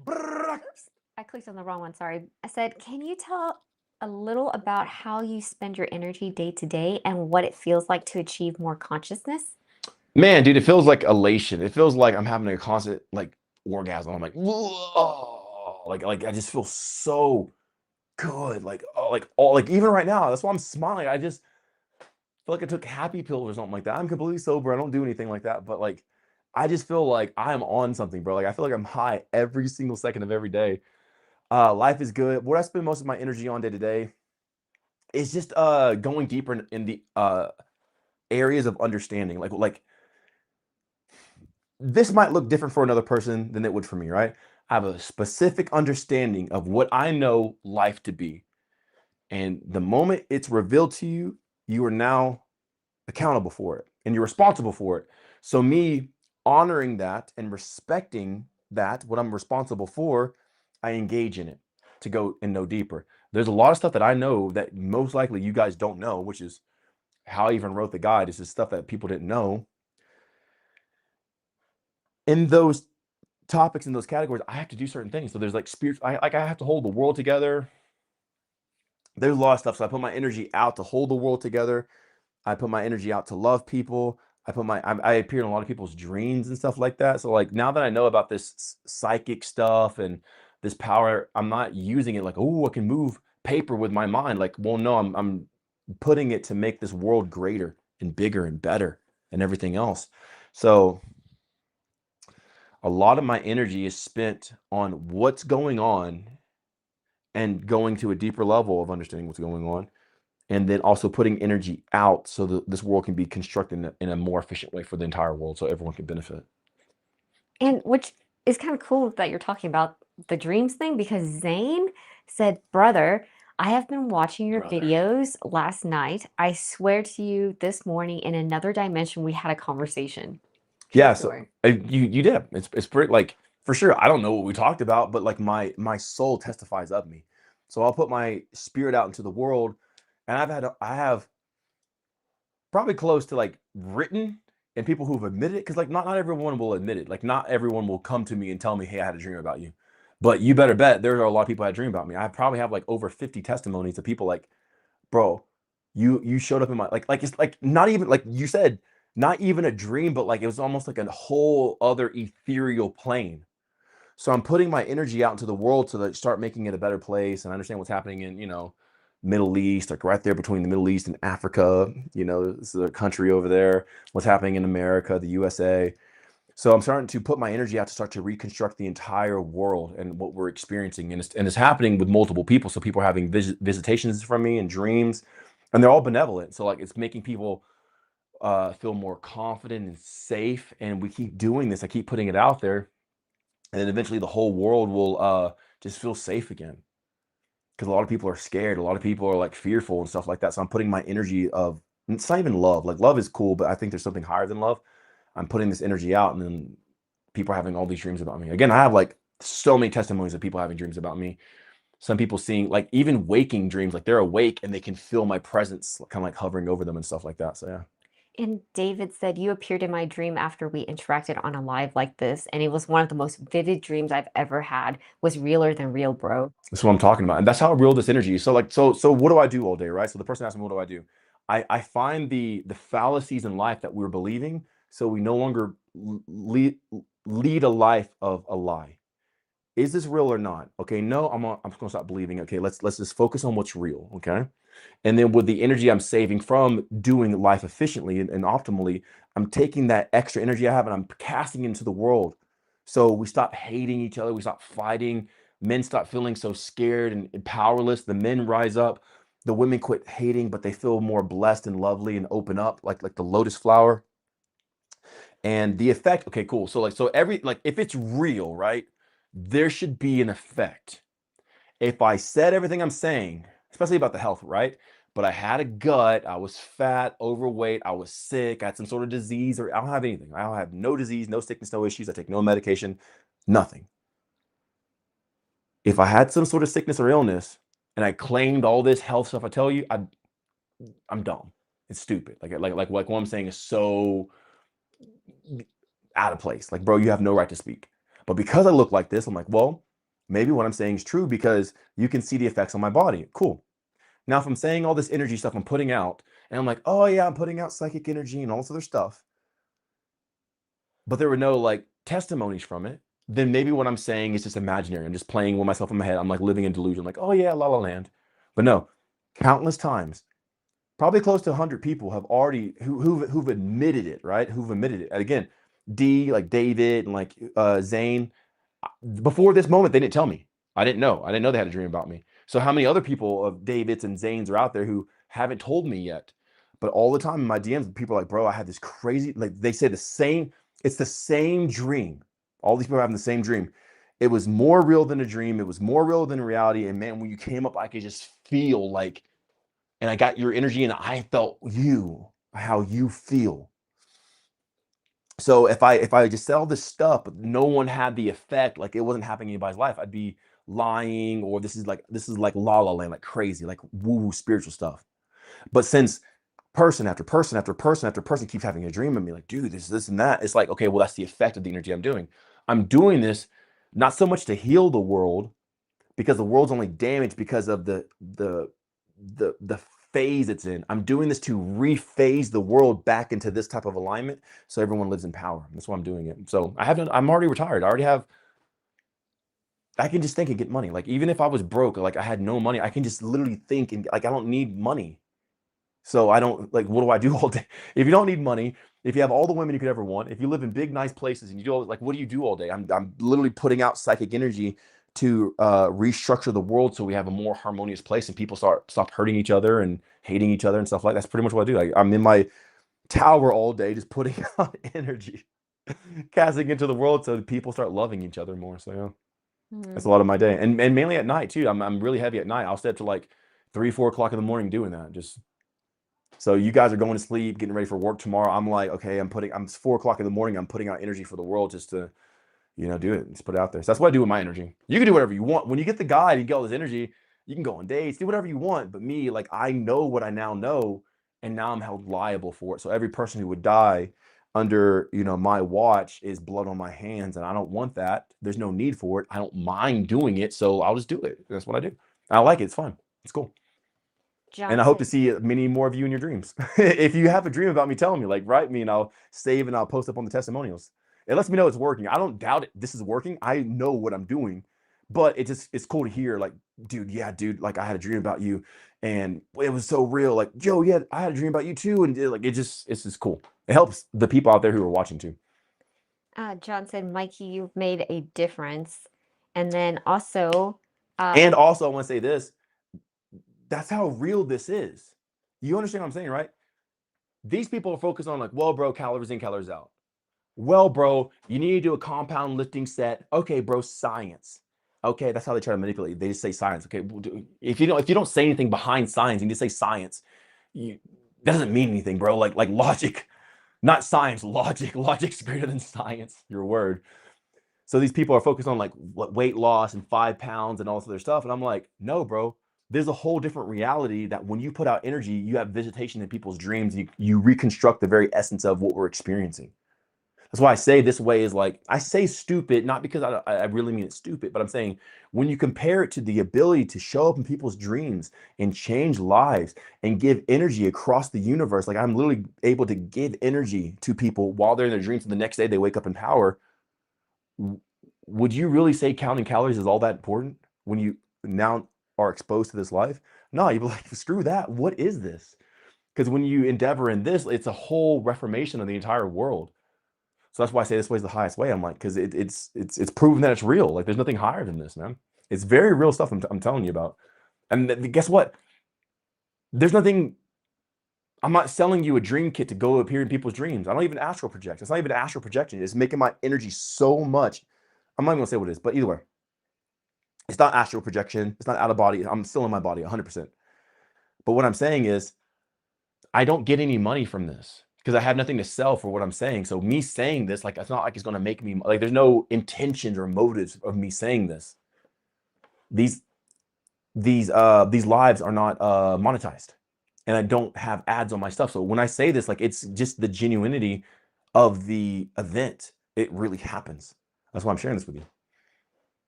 Oops, I clicked on the wrong one. Sorry. I said, can you tell a little about how you spend your energy day to day and what it feels like to achieve more consciousness? Man, dude, it feels like elation. It feels like I'm having a constant like orgasm. I'm like, whoa, like I just feel so good. Like, oh, like even right now, that's why I'm smiling. I just feel like I took happy pills or something like that. I'm completely sober. I don't do anything like that, but like I just feel like I'm on something, bro. Like I feel like I'm high every single second of every day. Life is good. What I spend most of my energy on day to day is just going deeper in the areas of understanding. Like this might look different for another person than it would for me, right? I have a specific understanding of what I know life to be. And the moment it's revealed to you, you are now accountable for it and you're responsible for it. So me honoring that and respecting that, what I'm responsible for, I engage in it to go and know deeper. There's a lot of stuff that I know that most likely you guys don't know, which is how I even wrote the guide. Is this stuff that people didn't know. In those topics, in those categories, I have to do certain things. So there's like spiritual, I have to hold the world together. There's a lot of stuff. So I put my energy out to hold the world together. I put my energy out to love people. I appear in a lot of people's dreams and stuff like that. So like now that I know about this psychic stuff and this power, I'm not using it like, oh, I can move paper with my mind. Like, well, no, I'm putting it to make this world greater and bigger and better and everything else. So a lot of my energy is spent on what's going on and going to a deeper level of understanding what's going on, and then also putting energy out so that this world can be constructed in a more efficient way for the entire world so everyone can benefit. And which is kind of cool that you're talking about the dreams thing, because Zane said, "Brother, I have been watching your Brother. videos last night. I swear to you, this morning in another dimension, we had a conversation." True Yeah, so story. you did. It's pretty, like, for sure. I don't know what we talked about, but like my soul testifies of me. So I'll put my spirit out into the world, and I have probably close to like written and people who've admitted it, because like not everyone will admit it. Like not everyone will come to me and tell me, hey, I had a dream about you. But you better bet there are a lot of people that dream about me. I probably have like over 50 testimonies of people like, bro, you showed up in my like it's like not even like you said, not even a dream, but like it was almost like a whole other ethereal plane. So I'm putting my energy out into the world to like start making it a better place and understand what's happening in, Middle East, like right there between the Middle East and Africa, this is a country over there, what's happening in America, the USA. So I'm starting to put my energy out to start to reconstruct the entire world and what we're experiencing. And it's happening with multiple people. So people are having visitations from me and dreams, and they're all benevolent. So like it's making people feel more confident and safe. And we keep doing this. I keep putting it out there. And then eventually the whole world will just feel safe again. Because a lot of people are scared. A lot of people are like fearful and stuff like that. So I'm putting my energy of, it's not even love. Like love is cool, but I think there's something higher than love. I'm putting this energy out, and then people are having all these dreams about me. Again, I have like so many testimonies of people having dreams about me. Some people seeing like even waking dreams, like they're awake and they can feel my presence kind of like hovering over them and stuff like that. So yeah. And David said, "You appeared in my dream after we interacted on a live like this, and it was one of the most vivid dreams I've ever had. Was realer than real, bro." That's what I'm talking about. And that's how real this energy is. So like, so what do I do all day, right? So the person asked me, what do I do? I find the fallacies in life that we're believing, so we no longer lead a life of a lie. Is this real or not? Okay, no, I'm gonna stop believing. Okay, let's just focus on what's real. Okay. And then with the energy I'm saving from doing life efficiently and optimally, I'm taking that extra energy I have and I'm casting it into the world. So we stop hating each other, we stop fighting, men stop feeling so scared and powerless. The men rise up, the women quit hating, but they feel more blessed and lovely and open up like the lotus flower. And the effect, okay, cool. So like, so every, like, if it's real, right, there should be an effect. If I said everything I'm saying, especially about the health, right, but I had a gut, I was fat, overweight, I was sick, I had some sort of disease, or I don't have anything. I don't have no disease, no sickness, no issues. I take no medication, nothing. If I had some sort of sickness or illness and I claimed all this health stuff I tell you, I'm dumb. It's stupid. Like what I'm saying is so out of place. Like, bro, you have no right to speak. But because I look like this, I'm like, well, maybe what I'm saying is true because you can see the effects on my body. Cool. Now, if I'm saying all this energy stuff I'm putting out, and I'm like, oh yeah, I'm putting out psychic energy and all this other stuff, but there were no like testimonies from it, then maybe what I'm saying is just imaginary. I'm just playing with myself in my head. I'm like living in delusion, like, oh yeah, la la land. But no, countless times, probably close to 100 people have already who've admitted it, right? Who've admitted it. And again, like David and like Zane, before this moment, they didn't tell me. I didn't know. I didn't know they had a dream about me. So how many other people of Davids and Zanes are out there who haven't told me yet? But all the time in my DMs, people are like, bro, I had this crazy, like they say the same, it's the same dream. All these people are having the same dream. It was more real than a dream. It was more real than reality. And man, when you came up, I could just feel like, and I got your energy and I felt you, how you feel. So if I just said all this stuff, but no one had the effect, like it wasn't happening in anybody's life, I'd be lying, or this is like la la land, like crazy, like woo spiritual stuff. But since person after person after person after person keeps having a dream of me, like, dude, this and that, it's like, okay, well, that's the effect of the energy I'm doing. I'm doing this not so much to heal the world, because the world's only damaged because of the phase it's in. I'm doing this to rephase the world back into this type of alignment so everyone lives in power. That's why I'm doing it. So I'm already retired. I can just think and get money. Like even if I was broke, like I had no money, I can just literally think and like I don't need money. So I don't, like, what do I do all day? If you don't need money, if you have all the women you could ever want, if you live in big, nice places and you do all, like, what do you do all day? I'm literally putting out psychic energy to restructure the world so we have a more harmonious place and people stop hurting each other and hating each other and stuff like that. That's pretty much what I do. Like, I'm in my tower all day just putting out energy, casting into the world so people start loving each other more. So yeah, that's a lot of my day, and mainly at night too. I'm really heavy at night. I'll stay up to like 3-4 o'clock in the morning doing that. Just so you guys are going to sleep, getting ready for work tomorrow. I'm like, okay, I'm 4 o'clock in the morning. I'm putting out energy for the world just to, do it. Just put it out there. So that's what I do with my energy. You can do whatever you want. When you get the guide, you get all this energy. You can go on dates, do whatever you want. But me, like, I know what I now know, and now I'm held liable for it. So every person who would die under, my watch is blood on my hands, and I don't want that. There's no need for it. I don't mind doing it, so I'll just do it. That's what I do. I like it. It's fun. It's cool. And I hope to see many more of you in your dreams. If you have a dream about me, tell me, like, write me and I'll save and I'll post up on the testimonials. It lets me know it's working. I don't doubt it. This is working. I know what I'm doing, but it's cool to hear, like, dude, like, I had a dream about you and it was so real. Like, Joe, yeah, I had a dream about you too. And it's just cool. It helps the people out there who are watching too. John said, Mikey, you've made a difference. And then also, I want to say this. That's how real this is. You understand what I'm saying, right? These people are focused on, like, well, bro, calories in, calories out. Well, bro, you need to do a compound lifting set. Okay, bro, science. Okay, that's how they try to manipulate. They just say science. Okay, if you don't say anything behind science, you just say science. That doesn't mean anything, bro. Like logic, not science. Logic. Logic's greater than science. Your word. So these people are focused on, like, what weight loss and 5 pounds and all this other stuff. And I'm like, no, bro. There's a whole different reality that when you put out energy, you have visitation in people's dreams. You reconstruct the very essence of what we're experiencing. That's why I say this way is, like, I say stupid, not because I really mean it's stupid, but I'm saying when you compare it to the ability to show up in people's dreams and change lives and give energy across the universe, like, I'm literally able to give energy to people while they're in their dreams, and the next day they wake up in power. Would you really say counting calories is all that important when you now are exposed to this life? No, you'd be like, screw that. What is this? Because when you endeavor in this, it's a whole reformation of the entire world. So that's why I say this way is the highest way. I'm like, because it's proven that it's real. Like, there's nothing higher than this, man. It's very real stuff I'm telling you about. And guess what? There's nothing. I'm not selling you a dream kit to go appear in people's dreams. I don't even astral project. It's not even astral projection. It's making my energy so much. I'm not even gonna say what it is, but either way, it's not astral projection. It's not out of body. I'm still in my body 100%. But what I'm saying is, I don't get any money from this because I have nothing to sell for what I'm saying. So me saying this, like, it's not like it's going to make me, like, there's no intentions or motives of me saying this. These lives are not monetized, and I don't have ads on my stuff. So when I say this, like, it's just the genuinity of the event. It really happens. That's why I'm sharing this with you.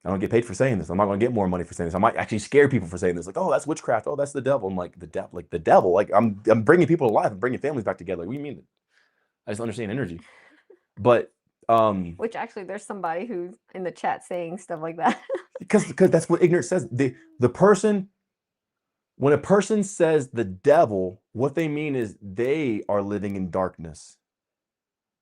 I don't get paid for saying this. I'm not going to get more money for saying this. I might actually scare people for saying this. Like, oh, that's witchcraft. Oh, that's the devil. I'm like, the devil. Like, I'm bringing people to life. I'm bringing families back together. Like, what do you mean? I just understand energy. But which actually, there's somebody who's in the chat saying stuff like that. because that's what ignorance says. The person, when a person says the devil, what they mean is they are living in darkness.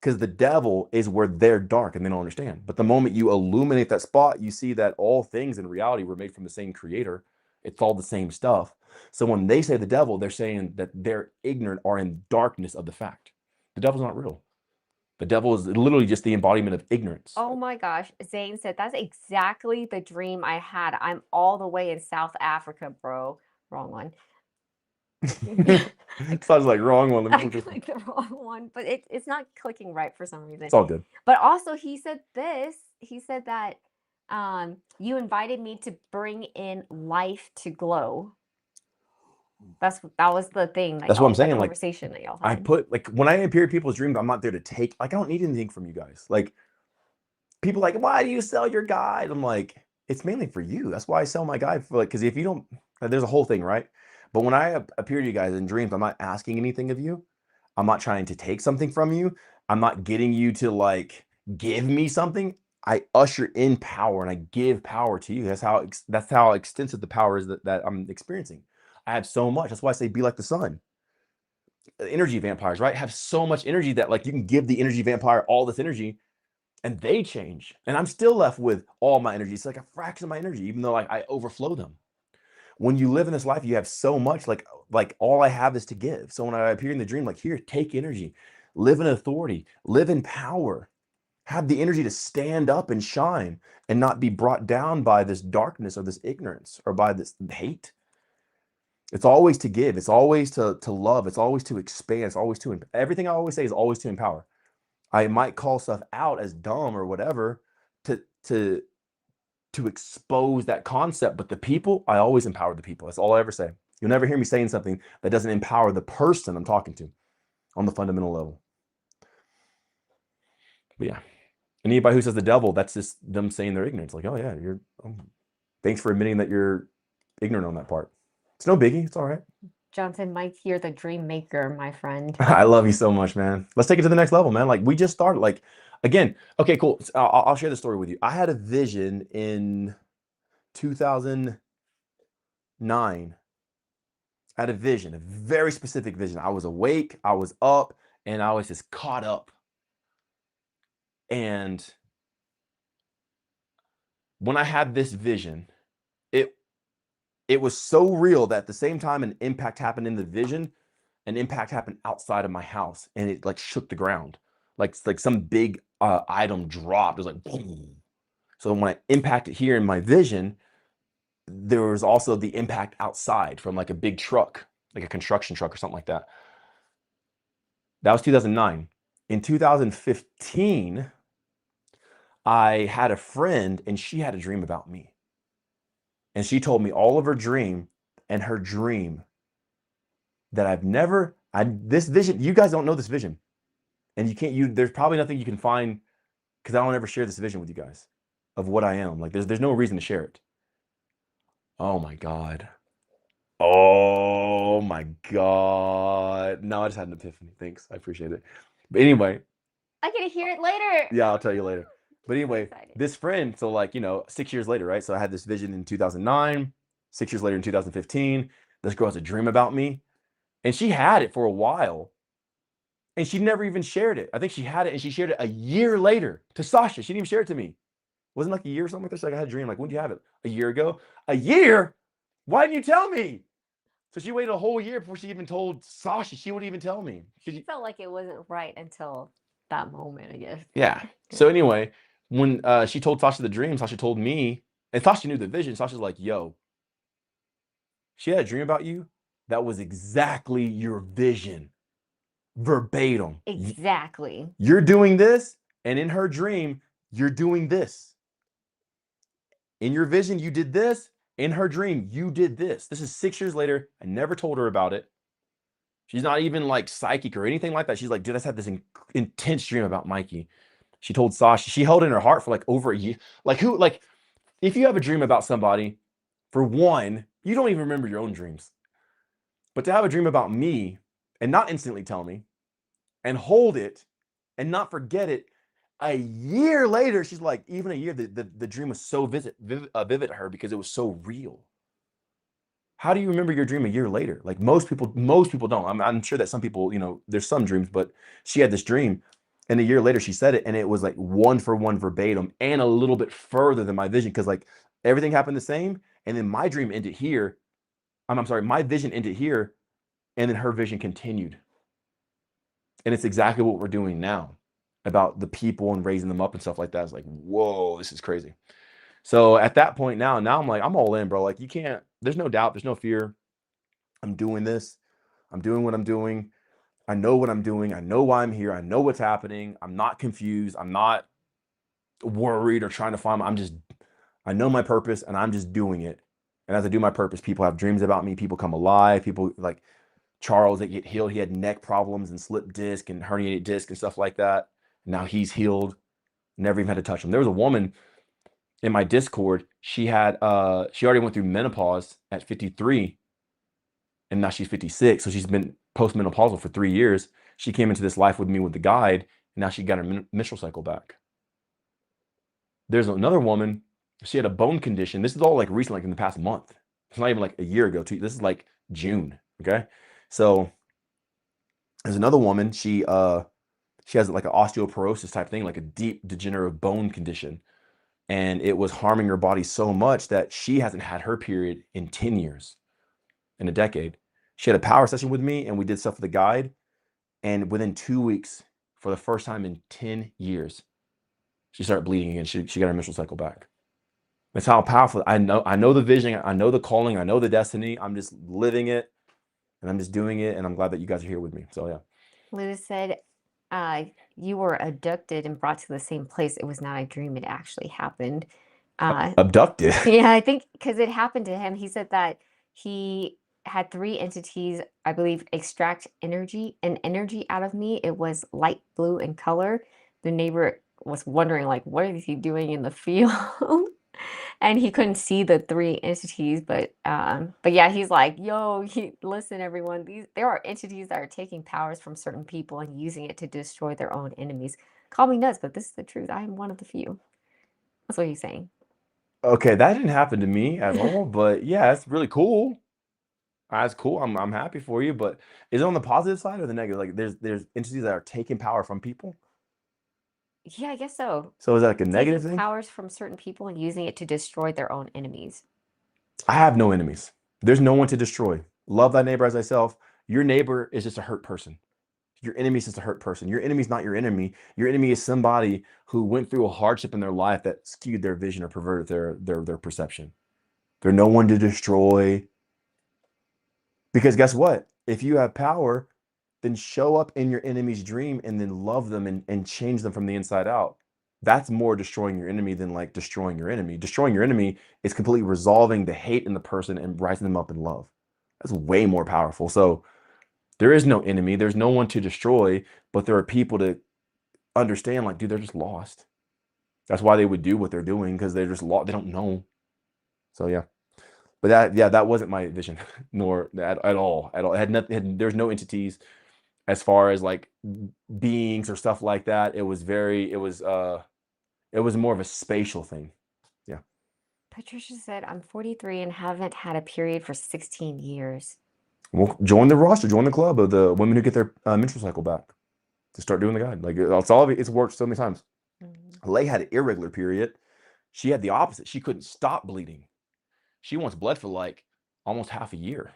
Because the devil is where they're dark and they don't understand. But the moment you illuminate that spot, you see that all things in reality were made from the same creator. It's all the same stuff. So when they say the devil, they're saying that they're ignorant or in darkness of the fact. The devil's not real. The devil is literally just the embodiment of ignorance. Oh my gosh. Zane said, that's exactly the dream I had. I'm all the way in South Africa, bro. Wrong one. Sounds like wrong one. I clicked the wrong one, but it's not clicking right for some reason. It's all good. But also, he said this. He said that you invited me to bring in life to glow. That was the thing. Like, that's what I'm saying. Conversation like, that y'all had. I put, like, when I appear in people's dreams, I'm not there to take. Like, I don't need anything from you guys. Like, people like, why do you sell your guide? I'm like, it's mainly for you. That's why I sell my guide for, like, because if you don't, there's a whole thing, right? But when I appear to you guys in dreams, I'm not asking anything of you. I'm not trying to take something from you. I'm not getting you to, like, give me something. I usher in power and I give power to you. That's how extensive the power is that I'm experiencing. I have so much. That's why I say be like the sun. Energy vampires, right? Have so much energy that, like, you can give the energy vampire all this energy and they change, and I'm still left with all my energy. It's like a fraction of my energy, even though I overflow them. When you live in this life, you have so much, like all I have is to give. So when I appear in the dream, like, here, take energy, live in authority, live in power, have the energy to stand up and shine and not be brought down by this darkness or this ignorance or by this hate. It's always to give. It's always to love. It's always to expand. It's always to, everything I always say is always to empower. I might call stuff out as dumb or whatever to expose that concept, but the people, I always empower the people. That's all I ever say. You'll never hear me saying something that doesn't empower the person I'm talking to on the fundamental level. But yeah, anybody who says the devil, that's just them saying they're ignorant. It's like, oh yeah, thanks for admitting that you're ignorant on that part. It's no biggie. It's all right. Johnson, Mike, you're the dream maker, my friend. I love you so much, man. Let's take it to the next level, man. Like, we just started. Like, again, okay, cool. I'll share the story with you. I had a vision in 2009. I had a vision, a very specific vision. I was awake, I was up, and I was just caught up. And when I had this vision, it was so real that at the same time an impact happened in the vision, an impact happened outside of my house, and it like shook the ground. Like some big item dropped. It was like boom. So when I impacted here in my vision, there was also the impact outside from like a big truck, like a construction truck or something like that. That was 2009. In 2015, I had a friend and she had a dream about me. And she told me all of her dream, and her dream that this vision, you guys don't know this vision. And there's probably nothing you can find, because I don't ever share this vision with you guys of what I am. Like, there's no reason to share it. Oh my God. Oh my God. No, I just had an epiphany. Thanks. I appreciate it. But anyway. I get to hear it later. Yeah, I'll tell you later. But anyway, this friend, so like, 6 years later, right? So I had this vision in 2009, 6 years later in 2015, this girl has a dream about me, and she had it for a while, and she never even shared it. I think she had it, and she shared it a year later to Sasha. She didn't even share it to me. Wasn't like a year or something like this. Like, I had a dream. Like, when did you have it? A year ago? A year? Why didn't you tell me? So she waited a whole year before she even told Sasha. She wouldn't even tell me. She felt like it wasn't right until that moment, I guess. Yeah. So anyway, when she told Sasha the dream, Sasha told me, and Sasha knew the vision. Sasha's like, yo, she had a dream about you that was exactly your vision. Verbatim. Exactly. You're doing this, and in her dream, you're doing this. In your vision, you did this. In her dream, you did this. This is 6 years later. I never told her about it. She's not even like psychic or anything like that. She's like, dude, I just had this intense dream about Mikey. She told Sasha. She held it in her heart for like over a year. Like, if you have a dream about somebody, for one, you don't even remember your own dreams. But to have a dream about me and not instantly tell me and hold it and not forget it, a year later, she's like, even a year, the dream was so vivid to her because it was so real. How do you remember your dream a year later? Like, most people don't. I'm sure that some people, there's some dreams, but she had this dream, and a year later she said it, and it was like 1-for-1 verbatim and a little bit further than my vision, because like everything happened the same, and then my dream ended here. I'm sorry, my vision ended here, and then her vision continued. And it's exactly what we're doing now about the people and raising them up and stuff like that. It's like, whoa, this is crazy. So at that point now I'm like, I'm all in, bro. Like, you can't, there's no doubt, there's no fear. I'm doing this. I'm doing what I'm doing. I know what I'm doing. I know why I'm here. I know what's happening. I'm not confused. I'm not worried or trying to find, I know my purpose, and I'm just doing it. And as I do my purpose, people have dreams about me. People come alive. People like Charles that get healed. He had neck problems and slipped disc and herniated disc and stuff like that. Now he's healed. Never even had to touch him. There was a woman in my Discord. She already went through menopause at 53, and now she's 56. So she's been postmenopausal for 3 years. She came into this life with me with the guide, and now she got her menstrual cycle back. There's another woman. She had a bone condition. This is all like recent, like in the past month. It's not even like a year ago. This is like June. Okay. So there's another woman. She she has like an osteoporosis type thing, like a deep degenerative bone condition. And it was harming her body so much that she hasn't had her period in 10 years, in a decade. She had a power session with me and we did stuff with the guide. And within 2 weeks, for the first time in 10 years, she started bleeding again. She got her menstrual cycle back. That's how powerful. I know the vision. I know the calling. I know the destiny. I'm just living it and I'm just doing it. And I'm glad that you guys are here with me. So yeah. Lewis said, you were abducted and brought to the same place. It was not a dream. It actually happened. Abducted. Yeah, I think because it happened to him. He said that he had 3 entities, I believe, extract energy out of me. It was light blue in color. The neighbor was wondering, like, what is he doing in the field? And he couldn't see the 3 entities, but yeah, he's like, yo, listen, everyone, there are entities that are taking powers from certain people and using it to destroy their own enemies. Call me nuts, but this is the truth. I am one of the few. That's what he's saying. Okay, that didn't happen to me at all, but yeah, it's really cool. That's cool. I'm happy for you, but is it on the positive side or the negative? Like there's entities that are taking power from people. Yeah, I guess so. So is that like a negative Taking thing? powers from certain people and using it to destroy their own enemies. I have no enemies. There's no one to destroy. Love thy neighbor as thyself. Your neighbor is just a hurt person. Your enemy is just a hurt person. Your enemy is not your enemy. Your enemy is somebody who went through a hardship in their life that skewed their vision or perverted their perception. They're no one to destroy. Because guess what? If you have power, then show up in your enemy's dream and then love them and change them from the inside out. That's more destroying your enemy than like destroying your enemy. Destroying your enemy is completely resolving the hate in the person and rising them up in love. That's way more powerful. So there is no enemy. There's no one to destroy, but there are people to understand, like, dude, they're just lost. That's why they would do what they're doing, because they're just lost. They don't know. So yeah. But that wasn't my vision, nor at all. It had nothing. There's no entities as far as like beings or stuff like that. It was more of a spatial thing. Yeah. Patricia said, I'm 43 and haven't had a period for 16 years. Well, join the roster, join the club of the women who get their menstrual cycle back. To start doing the guide. Like it's all of it. It's worked so many times. Lay had an irregular period. She had the opposite. She couldn't stop bleeding. She once bled for like almost half a year,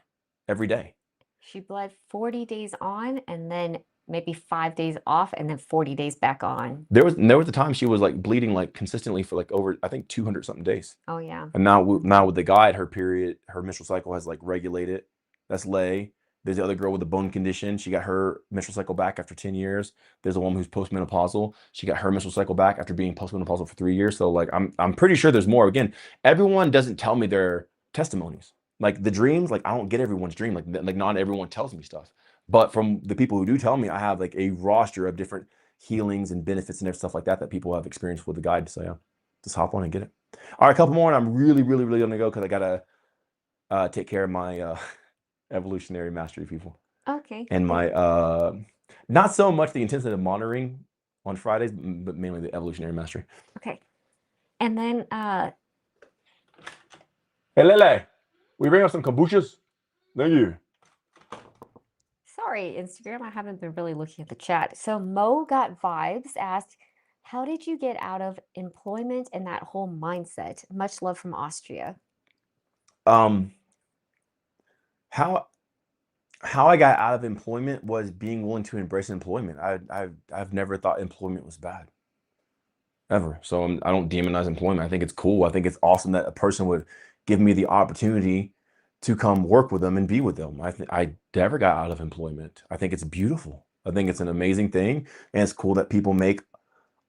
every day. She bled 40 days on and then maybe 5 days off and then 40 days back on. There was a time she was like bleeding like consistently for like over, I think, 200 something days. Oh yeah. And now with the guide, her menstrual cycle has like regulated. That's Lay. There's the other girl with the bone condition. She got her menstrual cycle back after 10 years. There's a woman who's postmenopausal. She got her menstrual cycle back after being postmenopausal for 3 years. So like I'm pretty sure there's more. Again, everyone doesn't tell me their testimonies. Like the dreams, like I don't get everyone's dream. Like not everyone tells me stuff. But from the people who do tell me, I have like a roster of different healings and benefits and stuff like that people have experienced with the guide. So yeah, just hop on and get it. All right, a couple more, and I'm really, really, really gonna go because I gotta take care of my evolutionary mastery people. Okay. And my not so much the intensive monitoring on Fridays, but mainly the evolutionary mastery. Okay. And then hey Lele, we bring up some kombuchas? Thank you. Sorry, Instagram, I haven't been really looking at the chat. So Mo Got Vibes asked, how did you get out of employment and that whole mindset? Much love from Austria. How I got out of employment was being willing to embrace employment. I've never thought employment was bad, ever. So I don't demonize employment. I think it's cool. I think it's awesome that a person would give me the opportunity to come work with them and be with them. I never got out of employment. I think it's beautiful. I think it's an amazing thing, and it's cool that people make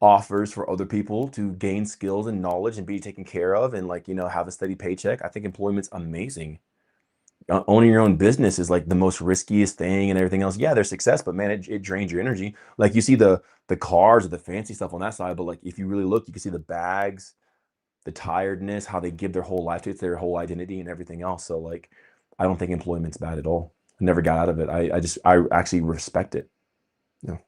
offers for other people to gain skills and knowledge and be taken care of, and like have a steady paycheck. I think employment's amazing. Owning your own business is like the most riskiest thing and everything else. Yeah, there's success, but man, it drains your energy. Like you see the cars or the fancy stuff on that side, but like if you really look, you can see the bags, the tiredness, how they give their whole life to it, it's their whole identity and everything else. So like, I don't think employment's bad at all. I never got out of it. I actually respect it. Yeah.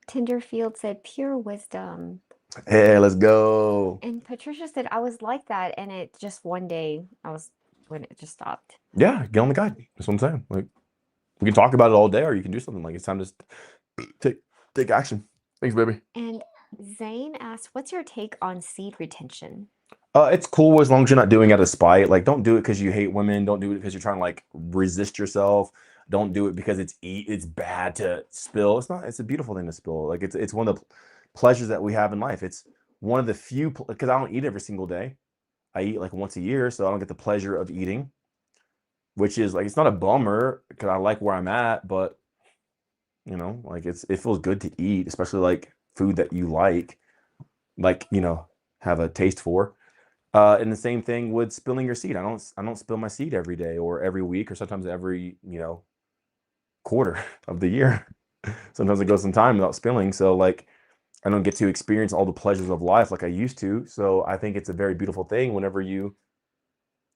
Tinderfield said pure wisdom. Hey, let's go. And Patricia said, I was like that. And it just one day when it just stopped. Yeah, get on the guide. That's what I'm saying. Like we can talk about it all day, or you can do something. Like it's time to take action. Thanks, baby. And Zane asked, what's your take on seed retention? It's cool as long as you're not doing it out of spite. Like, don't do it because you hate women. Don't do it because you're trying to like resist yourself. Don't do it because it's bad to spill. It's not. It's a beautiful thing to spill. Like it's one of the pleasures that we have in life. It's one of the few because I don't eat every single day. I eat like once a year, so I don't get the pleasure of eating, which is like it's not a bummer because I like where I'm at, but you know, like it feels good to eat, especially like food that you like you know, have a taste for. And the same thing with spilling your seed. I don't spill my seed every day or every week or sometimes every, you know, quarter of the year. Sometimes it goes some time without spilling. So like I don't get to experience all the pleasures of life like I used to. So I think it's a very beautiful thing whenever you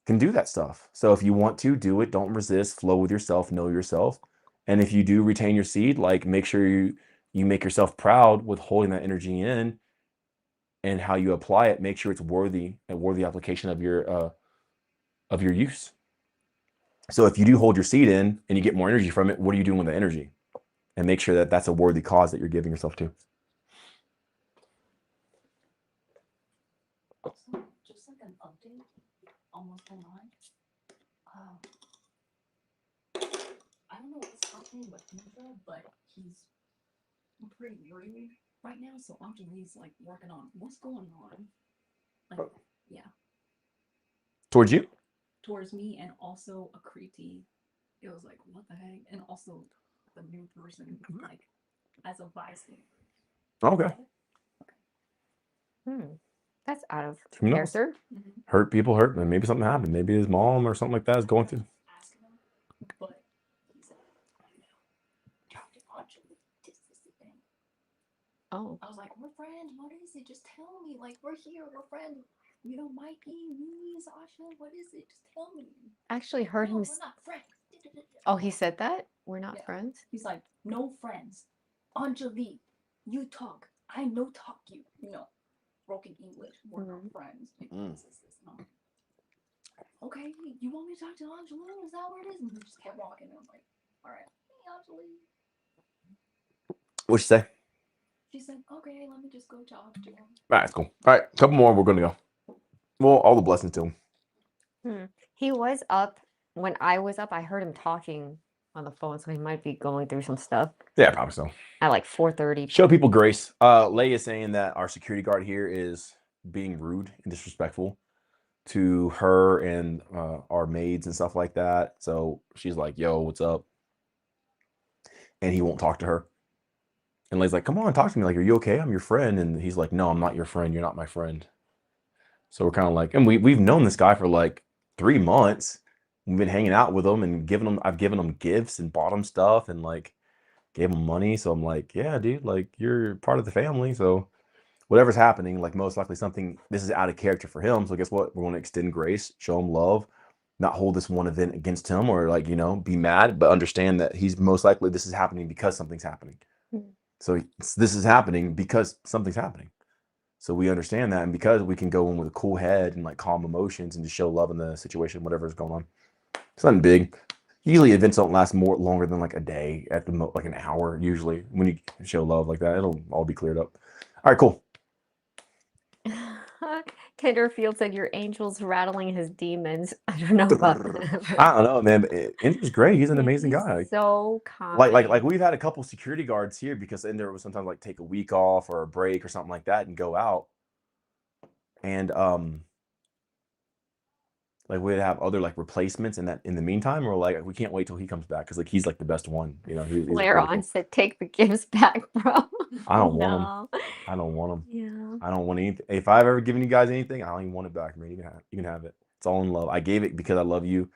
can do that stuff. So if you want to do it, don't resist, flow with yourself, know yourself. And if you do retain your seed, like make sure you make yourself proud with holding that energy in and how you apply it. Make sure it's worthy application of your use. So if you do hold your seed in and you get more energy from it, what are you doing with the energy? And make sure that that's a worthy cause that you're giving yourself to. Just like an update, almost online. I don't know what's happening with Indra, but he's pretty worried right now. So he's like working on what's going on. Like, yeah. Towards you? Towards me and also a Kriti. It was like, what the heck? And also the new person, like, as a bystander. Okay. That's out of Who knows? character. Hurt people hurt, and maybe something happened. Maybe his mom or something like that is going through. Asking him, but he said, Dr. Anjali, this is the thing. Oh. I was like, we're friends. What is it? Just tell me. Like, we're here. We're friends. You know, Mikey, me, Sasha. What is it? Just tell me. I actually heard No, him. we're not friends. Oh, he said that? We're not Yeah. friends? He's like, no friends. Anjali, you talk. I no talk you. You know, broken English. We're not friends. Like, this. No. Okay, you want me to talk to Anjali? Is that what it is? And he just kept walking. And I'm like, all right, hey, Anjali. What'd she say? She said, okay, let me just go talk to him. All right, that's cool. All right, a couple more. We're going to go. Well, all the blessings to him. He was up. When I was up, I heard him talking on the phone, so he might be going through some stuff. Yeah, probably so. At like 4:30. Show people grace. Leigh is saying that our security guard here is being rude and disrespectful to her and our maids and stuff like that. So she's like, yo, what's up? And he won't talk to her. And Leigh's like, come on, talk to me. Like, are you okay? I'm your friend. And he's like, no, I'm not your friend. You're not my friend. So we're kind of like, and we've known this guy for like 3 months. We've been hanging out with him and I've given him gifts and bought him stuff and like gave him money. So I'm like, yeah, dude, like you're part of the family. So whatever's happening, like most likely this is out of character for him. So guess what? We're going to extend grace, show him love, not hold this one event against him or like, you know, be mad, but understand that he's most likely this is happening because something's happening. So this is happening because something's happening. So we understand that. And because we can go in with a cool head and like calm emotions and just show love in the situation, whatever is going on. It's nothing big. Usually events don't last longer than like a day at the like an hour. Usually when you show love like that, it'll all be cleared up. All right, cool. Tenderfield said your angel's rattling his demons. I don't know about that. I don't know, man. Angel's great. He's an amazing guy. So kind. Like we've had a couple security guards here because then there was sometimes like take a week off or a break or something like that and go out. And like we'd have other like replacements in the meantime, we're like we can't wait till he comes back because like he's like the best one, you know. Blair on said, "Take the gifts back, bro." I don't want him. I don't want him. Yeah. I don't want anything. If I've ever given you guys anything, I don't even want it back, man. You can have it. It's all in love. I gave it because I love you,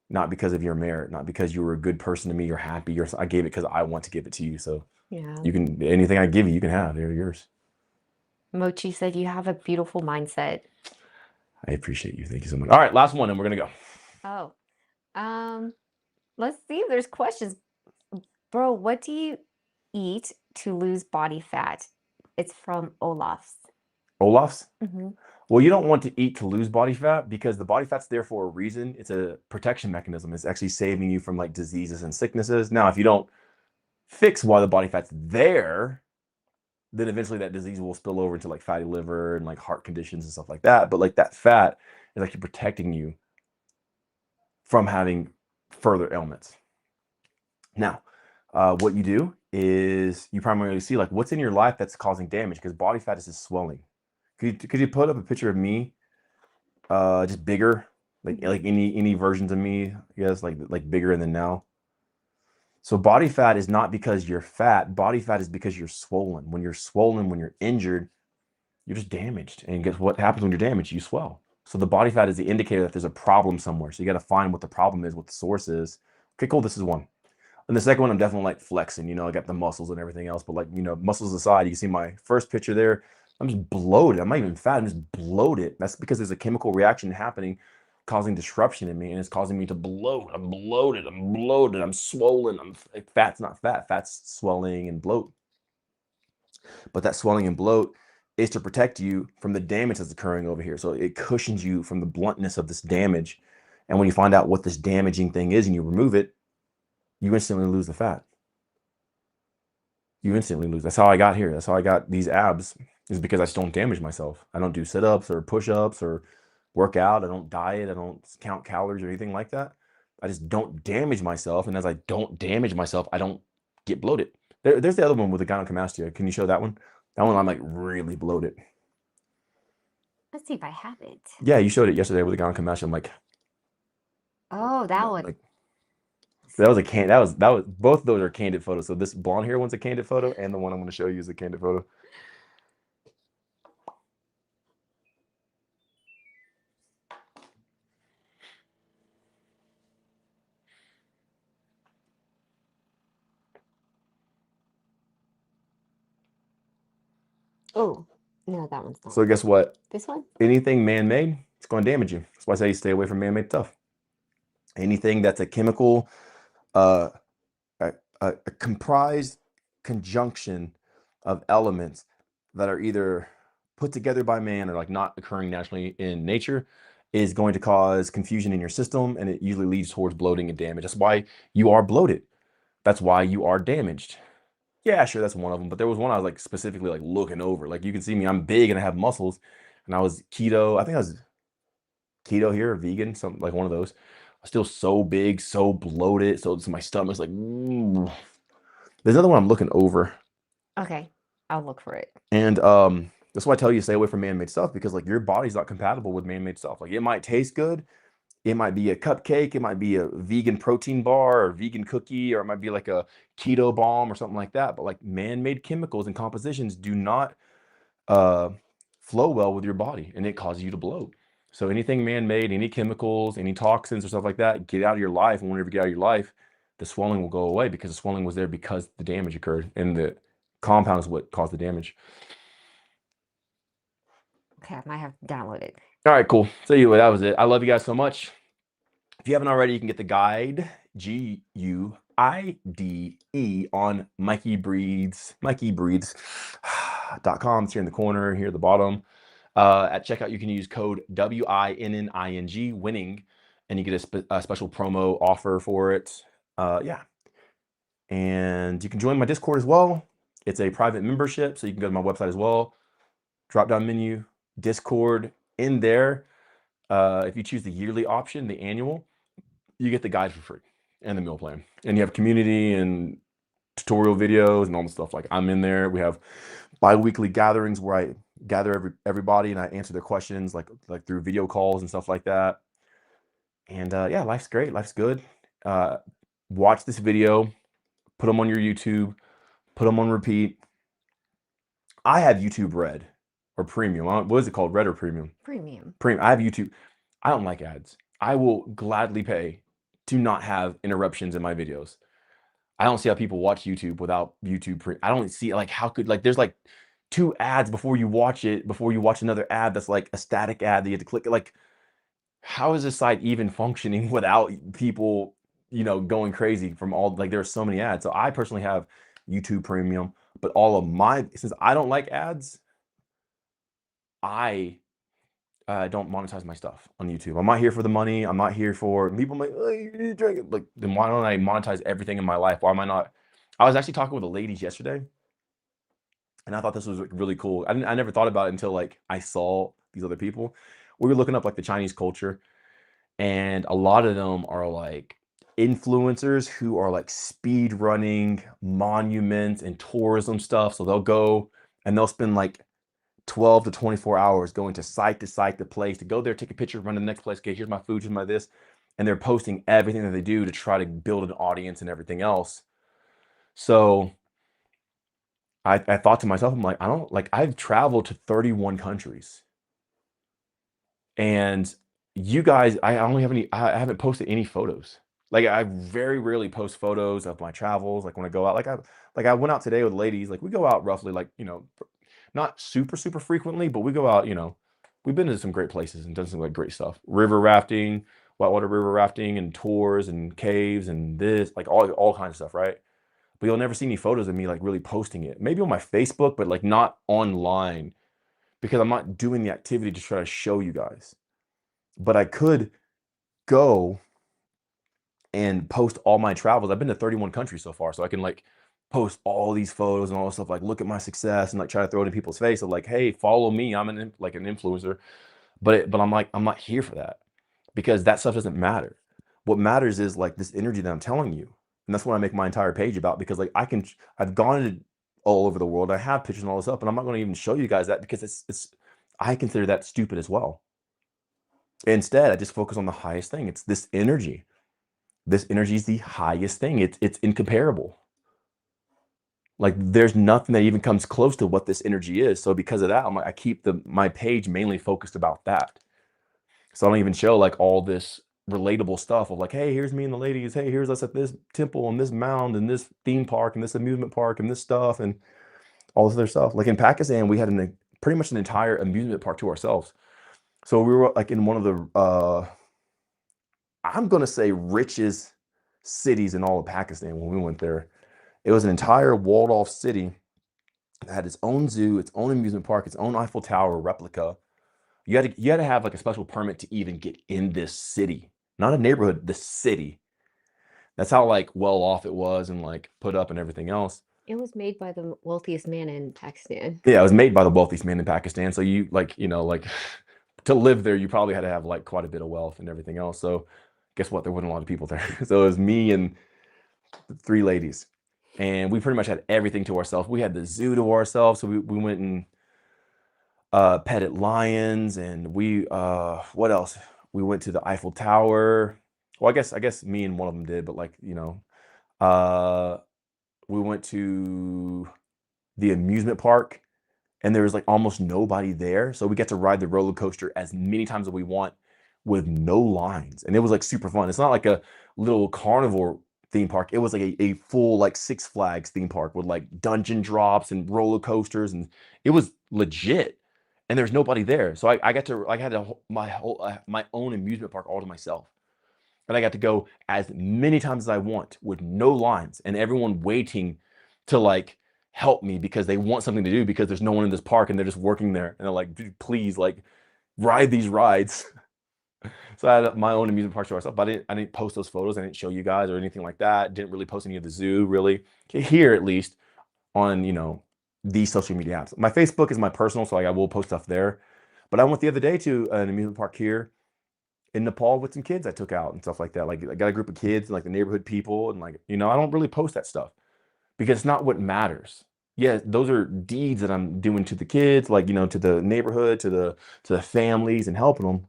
not because of your merit, not because you were a good person to me. You're happy. I gave it because I want to give it to you. So yeah, you can anything I give you, you can have. They're yours. Mochi said you have a beautiful mindset. I appreciate you. Thank you so much. All right, last one, and we're gonna go. Let's see if there's questions. Bro, what do you eat to lose body fat? It's from Olaf's. Olaf's? Mm-hmm. Well, you don't want to eat to lose body fat because the body fat's there for a reason. It's a protection mechanism. It's actually saving you from like diseases and sicknesses. Now, if you don't fix why the body fat's there, then eventually that disease will spill over into like fatty liver and like heart conditions and stuff like that. But like that fat is actually protecting you from having further ailments. Now, what you do is you primarily see like what's in your life that's causing damage, because body fat is just swelling. Could you put up a picture of me, just bigger, like any versions of me, I guess, like bigger than now. So body fat is not because you're fat. Body fat is because you're swollen. When you're swollen, when you're injured, you're just damaged. And guess what happens when you're damaged? You swell. So the body fat is the indicator that there's a problem somewhere. So you got to find what the problem is, what the source is. Okay, cool. This is one. And the second one, I'm definitely like flexing. You know, I got the muscles and everything else. But like, you know, muscles aside, you can see my first picture there. I'm just bloated. I'm not even fat. I'm just bloated. That's because there's a chemical reaction happening, causing disruption in me, and it's causing me to bloat. I'm bloated. I'm bloated. I'm swollen. Fat's not fat. Fat's swelling and bloat. But that swelling and bloat is to protect you from the damage that's occurring over here. So it cushions you from the bluntness of this damage. And when you find out what this damaging thing is and you remove it, you instantly lose the fat. You instantly lose. That's how I got here. That's how I got these abs, is because I just don't damage myself. I don't do sit-ups or push-ups or work out. I don't diet. I don't count calories or anything like that. I just don't damage myself. And as I don't damage myself, I don't get bloated. There's the other one with the gynecomastia. Can you show that one? That one I'm like really bloated. Let's see if I have it. Yeah, you showed it yesterday with the gynecomastia. I'm like, Oh, that one. like, that was both of those are candid photos. So this blonde hair one's a candid photo, and the one I'm going to show you is a candid photo. Oh, no, that one's not. So guess what? This one? Anything man-made, it's going to damage you. That's why I say you stay away from man-made stuff. Anything that's a chemical, a comprised conjunction of elements that are either put together by man or like not occurring naturally in nature is going to cause confusion in your system, and it usually leads towards bloating and damage. That's why you are bloated. That's why you are damaged. Yeah, sure, that's one of them. But there was one I was like specifically like looking over. Like you can see me, I'm big and I have muscles, and I was keto. I think I was keto here, or vegan, something like one of those. I'm still so big, so bloated. So my stomach's like, There's another one I'm looking over. Okay, I'll look for it. And that's why I tell you to stay away from man-made stuff, because like your body's not compatible with man-made stuff. Like it might taste good. It might be a cupcake. It might be a vegan protein bar or vegan cookie, or it might be like a keto bomb or something like that. But like man-made chemicals and compositions do not flow well with your body, and it causes you to bloat. So anything man-made, any chemicals, any toxins or stuff like that, get out of your life. And whenever you get out of your life, the swelling will go away, because the swelling was there because the damage occurred, and the compound is what caused the damage. Okay, I might have to download it. All right, cool. So anyway, that was it. I love you guys so much. If you haven't already, you can get the guide, GUIDE, on MikeyBreeds.com. It's here in the corner, here at the bottom. At checkout, you can use code WINNING, winning, and you get a special promo offer for it. Yeah. And you can join my Discord as well. It's a private membership, so you can go to my website as well. Drop down menu, Discord. In there, if you choose the yearly option, the annual, you get the guide for free and the meal plan. And you have community and tutorial videos and all the stuff. Like I'm in there. We have bi-weekly gatherings where I gather everybody and I answer their questions like through video calls and stuff like that. And yeah, life's great. Life's good. Watch this video, put them on your YouTube, put them on repeat. I have YouTube Red or Premium. What is it called? Red or Premium? Premium. I have YouTube. I don't like ads. I will gladly pay to not have interruptions in my videos. I don't see how people watch YouTube without YouTube. I don't see, like, how could, like, there's like 2 ads before you watch it, before you watch another ad that's like a static ad that you have to click. Like, how is this site even functioning without people, you know, going crazy from all, like, there's so many ads. So I personally have YouTube Premium, but all of my, since I don't like ads, I don't monetize my stuff on YouTube. I'm not here for the money. I'm not here for people like, oh, you drink it. Like, then why don't I monetize everything in my life? Why am I not? I was actually talking with the ladies yesterday, And I thought this was really cool. I never thought about it until like I saw these other people. We were looking up like the Chinese culture, and a lot of them are like influencers who are like speed running monuments and tourism stuff. So they'll go and they'll spend like 12 to 24 hours going to site to place to go there, take a picture, run to the next place. Okay, here's my food, here's my this. And they're posting everything that they do to try to build an audience and everything else. So I thought to myself, I'm like, I've traveled to 31 countries. And you guys, I haven't posted any photos. Like I very rarely post photos of my travels. Like when I go out, like I went out today with ladies, like we go out roughly like, not super, super frequently, but we go out, we've been to some great places and done some like great stuff. River rafting, whitewater river rafting and tours and caves and this, like all kinds of stuff, right? But you'll never see any photos of me like really posting it. Maybe on my Facebook, but like not online because I'm not doing the activity to try to show you guys. But I could go and post all my travels. I've been to 31 countries so far, so I can like post all these photos and all this stuff, like look at my success and like try to throw it in people's face of like, hey, follow me. I'm an influencer. But I'm like, I'm not here for that because that stuff doesn't matter. What matters is like this energy that I'm telling you. And that's what I make my entire page about because like I've gone all over the world. I have pictures and all this stuff, and I'm not going to even show you guys that because I consider that stupid as well. Instead, I just focus on the highest thing. It's this energy. This energy is the highest thing. It's incomparable. Like there's nothing that even comes close to what this energy is. So because of that, I keep my page mainly focused about that. So I don't even show like all this relatable stuff of like, hey, here's me and the ladies. Hey, here's us at this temple and this mound and this theme park and this amusement park and this stuff and all this other stuff. Like in Pakistan, we had pretty much an entire amusement park to ourselves. So we were like in one of the, I'm going to say richest cities in all of Pakistan when we went there. It was an entire walled off city that had its own zoo, its own amusement park, its own Eiffel Tower replica. You had to have like a special permit to even get in this city, not a neighborhood, the city. That's how like well off it was and like put up and everything else. It was made by the wealthiest man in Pakistan. Yeah, it was made by the wealthiest man in Pakistan. So you like, to live there, you probably had to have like quite a bit of wealth and everything else. So guess what? There wasn't a lot of people there. So it was me and 3 ladies. And we pretty much had everything to ourselves. We had the zoo to ourselves. So we went and petted lions and what else? We went to the Eiffel Tower. Well, I guess me and one of them did, but like, we went to the amusement park and there was like almost nobody there. So we got to ride the roller coaster as many times as we want with no lines. And it was like super fun. It's not like a little carnivore theme park. It was like a full like Six Flags theme park with like dungeon drops and roller coasters. And it was legit. And there's nobody there. So I got to, I had my own amusement park all to myself. And I got to go as many times as I want with no lines and everyone waiting to like help me because they want something to do because there's no one in this park and they're just working there. And they're like, dude, please like ride these rides. So I had my own amusement park to myself, but I didn't post those photos. I didn't show you guys or anything like that. Didn't really post any of the zoo really here at least on, these social media apps. My Facebook is my personal, so like I will post stuff there. But I went the other day to an amusement park here in Nepal with some kids I took out and stuff like that. Like I got a group of kids and like the neighborhood people and like, I don't really post that stuff because it's not what matters. Yeah, those are deeds that I'm doing to the kids, like, to the neighborhood, to the families and helping them.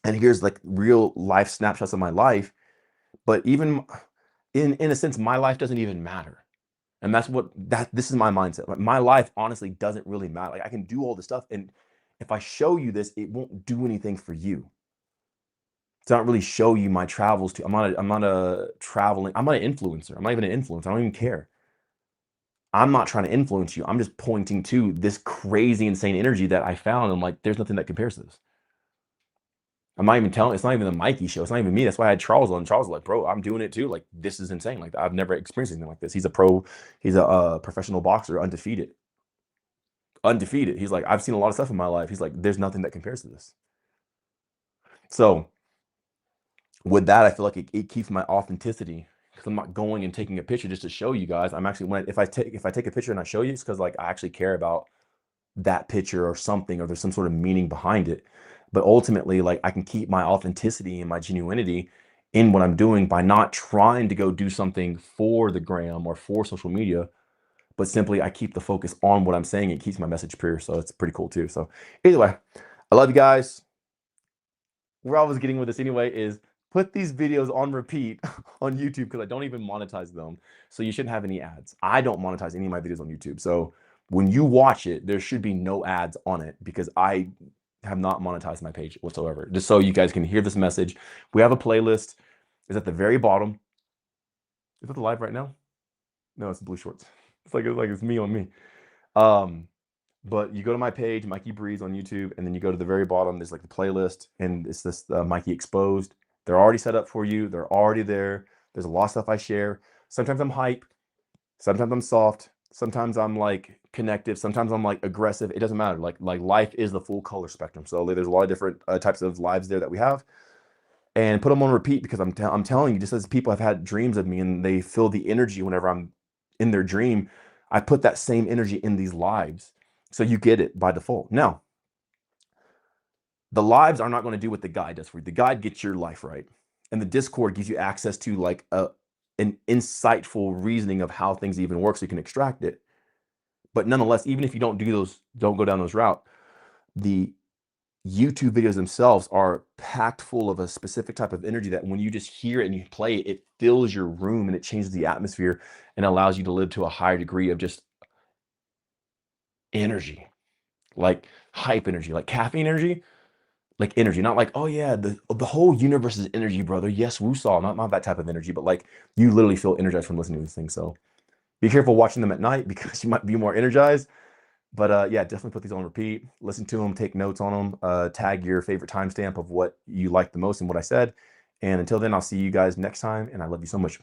And here's like real life snapshots of my life. But even in a sense, my life doesn't even matter. And this is my mindset. Like my life honestly doesn't really matter. Like I can do all this stuff. And if I show you this, it won't do anything for you. It's not really show you my travels I'm not an influencer. I'm not even an influencer. I don't even care. I'm not trying to influence you. I'm just pointing to this crazy, insane energy that I found. I'm like, there's nothing that compares to this. I'm not even telling, it's not even the Mikey show. It's not even me. That's why I had Charles on. Charles was like, bro, I'm doing it too. Like, this is insane. Like, I've never experienced anything like this. He's a professional boxer, undefeated. He's like, I've seen a lot of stuff in my life. He's like, there's nothing that compares to this. So with that, I feel like it keeps my authenticity because I'm not going and taking a picture just to show you guys. I'm actually, if I take a picture and I show you, it's because like I actually care about that picture or something, or there's some sort of meaning behind it. But ultimately, like, I can keep my authenticity and my genuinity in what I'm doing by not trying to go do something for the gram or for social media, but simply I keep the focus on what I'm saying. It keeps my message pure. So it's pretty cool too. So either way, I love you guys. Where I was getting with this anyway is put these videos on repeat on YouTube, because I don't even monetize them. So you shouldn't have any ads. I don't monetize any of my videos on YouTube. So when you watch it, there should be no ads on it, because I have not monetized my page whatsoever. Just so you guys can hear this message. We have a playlist. It's at the very bottom. Is that live right now? No, it's the blue shorts. It's like it's me on me. But you go to my page, Mikey Breeze on YouTube, and then you go to the very bottom. There's like the playlist, and it's this Mikey Exposed. They're already set up for you. They're already there. There's a lot of stuff I share. Sometimes I'm hype. Sometimes I'm soft. Sometimes I'm like connective. Sometimes I'm like aggressive. It doesn't matter. Like life is the full color spectrum. So there's a lot of different types of lives there that we have. And put them on repeat, because I'm telling you, just as people have had dreams of me and they feel the energy whenever I'm in their dream, I put that same energy in these lives. So you get it by default. Now, the lives are not going to do what the guide does for you. The guide gets your life right. And the Discord gives you access to like an insightful reasoning of how things even work, so you can extract it. But nonetheless, even if you don't go down those route, the YouTube videos themselves are packed full of a specific type of energy that when you just hear it and you play it, it fills your room and it changes the atmosphere and allows you to live to a higher degree of just energy, like hype energy, like caffeine energy, like energy, not like, oh yeah, the whole universe is energy, brother. Yes, woo-saw, not that type of energy, but like you literally feel energized from listening to these things. So be careful watching them at night, because you might be more energized. But yeah, definitely put these on repeat, listen to them, take notes on them, tag your favorite timestamp of what you like the most and what I said. And until then, I'll see you guys next time. And I love you so much.